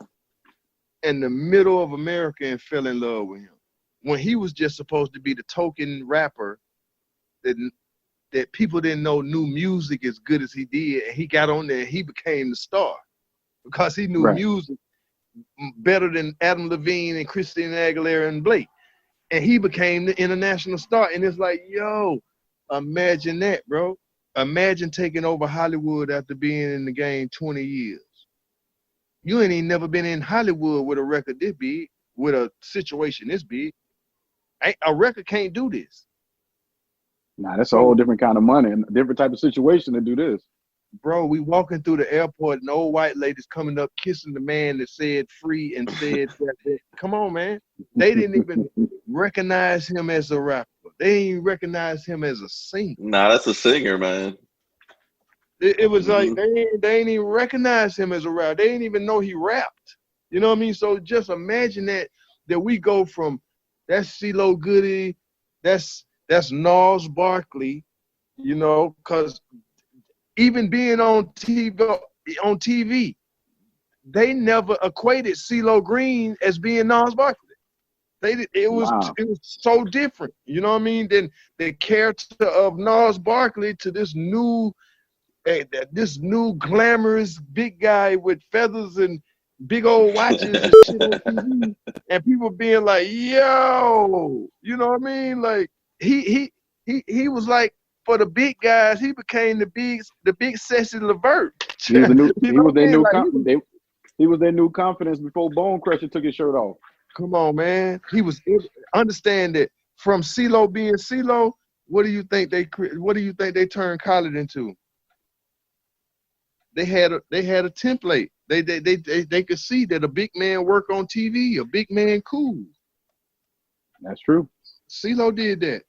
in the middle of America and fell in love with him. When he was just supposed to be the token rapper that people didn't know knew music as good as he did, and he got on there and he became the star because he knew music better than Adam Levine and Christina Aguilera and Blake. and he became the international star. And it's like, yo, imagine that, bro. Imagine taking over Hollywood after being in the game 20 years. You ain't even never been in Hollywood with a record this big, with a situation this big. A record can't do this. Nah, that's a whole different kind of money and a different type of situation to do this. Bro, we walking through the airport and old white ladies coming up kissing the man that said free and said that. Come on, man. They didn't even recognize him as a rapper. They didn't even recognize him as a singer. Nah, that's a singer, man. It was like they ain't even recognize him as a rapper. They didn't even know he rapped. You know what I mean? So just imagine that we go from that's CeeLo Goody, that's Gnarls Barkley, you know, because even being on TV, they never equated CeeLo Green as being Gnarls Barkley. It was so different. You know what I mean? Then the character of Gnarls Barkley to this new glamorous big guy with feathers and big old watches and shit on TV, and people being like, "Yo," you know what I mean? Like he was like, for the big guys, he became the big sexy Levert. He was their new confidence before Bone Crusher took his shirt off. Come on, man. Understand that from CeeLo being CeeLo, what do you think they turned Khaled into? They had a template. They could see that a big man work on TV, a big man cool. That's true. CeeLo did that.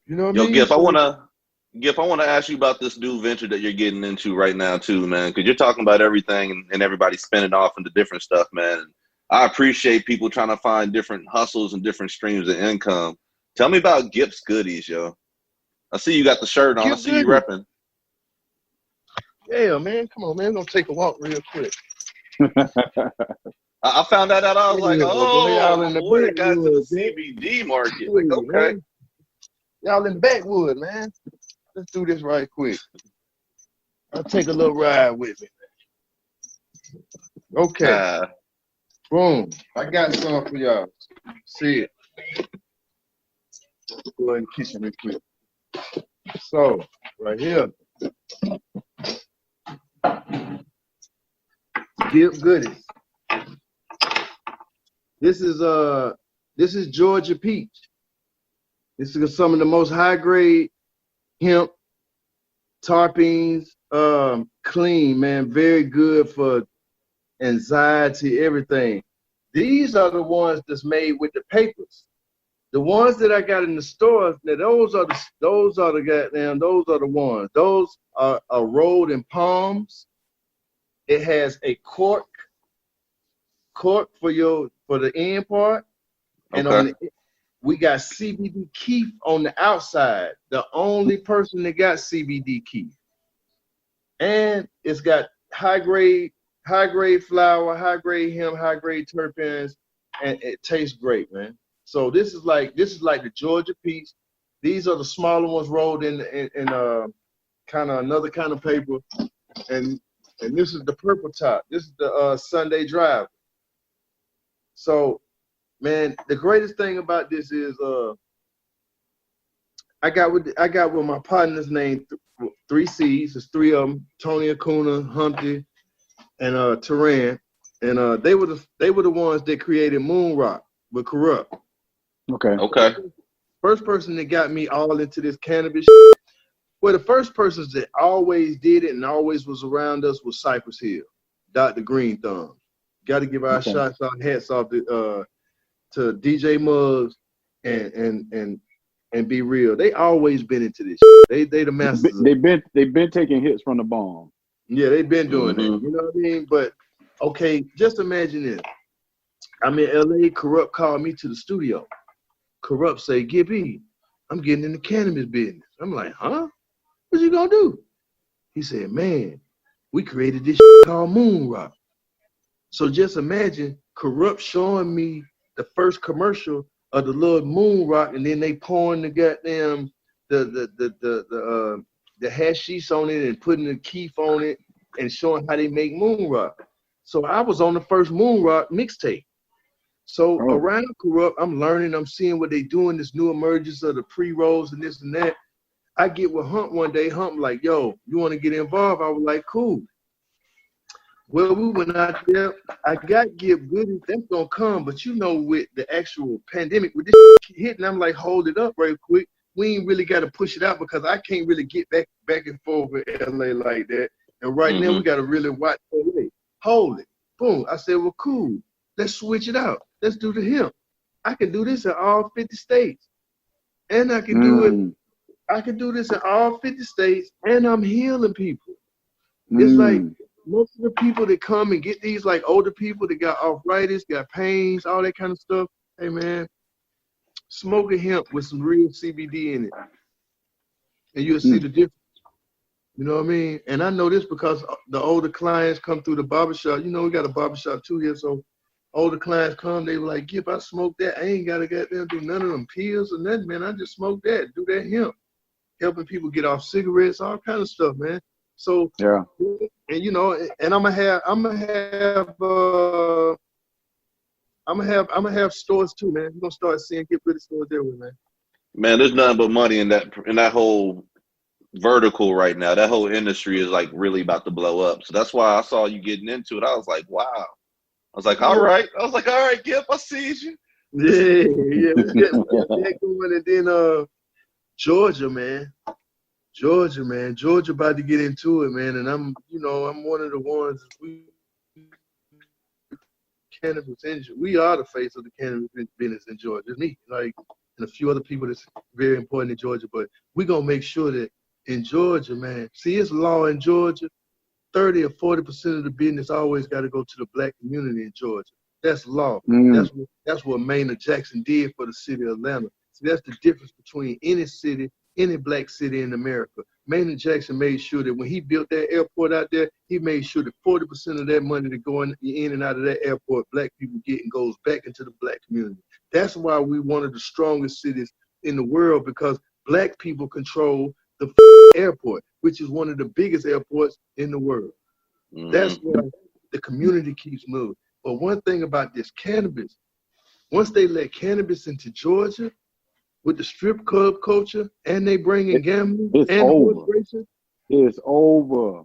You know what I mean? Gipp, I wanna ask you about this new venture that you're getting into right now too, man. Because you're talking about everything and everybody spinning off into different stuff, man. I appreciate people trying to find different hustles and different streams of income. Tell me about GIPP's Goodies, yo. I see you got the shirt on. I see you repping. Yeah, man. Come on, man. We're gonna take a walk real quick. I found that out. I was like, y'all in the boy, got the CBD market. Like, okay. Man. Y'all in the backwood, man. Let's do this right quick. I'll take a little ride with me. Okay. Boom. I got some for y'all. See it. Go in the kitchen real quick. So, right here. GIPP Goodies. This is Georgia peach. This is some of the most high grade hemp tarpines, clean, man, very good for anxiety, everything. These are the ones that's made with the papers. The ones that I got in the stores, now those are the ones. Those are rolled in palms. It has a cork for the end part, and on the, we got CBD keef on the outside. The only person that got CBD keef, and it's got high grade flower, high grade hemp, high grade terpenes, and it tastes great, man. So this is like the Georgia peach. These are the smaller ones rolled in kind of another kind of paper, and this is the purple top. This is the Sunday Drive. So, man, the greatest thing about this is I got with my partners named 3 C's. There's 3 of them: Tony Acuna, Humpty, and Teran. And they were the ones that created Moon Rock with Corrupt. Okay. First person that got me all into this cannabis. Well, the first persons that always did it and always was around us was Cypress Hill, Dr. Green Thumb. Got to give our shots, our hats off to DJ Muggs and Be Real. They always been into this. They the masters. They've been taking hits from the bomb. Yeah, they've been doing that. You know what I mean? But okay, just imagine this. I'm in LA. Corrupt called me to the studio. Corrupt say, "GIPP, I'm getting in the cannabis business." I'm like, "Huh? What you gonna do?" He said, "Man, we created this called Moon Rock." So just imagine Corrupt showing me the first commercial of the little Moon Rock, and then they pouring the goddamn the hashish on it and putting the keef on it and showing how they make Moon Rock. So I was on the first Moon Rock mixtape. So around Corrupt, I'm learning, I'm seeing what they doing, this new emergence of the pre-rolls and this and that. I get with Hump one day. Hump like, yo, you want to get involved? I was like, cool. Well, we went out there. I got GIPP Goodies. That's going to come. But you know, with the actual pandemic, with this hitting, I'm like, hold it up right quick. We ain't really got to push it out because I can't really get back and forth with LA like that. And right now, we got to really watch LA. Hold it. Boom. I said, well, cool. Let's switch it out. Let's do the hemp. I can do this in all 50 states. And I can do it. I can do this in all 50 states, and I'm healing people. It's like most of the people that come and get these, like older people that got arthritis, got pains, all that kind of stuff. Hey, man, smoke a hemp with some real CBD in it, and you'll see the difference. You know what I mean? And I know this because the older clients come through the barbershop. You know, we got a barbershop too here, so older clients come, they were like, GIPP, I smoked that. I ain't got to goddamn do none of them pills or nothing, man. I just smoked that, do that hemp. Helping people get off cigarettes, all kind of stuff, man. So yeah, and you know, and I'm gonna have stores too, man. We're gonna start seeing GIPP Goodies stores there with, man. Man, there's nothing but money in that whole vertical right now. That whole industry is like really about to blow up. So that's why I saw you getting into it. I was like, wow. I was like, all right. I was like, all right, GIPP, I see you. Yeah. And then Georgia, man. Georgia about to get into it, man. And I'm one of the ones cannabis industry. We are the face of the cannabis business in Georgia. It's me, like, and a few other people that's very important in Georgia. But we're gonna make sure that in Georgia, man. See, it's law in Georgia. 30 or 40% of the business always got to go to the black community in Georgia. That's law. That's what Maynard Jackson did for the city of Atlanta. See, that's the difference between any city, any black city in America. Maynard Jackson made sure that when he built that airport out there, he made sure that 40% of that money that go in and out of that airport, black people get and goes back into the black community. That's why we one of the strongest cities in the world, because black people control the airport, which is one of the biggest airports in the world. That's why the community keeps moving. But one thing about this cannabis, once they let cannabis into Georgia, with the strip club culture, and they bring in gambling and horse racing, it's over.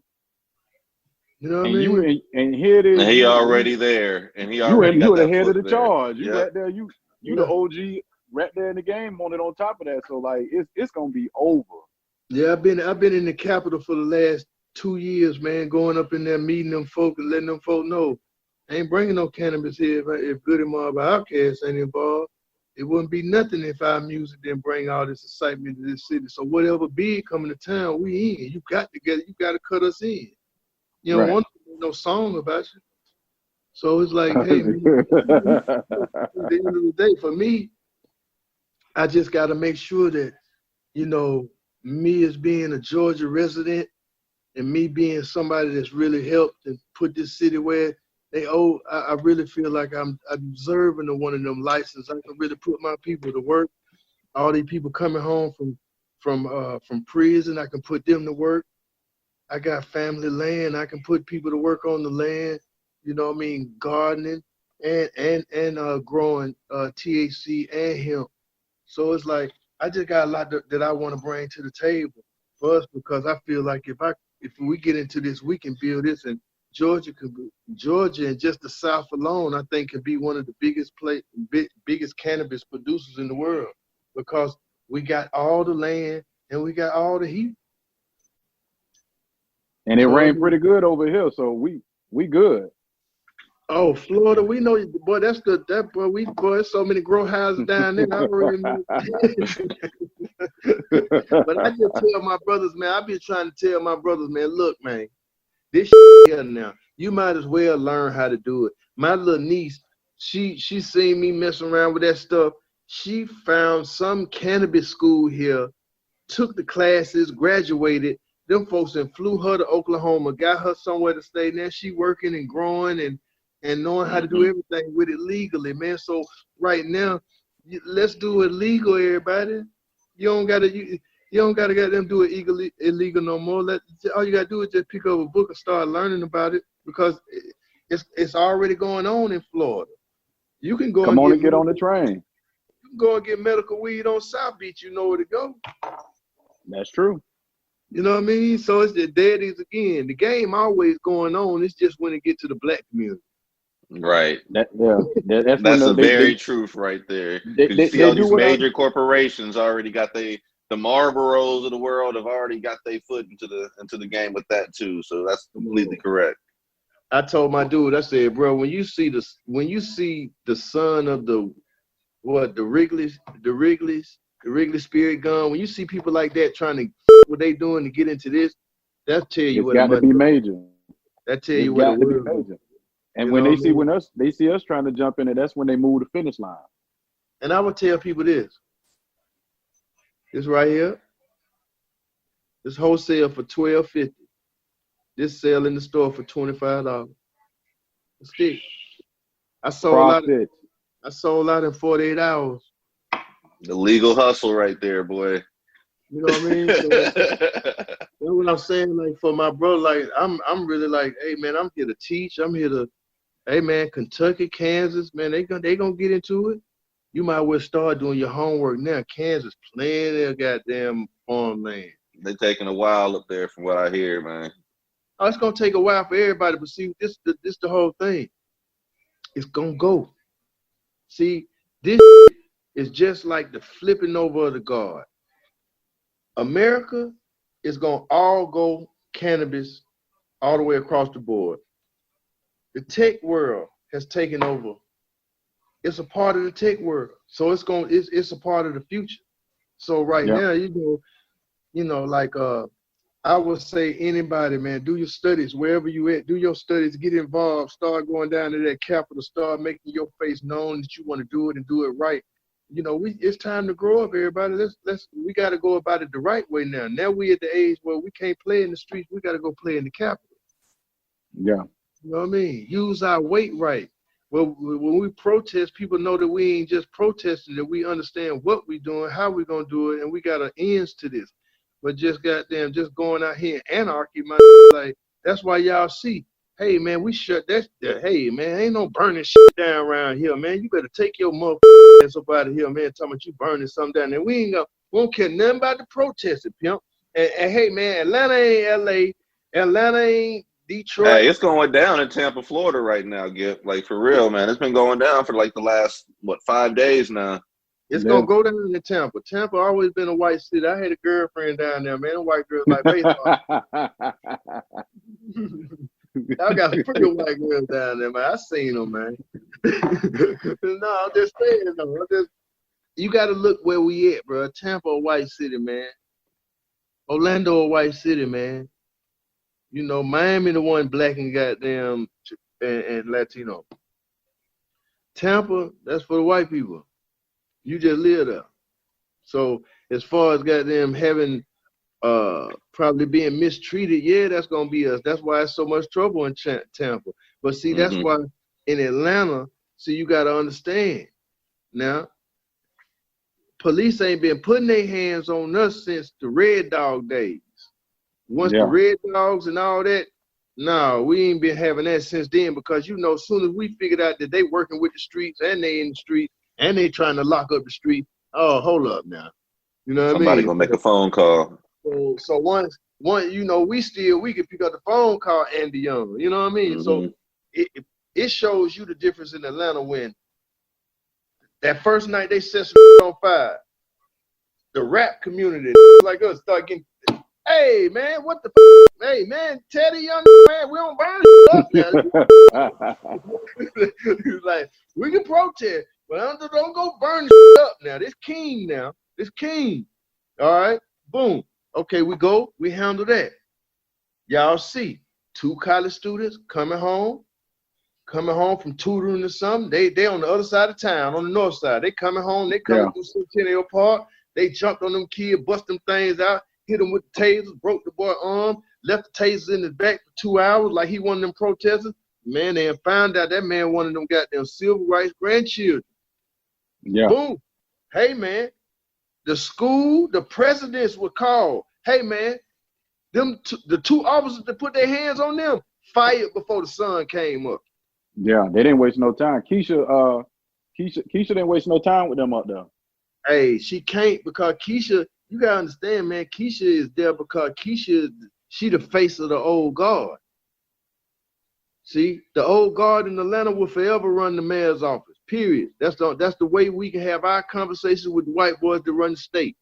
You know what I mean? And here it is. And he already there, and he already you got were that the head of the there. charge. You right there. You the OG right there in the game on it. On top of that, so like it's gonna be over. Yeah, I've been in the Capitol for the last 2 years, man. Going up in there, meeting them folk and letting them folk know, I ain't bringing no cannabis here if Goody Mob or Outkast ain't involved. It wouldn't be nothing if our music didn't bring all this excitement to this city. So whatever big coming to town, we in. You got to cut us in. You don't want no song about you. So it's like, hey, man, at the end of the day, for me, I just got to make sure that, you know, me as being a Georgia resident and me being somebody that's really helped and put this city where they owe, I really feel like I'm deserving of one of them licenses. I can really put my people to work. All these people coming home from prison, I can put them to work. I got family land. I can put people to work on the land. You know what I mean? Gardening and growing THC and hemp. So it's like I just got a lot that I want to bring to the table for us, because I feel like if we get into this, we can build this, and Georgia and just the South alone, I think, can be one of the biggest cannabis producers in the world, because we got all the land and we got all the heat. And it rained pretty good over here, so we good. Oh, Florida, we know, boy. There's so many grow houses down there. I already know. But I just tell my brothers, man. I be trying to tell my brothers, man. Look, man, this here now, you might as well learn how to do it. My little niece, she seen me messing around with that stuff. She found some cannabis school here, took the classes, graduated. Them folks then flew her to Oklahoma, got her somewhere to stay. Now she working and growing and knowing how to do everything with it legally, man. So right now, let's do it legal, everybody. You don't gotta get them do it illegal no more. All you gotta do is just pick up a book and start learning about it, because it's already going on in Florida. You can go Come on and get on the train. You can go and get medical weed on South Beach. You know where to go. That's true. You know what I mean? So it's the daddies again. The game always going on. It's just when it get to the black community. Right. That's That's the very truth right there. Because you see all these major corporations already got the Marlboros of the world have already got their foot into the game with that too. So that's completely correct. I told my dude, I said, bro, when you see the son of the Wrigley spirit gun, when you see people like that trying to what they doing to get into this, that tell you what it's got to be major. That tell you what it is. Major. And when they see us trying to jump in it, that's when they move the finish line. And I would tell people this right here, this wholesale for $12.50. This sale in the store for $25. Stick. I sold out in 48 hours. The legal hustle right there, boy. You know what I mean? So, that's what I'm saying. Like for my bro, like I'm really like, hey man, I'm here to teach. I'm here to, hey man, Kentucky, Kansas, man, they gonna get into it. You might well start doing your homework now. Kansas, plenty of goddamn farmland. They taking a while up there, from what I hear, man. Oh, it's gonna take a while for everybody, but see, this the whole thing. It's gonna go. See, this is just like the flipping over of the guard. America is gonna all go cannabis all the way across the board. The tech world has taken over. It's a part of the tech world, so it's a part of the future. So right now, you know, like I would say anybody, man, do your studies wherever you at. Do your studies, get involved, start going down to that Capitol, start making your face known that you want to do it and do it right. You know, it's time to grow up, everybody. We got to go about it the right way now. Now we at the age where we can't play in the streets. We got to go play in the Capitol. Yeah. You know what I mean? Use our weight right. Well, when we protest, people know that we ain't just protesting, that we understand what we doing, how we gonna do it, and we got an ends to this. But just going out here in anarchy, man, like, that's why y'all see, hey, man, we shut that, hey, man, ain't no burning shit down around here, man. You better take your motherfucking ass up out of here, man, talking about you burning something down there. We don't care nothing about the protesting, pimp. And hey, man, Atlanta ain't L.A., Atlanta ain't Detroit. Hey, it's going down in Tampa, Florida right now, Gip. Like, for real, man. It's been going down for, like, the last, 5 days now. It's going to go down in Tampa. Tampa always been a white city. I had a girlfriend down there, man. A white girls like baseball. I got a pretty white girls down there, man. I seen them, man. No, I'm just saying, though. You got to look where we at, bro. Tampa, a white city, man. Orlando, a white city, man. You know, Miami, the one black and goddamn and Latino. Tampa, that's for the white people. You just live there. So as far as goddamn having probably being mistreated, yeah, that's gonna be us. That's why it's so much trouble in Tampa. But see, that's why in Atlanta, see, you gotta understand. Now, police ain't been putting their hands on us since the Red Dog days. Once the Red Dogs and all that, no, we ain't been having that since then, because, you know, as soon as we figured out that they working with the streets and they in the street and they trying to lock up the street, oh, hold up now. You know what I mean? Somebody gonna make a phone call. So once, you know, we can pick up the phone call Andy Young. You know what I mean? So it shows you the difference in Atlanta when that first night they set some on fire. The rap community like us start getting, hey man, what the hey man, Teddy Young, man, we don't burn up now. Like, we can protest, but don't go burn up now. This king now. This king. All right, boom. Okay, we handle that. Y'all see 2 college students coming home from tutoring or something. They on the other side of town, on the north side. They coming home, they coming through Centennial Park. They jumped on them kids, bust them things out, hit them with the tasers, broke the boy's arm, left the tasers in his back for 2 hours like he one of them protesters. Man, they found out that man one of them goddamn civil rights grandchildren. Yeah. Boom. Hey, man, the presidents were called. Hey, man, the 2 officers that put their hands on them fired before the sun came up. Yeah, they didn't waste no time. Keisha Keisha didn't waste no time with them up there. Hey, she can't because Keisha, you gotta understand, man, Keisha is there because she the face of the old guard. See, the old guard in Atlanta will forever run the mayor's office, period. That's the way we can have our conversations with the white boys that run the state.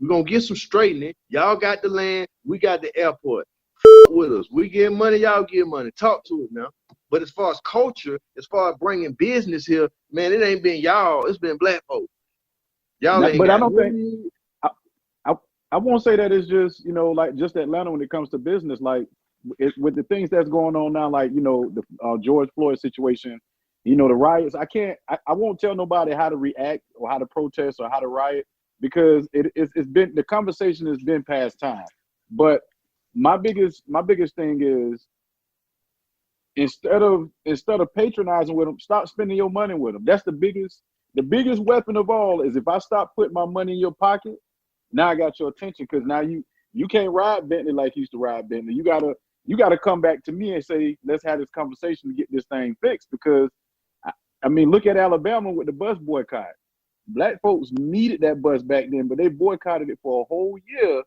We're gonna get some straightening. Y'all got the land, we got the airport. With us. We get money, y'all get money. Talk to it now. But as far as culture, as far as bringing business here, man, it ain't been y'all, it's been black folks. Y'all ain't but got I don't think I won't say that it's just, you know, like just Atlanta when it comes to business. Like with the things that's going on now, like, you know, the George Floyd situation, you know, the riots. I won't tell nobody how to react or how to protest or how to riot because it's been, the conversation has been past time. But my biggest thing is instead of patronizing with them, stop spending your money with them. That's the biggest weapon of all is if I stop putting my money in your pocket, now I got your attention because now you can't ride Bentley like you used to ride Bentley. You gotta come back to me and say, let's have this conversation to get this thing fixed because I mean, look at Alabama with the bus boycott. Black folks needed that bus back then, but they boycotted it for a whole year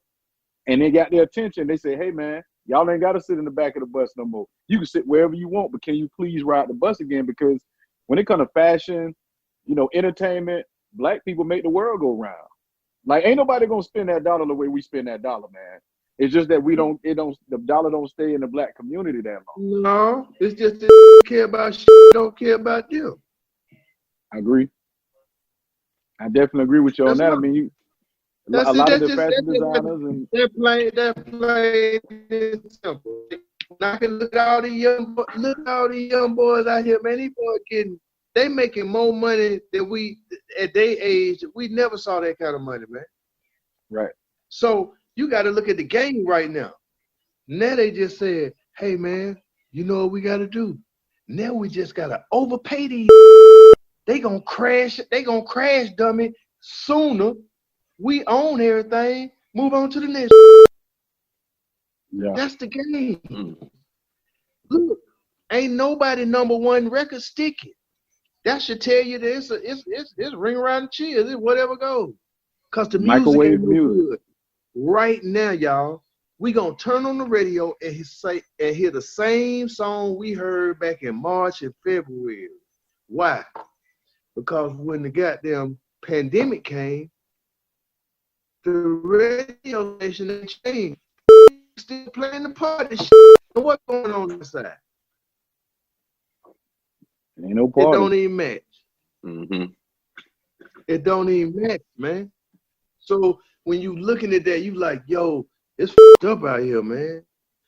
and they got their attention. They say, hey man, y'all ain't gotta sit in the back of the bus no more. You can sit wherever you want, but can you please ride the bus again? Because when it comes to fashion, you know, entertainment, black people make the world go round. Like, ain't nobody gonna spend that dollar the way we spend that dollar, man. It's just that the dollar don't stay in the black community that long. No, it's just that they care about shit, don't care about them. I agree. I definitely agree with you on that. I mean, a lot of the fashion designers and they're plain simple. I can look at all the young boys out here, man. These boys they making more money than we at their age. We never saw that kind of money, man. Right. So you got to look at the game right now. Now they just said, hey man, you know what we got to do? Now we just got to overpay these. They gonna crash, dummy, sooner. We own everything. Move on to the next. Yeah. That's the game. Look, ain't nobody #1 record sticking. That should tell you that it's ring around the cheers. It's whatever goes. Cause the music ain't no good. Right now, y'all, we gonna turn on the radio and hear the same song we heard back in March and February. Why? Because when the goddamn pandemic came, the radio station ain't changed. Still playing the party shit. And what's going on inside? Ain't no party. It don't even match. Mm-hmm. It don't even match, man. So when you looking at that, you like, yo, it's up out here, man.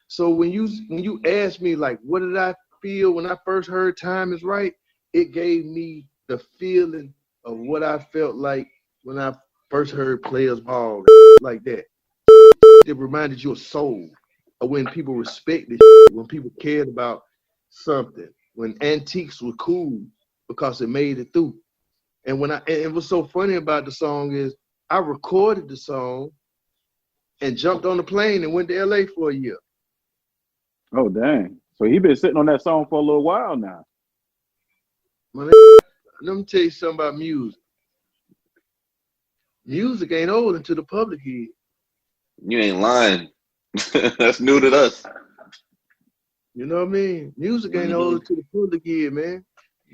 So when you ask me like, what did I feel when I first heard "Time Is Right"? It gave me the feeling of what I felt like when I first heard "Players Ball" like that. It reminded you of soul, or when people respected, when people cared about something, when antiques were cool because it made it through. And and what's so funny about the song is I recorded the song and jumped on the plane and went to LA for a year. Oh dang! So he been sitting on that song for a little while now. Man, let me tell you something about music. Music ain't old until the public is. You ain't lying. That's new to us. You know what I mean? Music ain't old until the public is, man.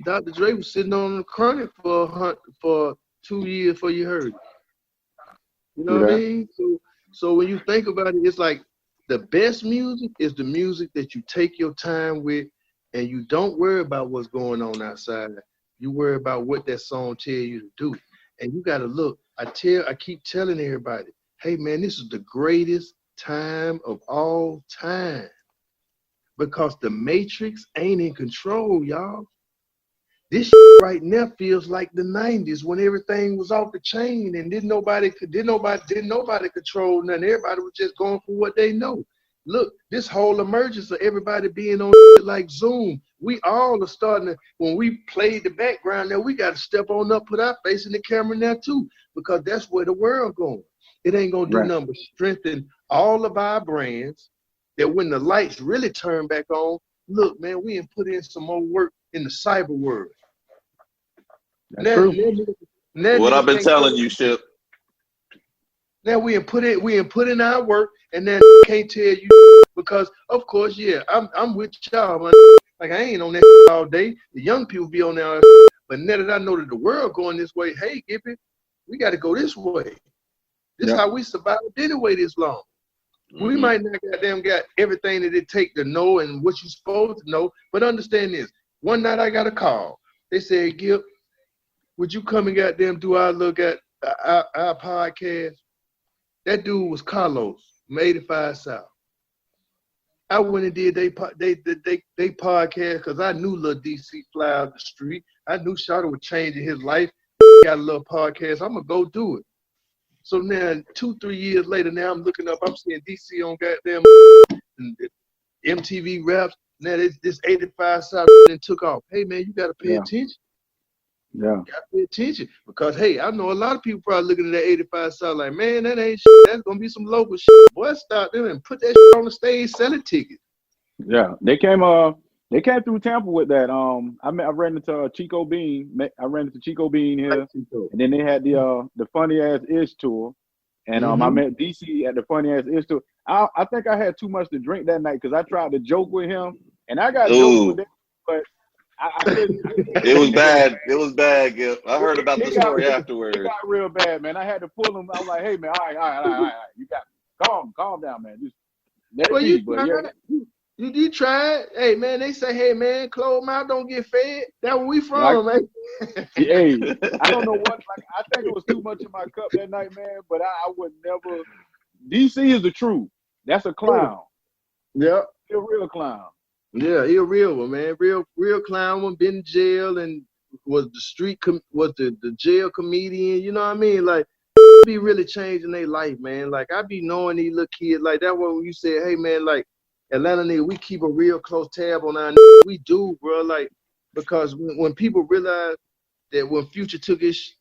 Dr. Dre was sitting on the chronic for 2 years before you heard it. You know what I mean? So when you think about it, it's like the best music is the music that you take your time with and you don't worry about what's going on outside. You worry about what that song tell you to do. And you gotta look. I keep telling everybody, hey man, this is the greatest time of all time. Because the Matrix ain't in control, y'all. This right now feels like the 90s when everything was off the chain and didn't nobody control nothing. Everybody was just going for what they know. Look, this whole emergence of everybody being on like Zoom, we all are starting to, when we played the background now, we got to step on up, put our face in the camera now too, because that's where the world going. It ain't going to do nothing but strengthen all of our brands that when the lights really turn back on, look, man, we ain't put in some more work in the cyber world. That's true. What I've been telling you, Ship. Now we put in our work, and then can't tell you because of course, yeah, I'm with y'all, man. Like I ain't on that all day. The young people be on there, but now that I know that the world going this way, hey, GIPP, we got to go this way. This is how we survived anyway this long. We might not got everything that it take to know and what you supposed to know, but understand this. One night I got a call. They said, GIPP, would you come and do our look at our podcast? That dude was Carlos from 85 South. I went and did they podcast because I knew Lil DC fly out the street. I knew Shawty was changing his life. Got a little podcast. I'm going to go do it. So now 2-3 years later, now I'm looking up. I'm seeing DC on goddamn MTV Raps. Now this 85 South and took off. Hey, man, you got to pay attention. Yeah. You got to pay attention because, hey, I know a lot of people probably looking at that 85 South like, man, that ain't shit. That's going to be some local shit. Boy, stop them and put that shit on the stage, selling tickets. Yeah. They came through Tampa with that. I ran into Chico Bean. I ran into Chico Bean here. And then they had the Funny Ass Ish tour. And I met DC at the Funny Ass Ish tour. I think I had too much to drink that night because I tried to joke with him. And I got jokes with him, but I couldn't. It was bad. It was bad, Gip. I heard about the story afterwards. It got real bad, man. I had to pull him. I was like, hey, man, all right. You got calm down, man. Just let me, You tried. Hey, man, they say, hey, man, closed mouth don't get fed. That's where we from, man. Hey, I don't know what. Like, I think it was too much in my cup that night, man. But I would never. DC is the truth. That's a clown. Yeah. He's a real clown. Yeah, he a real one, man. Real clown one. Been in jail and was the jail comedian. You know what I mean? Like, be really changing their life, man. Like, I be knowing these little kids. Like, that when you said, hey, man, like, Atlanta nigga, we keep a real close tab on our niggas. We do, bro. Like, because when people realize that when Future took his,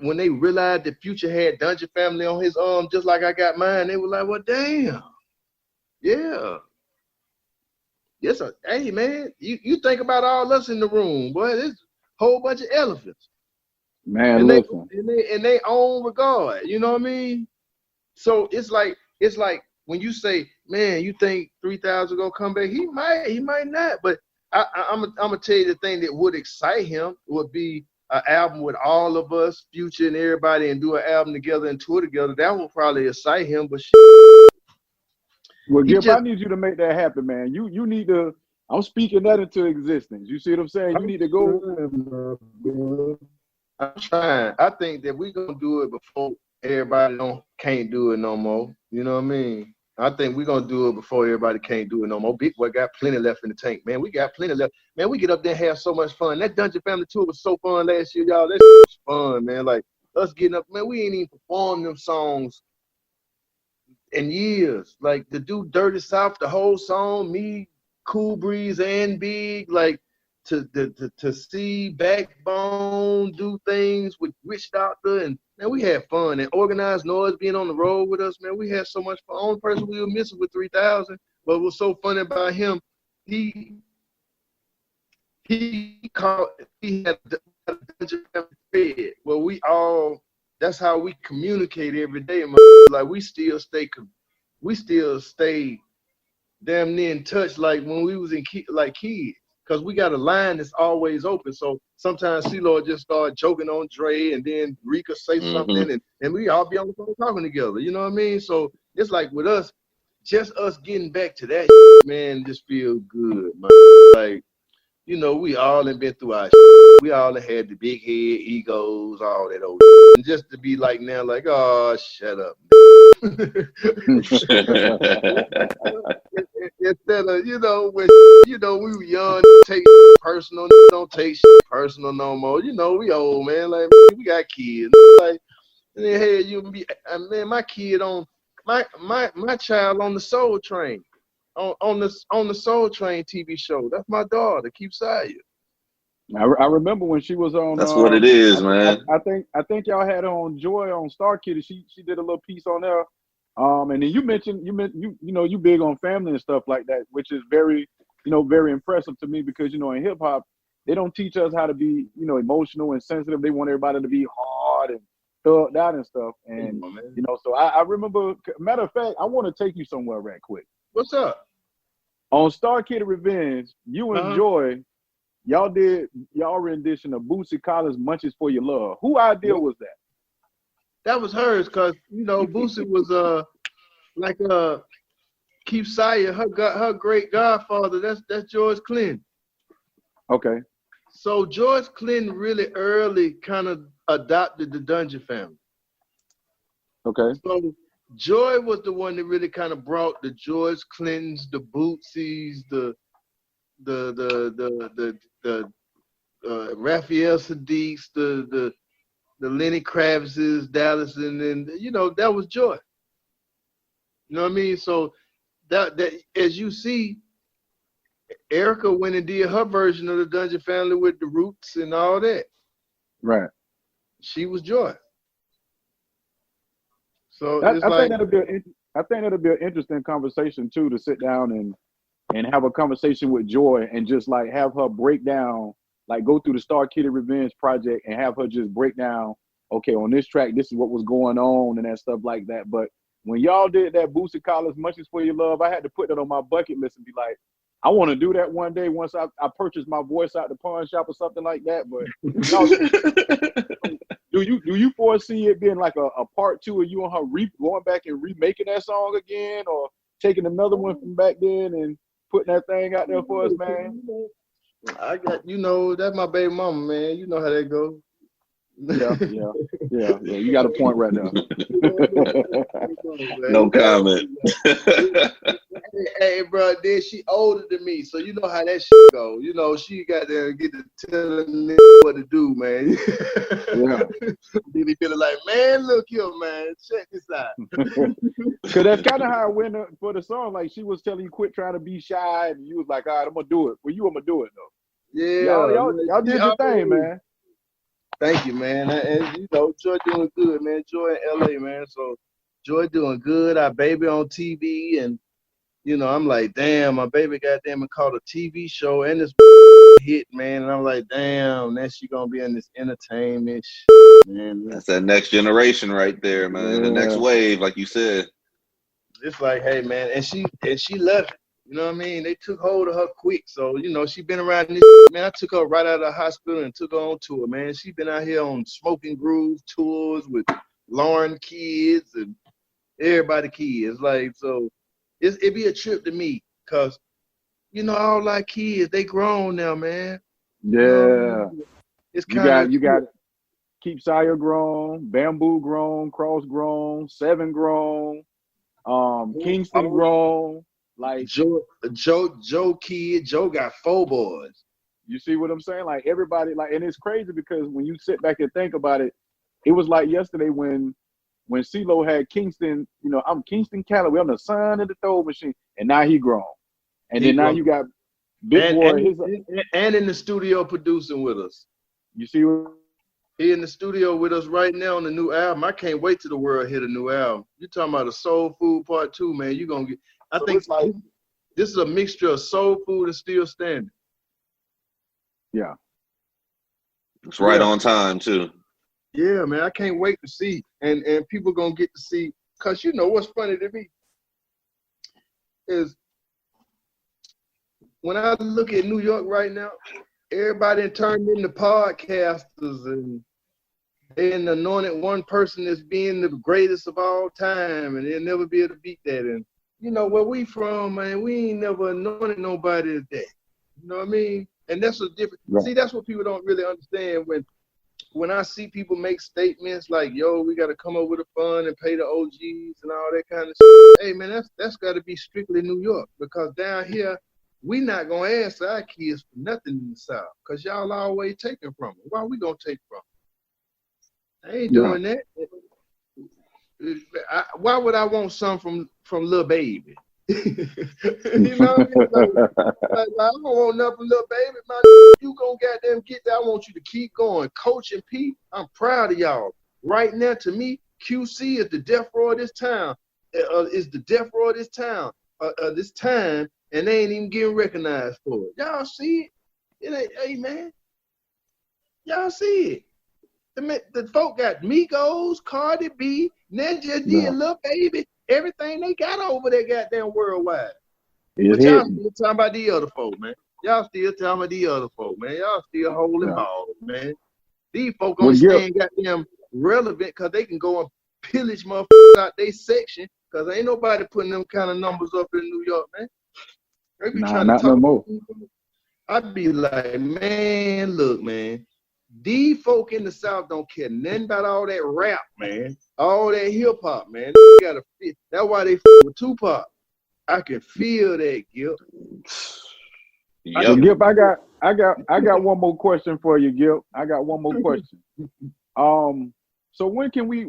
when they realized that Future had Dungeon Family on his arm, just like I got mine, they were like, well, damn. Yeah. Yes, hey, man, you think about all us in the room, boy. There's a whole bunch of elephants. Man, and listen. In their own regard, you know what I mean? So it's like when you say, man, you think 3,000 gonna come back? He might not. But I'm gonna tell you the thing that would excite him would be an album with all of us, Future and everybody, and do an album together and tour together. That would probably excite him. But well, GIPP, I need you to make that happen, man. You need to. I'm speaking that into existence. You see what I'm saying? You need to go. I'm trying. I think that we're gonna do it before everybody can't do it no more. You know what I mean? I think we're gonna do it before everybody can't do it no more. Big Boy got plenty left in the tank, man. We got plenty left. Man, we get up there and have so much fun. That Dungeon Family tour was so fun last year, y'all. That was fun, man. Like us getting up, man, we ain't even performed them songs in years. Like to do Dirty South, the whole song, me, Cool Breeze, and Big, like to see Backbone do things with Rich Doctor, and man, we had fun. And Organized Noise being on the road with us, man, we had so much fun. The only person we were missing with 3,000, but it was so funny about him, he had the well, that's how we communicate every day, man. Like we still stay damn near in touch like when we was like kids. Because we got a line that's always open. So sometimes CeeLo just start joking on Dre, and then Rika say something, and we all be on the phone talking together. You know what I mean? So it's like with us, just us getting back to that, man, just feel good, man. Like, you know, we all have been through our we all have had the big head, egos, all that old and just to be like now, like, oh, shut up. Instead of, you know, when we were young, take personal, don't take personal no more. You know, we old, man. Like, we got kids. Like, and then hey, you be, man, my kid on my child on the Soul Train, on the Soul Train TV show. That's my daughter, Keepsaya. I remember when she was on. That's what it is, man. I think y'all had her on Joy on Star Kitty. She did a little piece on there. And then you mentioned you big on family and stuff like that, which is very, very impressive to me because, in hip hop, they don't teach us how to be, you know, emotional and sensitive. They want everybody to be hard and thugged out and stuff. And you know, so I remember. Matter of fact, I want to take you somewhere right quick. What's up? On Star Kid Revenge, you and Joy, y'all did y'all rendition of Bootsy Collins' "Munches for Your Love." Who idea was that? That was hers, because you know Bootsy was like Keith Sire, her great godfather. That's George Clinton. Okay. So George Clinton really early kind of adopted the Dungeon family. Okay. So Joy was the one that really kind of brought the George Clintons, the Bootsies, the Raphael Sadiqs, the Lenny Kravitzes, Dallas, and then you know that was Joy. You know what I mean? So that as you see, Erica went and did her version of the Dungeon family with the Roots and all that. Right. She was Joy. So I it's think that'll be an interesting conversation too, to sit down and have a conversation with Joy and just like have her break down, like go through the Star Kid Revenge project and have her just break down, okay, on this track, this is what was going on and that stuff like that. But when y'all did that Bootsy Collins "Munches for Your Love," I had to put that on my bucket list and be like, I want to do that one day once I purchase my voice out the pawn shop or something like that. But do you foresee it being like a part two of you and her going back and remaking that song again, or taking another one from back then and putting that thing out there for us, man? I got, you know, that's my baby mama, man. You know how that goes. Yeah. You got a point right now. No comment. Hey, bro, then she older than me, so you know how that shit go. You know, she got to get to telling what to do, man. Yeah. Then he feeling like, man, look here, man, check this out. Cause that's kind of how it went for the song. Like she was telling you, quit trying to be shy, and you was like, all right, I'm gonna do it. For you, I'm gonna do it though. Yeah, y'all did your thing, man. Thank you, man. And you know, Joy doing good, man. Joy in LA, man. So Joy doing good. Our baby on TV, and you know, I'm like, damn, my baby goddamn it caught a TV show and this hit, man. And I'm like, damn, now she gonna be in this entertainment shit, man. That's that next generation right there, man. Yeah. The next wave, like you said. It's like, hey, man, and she left it. You know what I mean? They took hold of her quick. So, you know, she been around this, man. I took her right out of the hospital and took her on tour, man. She been out here on Smoking Groove tours with Lauren kids and everybody kids. Like, so it'd be a trip to me, because, you know, all our kids, they grown now, man. Yeah. You know, it's kind you got Keep Sire grown, Bamboo grown, Cross grown, Seven grown, Kingston grown. Like Joe kid, Joe got 4 boys. You see what I'm saying? Like everybody, like, and it's crazy because when you sit back and think about it, it was like yesterday when CeeLo had Kingston, you know, I'm Kingston Calloway, I'm the son of the throw machine, and now he grown. And then now you got Big Boy. And in the studio producing with us. You see what? He in the studio with us right now on the new album. I can't wait till the world hit a new album. You talking about a Soul Food Part 2, man. You gonna get, I think like this is a mixture of soul food and still standing. Yeah. It's right on time too. Yeah, man. I can't wait to see. And people gonna get to see, because you know what's funny to me is when I look at New York right now, everybody turned into podcasters and they anointed one person as being the greatest of all time, and they'll never be able to beat that. And you know where we from, man, we ain't never anointed nobody as that. You know what I mean? And that's a different. Right. See, that's what people don't really understand when I see people make statements like, "Yo, we got to come up with a fund and pay the OGs and all that kind of shit." Hey, man, that's got to be strictly New York, because down here we not gonna ask our kids for nothing in the South, because y'all always taking from them. Why we gonna take from them? I ain't doing that. Why would I want some from Lil Baby? You know what I mean? Like, I don't want nothing from Lil Baby. You gonna goddamn get that. I want you to keep going. Coach and Pete, I'm proud of y'all. Right now, to me, QC is the death row of this town. Is the death row of this town. This time, and they ain't even getting recognized for it. Y'all see it? It ain't, hey man, Y'all see it. The folk got Migos, Cardi B, Ninja D, and Lil Baby. Everything they got over there goddamn worldwide. But y'all still talking about the other folk, man. Y'all still talking about the other folk, man. Y'all still holding balls, man. These folk only staying goddamn relevant because they can go and pillage motherfuckers out their section because ain't nobody putting them kind of numbers up in New York, man. They be trying to talk no more. I'd be like, man, look, man. These folk in the South don't care nothing about all that rap, man. All that hip hop, man. They gotta fit. That's why they with Tupac. I can feel that, Gip. Well, Gip, I got one more question for you, Gip. I got one more question. So when can we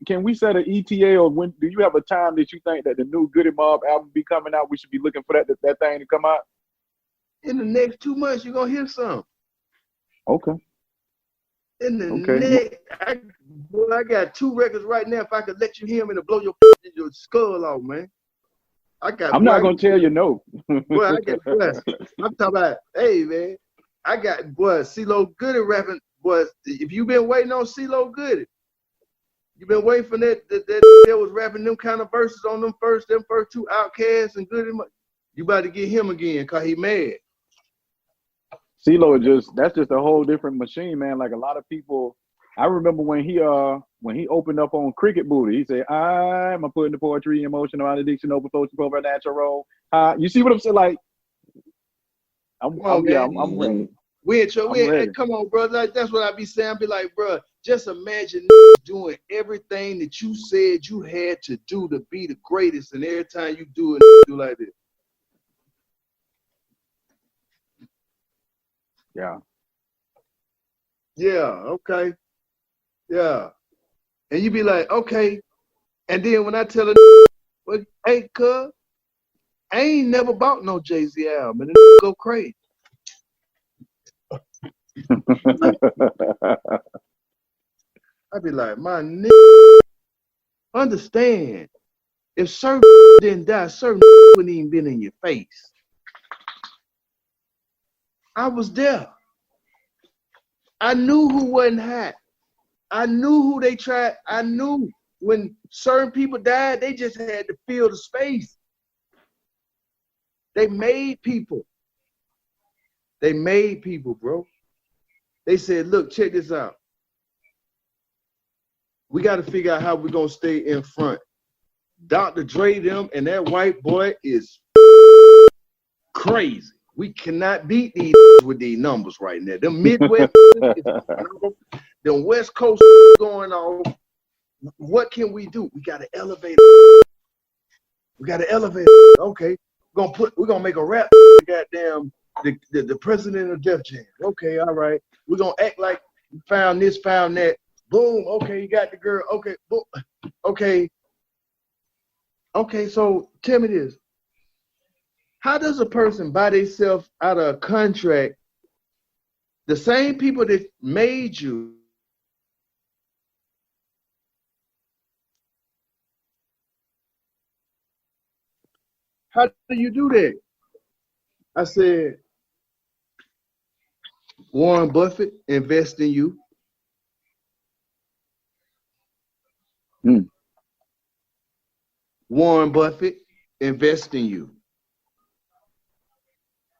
can we set an ETA, or when do you have a time that you think that the new Goody Mob album be coming out? We should be looking for that thing to come out. In the next 2 months, you're gonna hear some. Okay. In the next, I got 2 records right now. If I could let you hear them, it'll blow your skull off, man. I'm not gonna tell you no. Boy, I'm talking about, hey man, I got CeeLo Goody rapping. Boy, if you been waiting on CeeLo Goody, you been waiting for that was rapping them kind of verses on them first 2 Outkast and Goody. You about to get him again cause he mad. CeeLo that's just a whole different machine, man. Like a lot of people, I remember when he opened up on Cricket Booty, he said, I'm putting the poetry, emotional addiction, over social over natural role. You see what I'm saying? Like, I'm ready. Come on, bro. Like, that's what I be saying. I be like, bro, just imagine doing everything that you said you had to do to be the greatest, and every time you do it, do like this. Yeah. Yeah, okay. Yeah. And you be like, okay. And then when I tell her, well, hey, cuz, I ain't never bought no Jay-Z album. And the go crazy. I'd be like, my nigga, understand. If certain didn't die, certain wouldn't even been in your face. I was there. I knew who wasn't hot. I knew who they tried. I knew when certain people died, they just had to fill the space. They made people. They made people, bro. They said, look, check this out. We got to figure out how we're going to stay in front. Dr. Dre them and that white boy is crazy. We cannot beat these with these numbers right now. The Midwest, the West Coast going on. What can we do? We got to elevate. We got to elevate. Okay, we're gonna make a rap. Goddamn, the president of Def Jam. Okay, all right. We're gonna act like we found this, found that. Boom. Okay, you got the girl. Okay, boom. Okay. Okay. So tell me this. How does a person buy themselves out of a contract? The same people that made you. How do you do that? I said, Warren Buffett invest in you. Warren Buffett invest in you.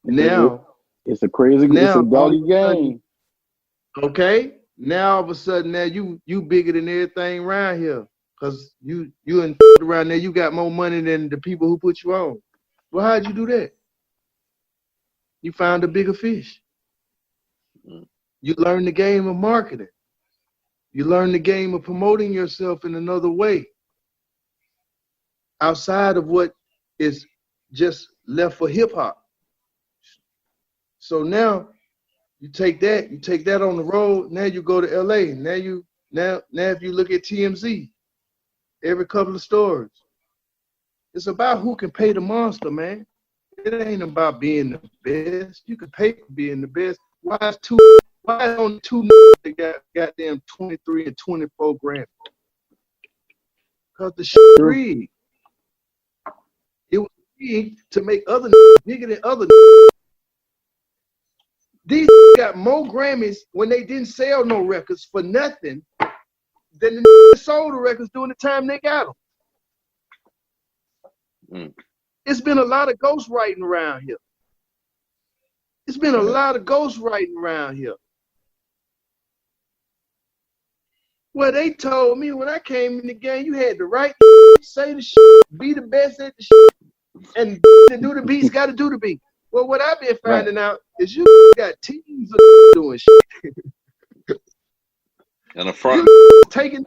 Now it's a doggy game. Okay. Now all of a sudden, now you bigger than everything around here, cause you and around there you got more money than the people who put you on. Well, how'd you do that? You found a bigger fish. You learned the game of marketing. You learned the game of promoting yourself in another way, outside of what is just left for hip hop. So now you take that on the road. Now you go to LA. Now if you look at TMZ, every couple of stores, it's about who can pay the monster, man. It ain't about being the best. You can pay for being the best. Why is only 2 that got goddamn 23 and 24 grand? Because the shit rigged. It was rigged to make other bigger than other. These got more Grammys when they didn't sell no records for nothing than the sold the records during the time they got them. It's been a lot of ghostwriting around here. It's been a lot of ghostwriting around here. Well, they told me when I came in the game, you had to write, say the shit, be the best at the shit, and to do the beats, got to do the beat. Well, what I've been finding out is you got teams of doing shit. And a front. You taking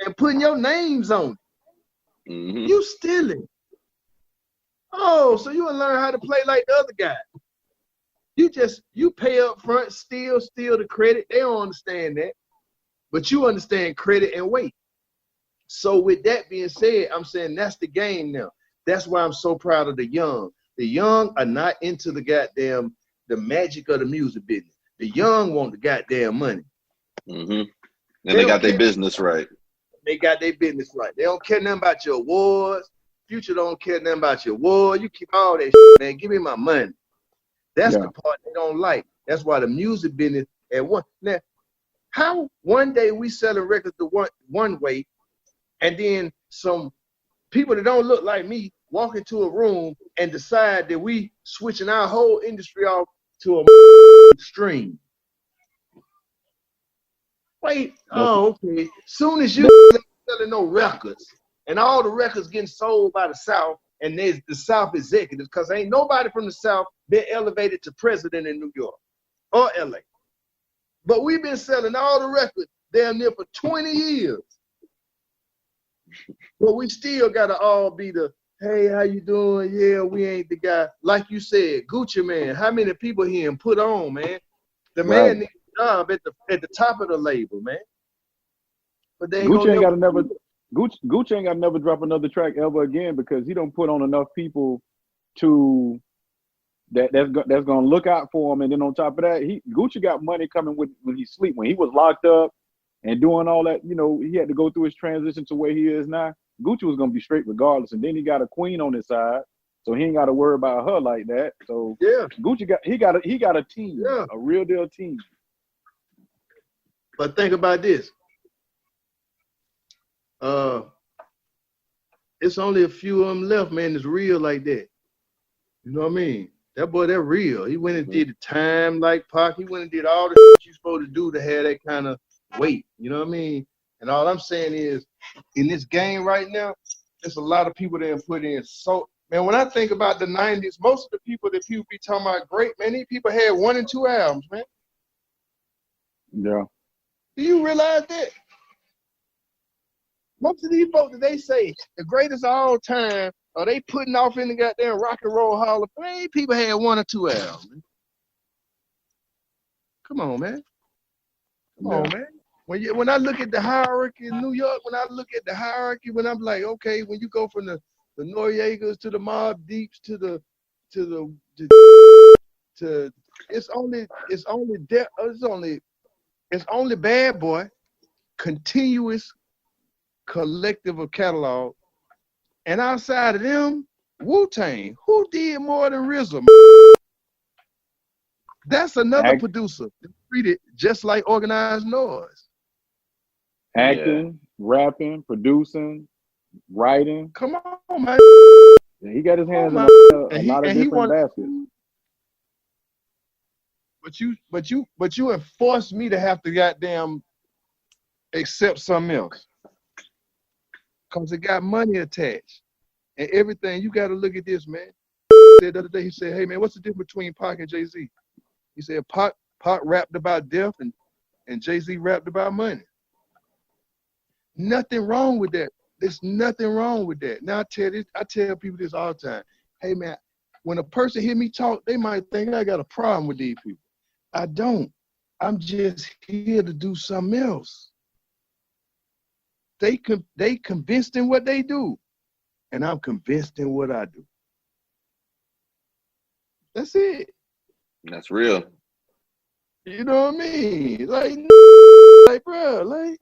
and putting your names on it. You stealing. Oh, so you want to learn how to play like the other guy. You pay up front, steal the credit. They don't understand that. But you understand credit and weight. So with that being said, I'm saying that's the game now. That's why I'm so proud of the young. The young are not into the magic of the music business. The young want the goddamn money. And they got their business right. They got their business right. They don't care nothing about your awards. Future don't care nothing about your award. You keep all that shit, man. Give me my money. That's the part they don't like. That's why the music business at one. Now, how one day we selling records the one way, and then some people that don't look like me walk into a room and decide that we switching our whole industry off to a stream. Wait, okay. Soon as you selling no records, and all the records getting sold by the South, and there's the South executives, because ain't nobody from the South been elevated to president in New York or LA. But we've been selling all the records damn near for 20 years. But we still gotta all be the, hey, how you doing? Yeah, we ain't the guy. Like you said, Gucci Man, how many people here and put on, man? The man needs a job at the top of the label, man. But they Gucci ain't got to never drop another track ever again, because he don't put on enough people to that's gonna look out for him. And then on top of that, Gucci got money coming when he sleep. When he was locked up and doing all that, he had to go through his transition to where he is now. Gucci was gonna be straight regardless. And then he got a queen on his side, so he ain't got to worry about her like that. So Gucci got a team, a real deal team. But think about this. It's only a few of them left, man, that's real like that. You know what I mean? That boy, that real. He went and did the time like Pac. He went and did all the shit you supposed to do to have that kind of weight. You know what I mean? And all I'm saying is, in this game right now, there's a lot of people that have put in. So, man, when I think about the 90s, most of the people that people be talking about great, man, these people had 1 and 2 albums, man. Yeah. Do you realize that? Most of these folks that they say the greatest of all time, are they putting off in the goddamn Rock and Roll Hall of Fame? People had 1 or 2 albums. Man. Come on, man. Come on, man. When I look at the hierarchy in New York, when I look at the hierarchy, when I'm like, okay, when you go from the Noriegas to the Mobb Deeps to it's only Bad Boy, continuous collective of catalog, and outside of them, Wu-Tang. Who did more than RZA? That's another producer treated just like Organized Noise. Acting, rapping, producing, writing. Come on, man. Yeah, he got his hands in a lot of different baskets. But you enforced me to have to goddamn accept something else. Because it got money attached. And everything, you got to look at this, man. The other day, he said, hey, man, what's the difference between Pac and Jay-Z? He said, Pac rapped about death and Jay-Z rapped about money. Nothing wrong with that. There's nothing wrong with that. Now, I tell people this all the time. Hey, man, when a person hear me talk, they might think I got a problem with these people. I don't. I'm just here to do something else. They convinced in what they do, and I'm convinced in what I do. That's it. That's real. You know what I mean? Like, bro, like,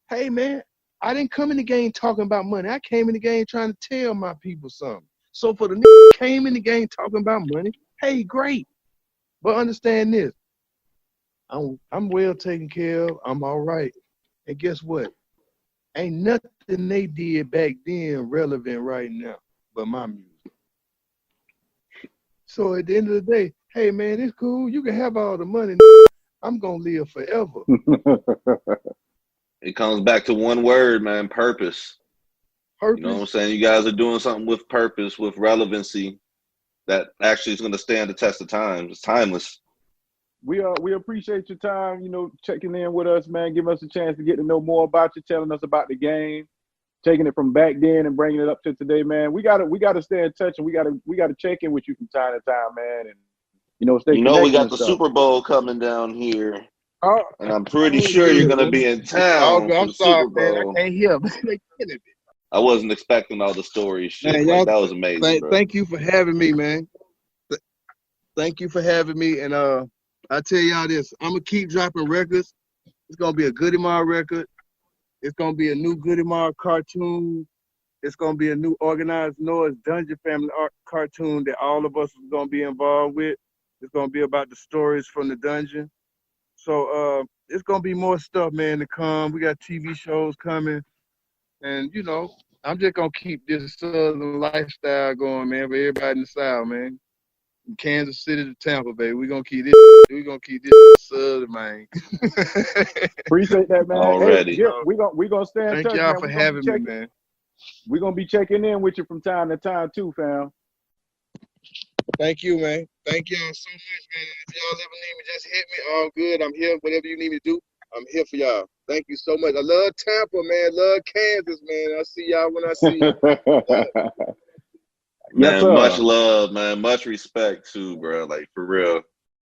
hey, man, I didn't come in the game talking about money. I came in the game trying to tell my people something. So for the came in the game talking about money, hey, great. But understand this. I'm well taken care of. I'm all right. And guess what? Ain't nothing they did back then relevant right now but my music. So at the end of the day, hey man, it's cool. You can have all the money. I'm gonna live forever. It comes back to one word, man, purpose. Purpose. You know what I'm saying? You guys are doing something with purpose, with relevancy that actually is going to stand the test of time. It's timeless. We appreciate your time, you know, checking in with us, man, giving us a chance to get to know more about you, telling us about the game, taking it from back then and bringing it up to today, man. We gotta stay in touch, and we gotta check in with you from time to time, man, and you know, stay connected. We got the Super Bowl coming down here. Oh, and I'm pretty sure you're going to be in town for the Super Bowl. Man, I can't hear. I wasn't expecting all the stories. Shit. Man, that was amazing, thank you for having me, man. Thank you for having me. And I tell y'all this, I'm going to keep dropping records. It's going to be a Goody Mob record. It's going to be a new Goody Mob cartoon. It's going to be a new Organized Noise Dungeon Family art cartoon that all of us is going to be involved with. It's going to be about the stories from the dungeon. So it's going to be more stuff, man, to come. We got TV shows coming. And, you know, I'm just going to keep this Southern lifestyle going, man, for everybody in the South, man. From Kansas City to Tampa Bay. We're going to keep this Southern, man. Appreciate that, man. Already. Hey, we're going to stay in touch, Thank y'all man. for having me, man. We're going to be checking in with you from time to time, too, fam. Thank you, man. Thank y'all so much, man. If y'all ever need me, just hit me. All good. I'm here. Whatever you need me to do, I'm here for y'all. Thank you so much. I love Tampa, man. Love Kansas, man. I'll see y'all when I see you. Man, much love, man. Much respect, too, bro. Like, for real.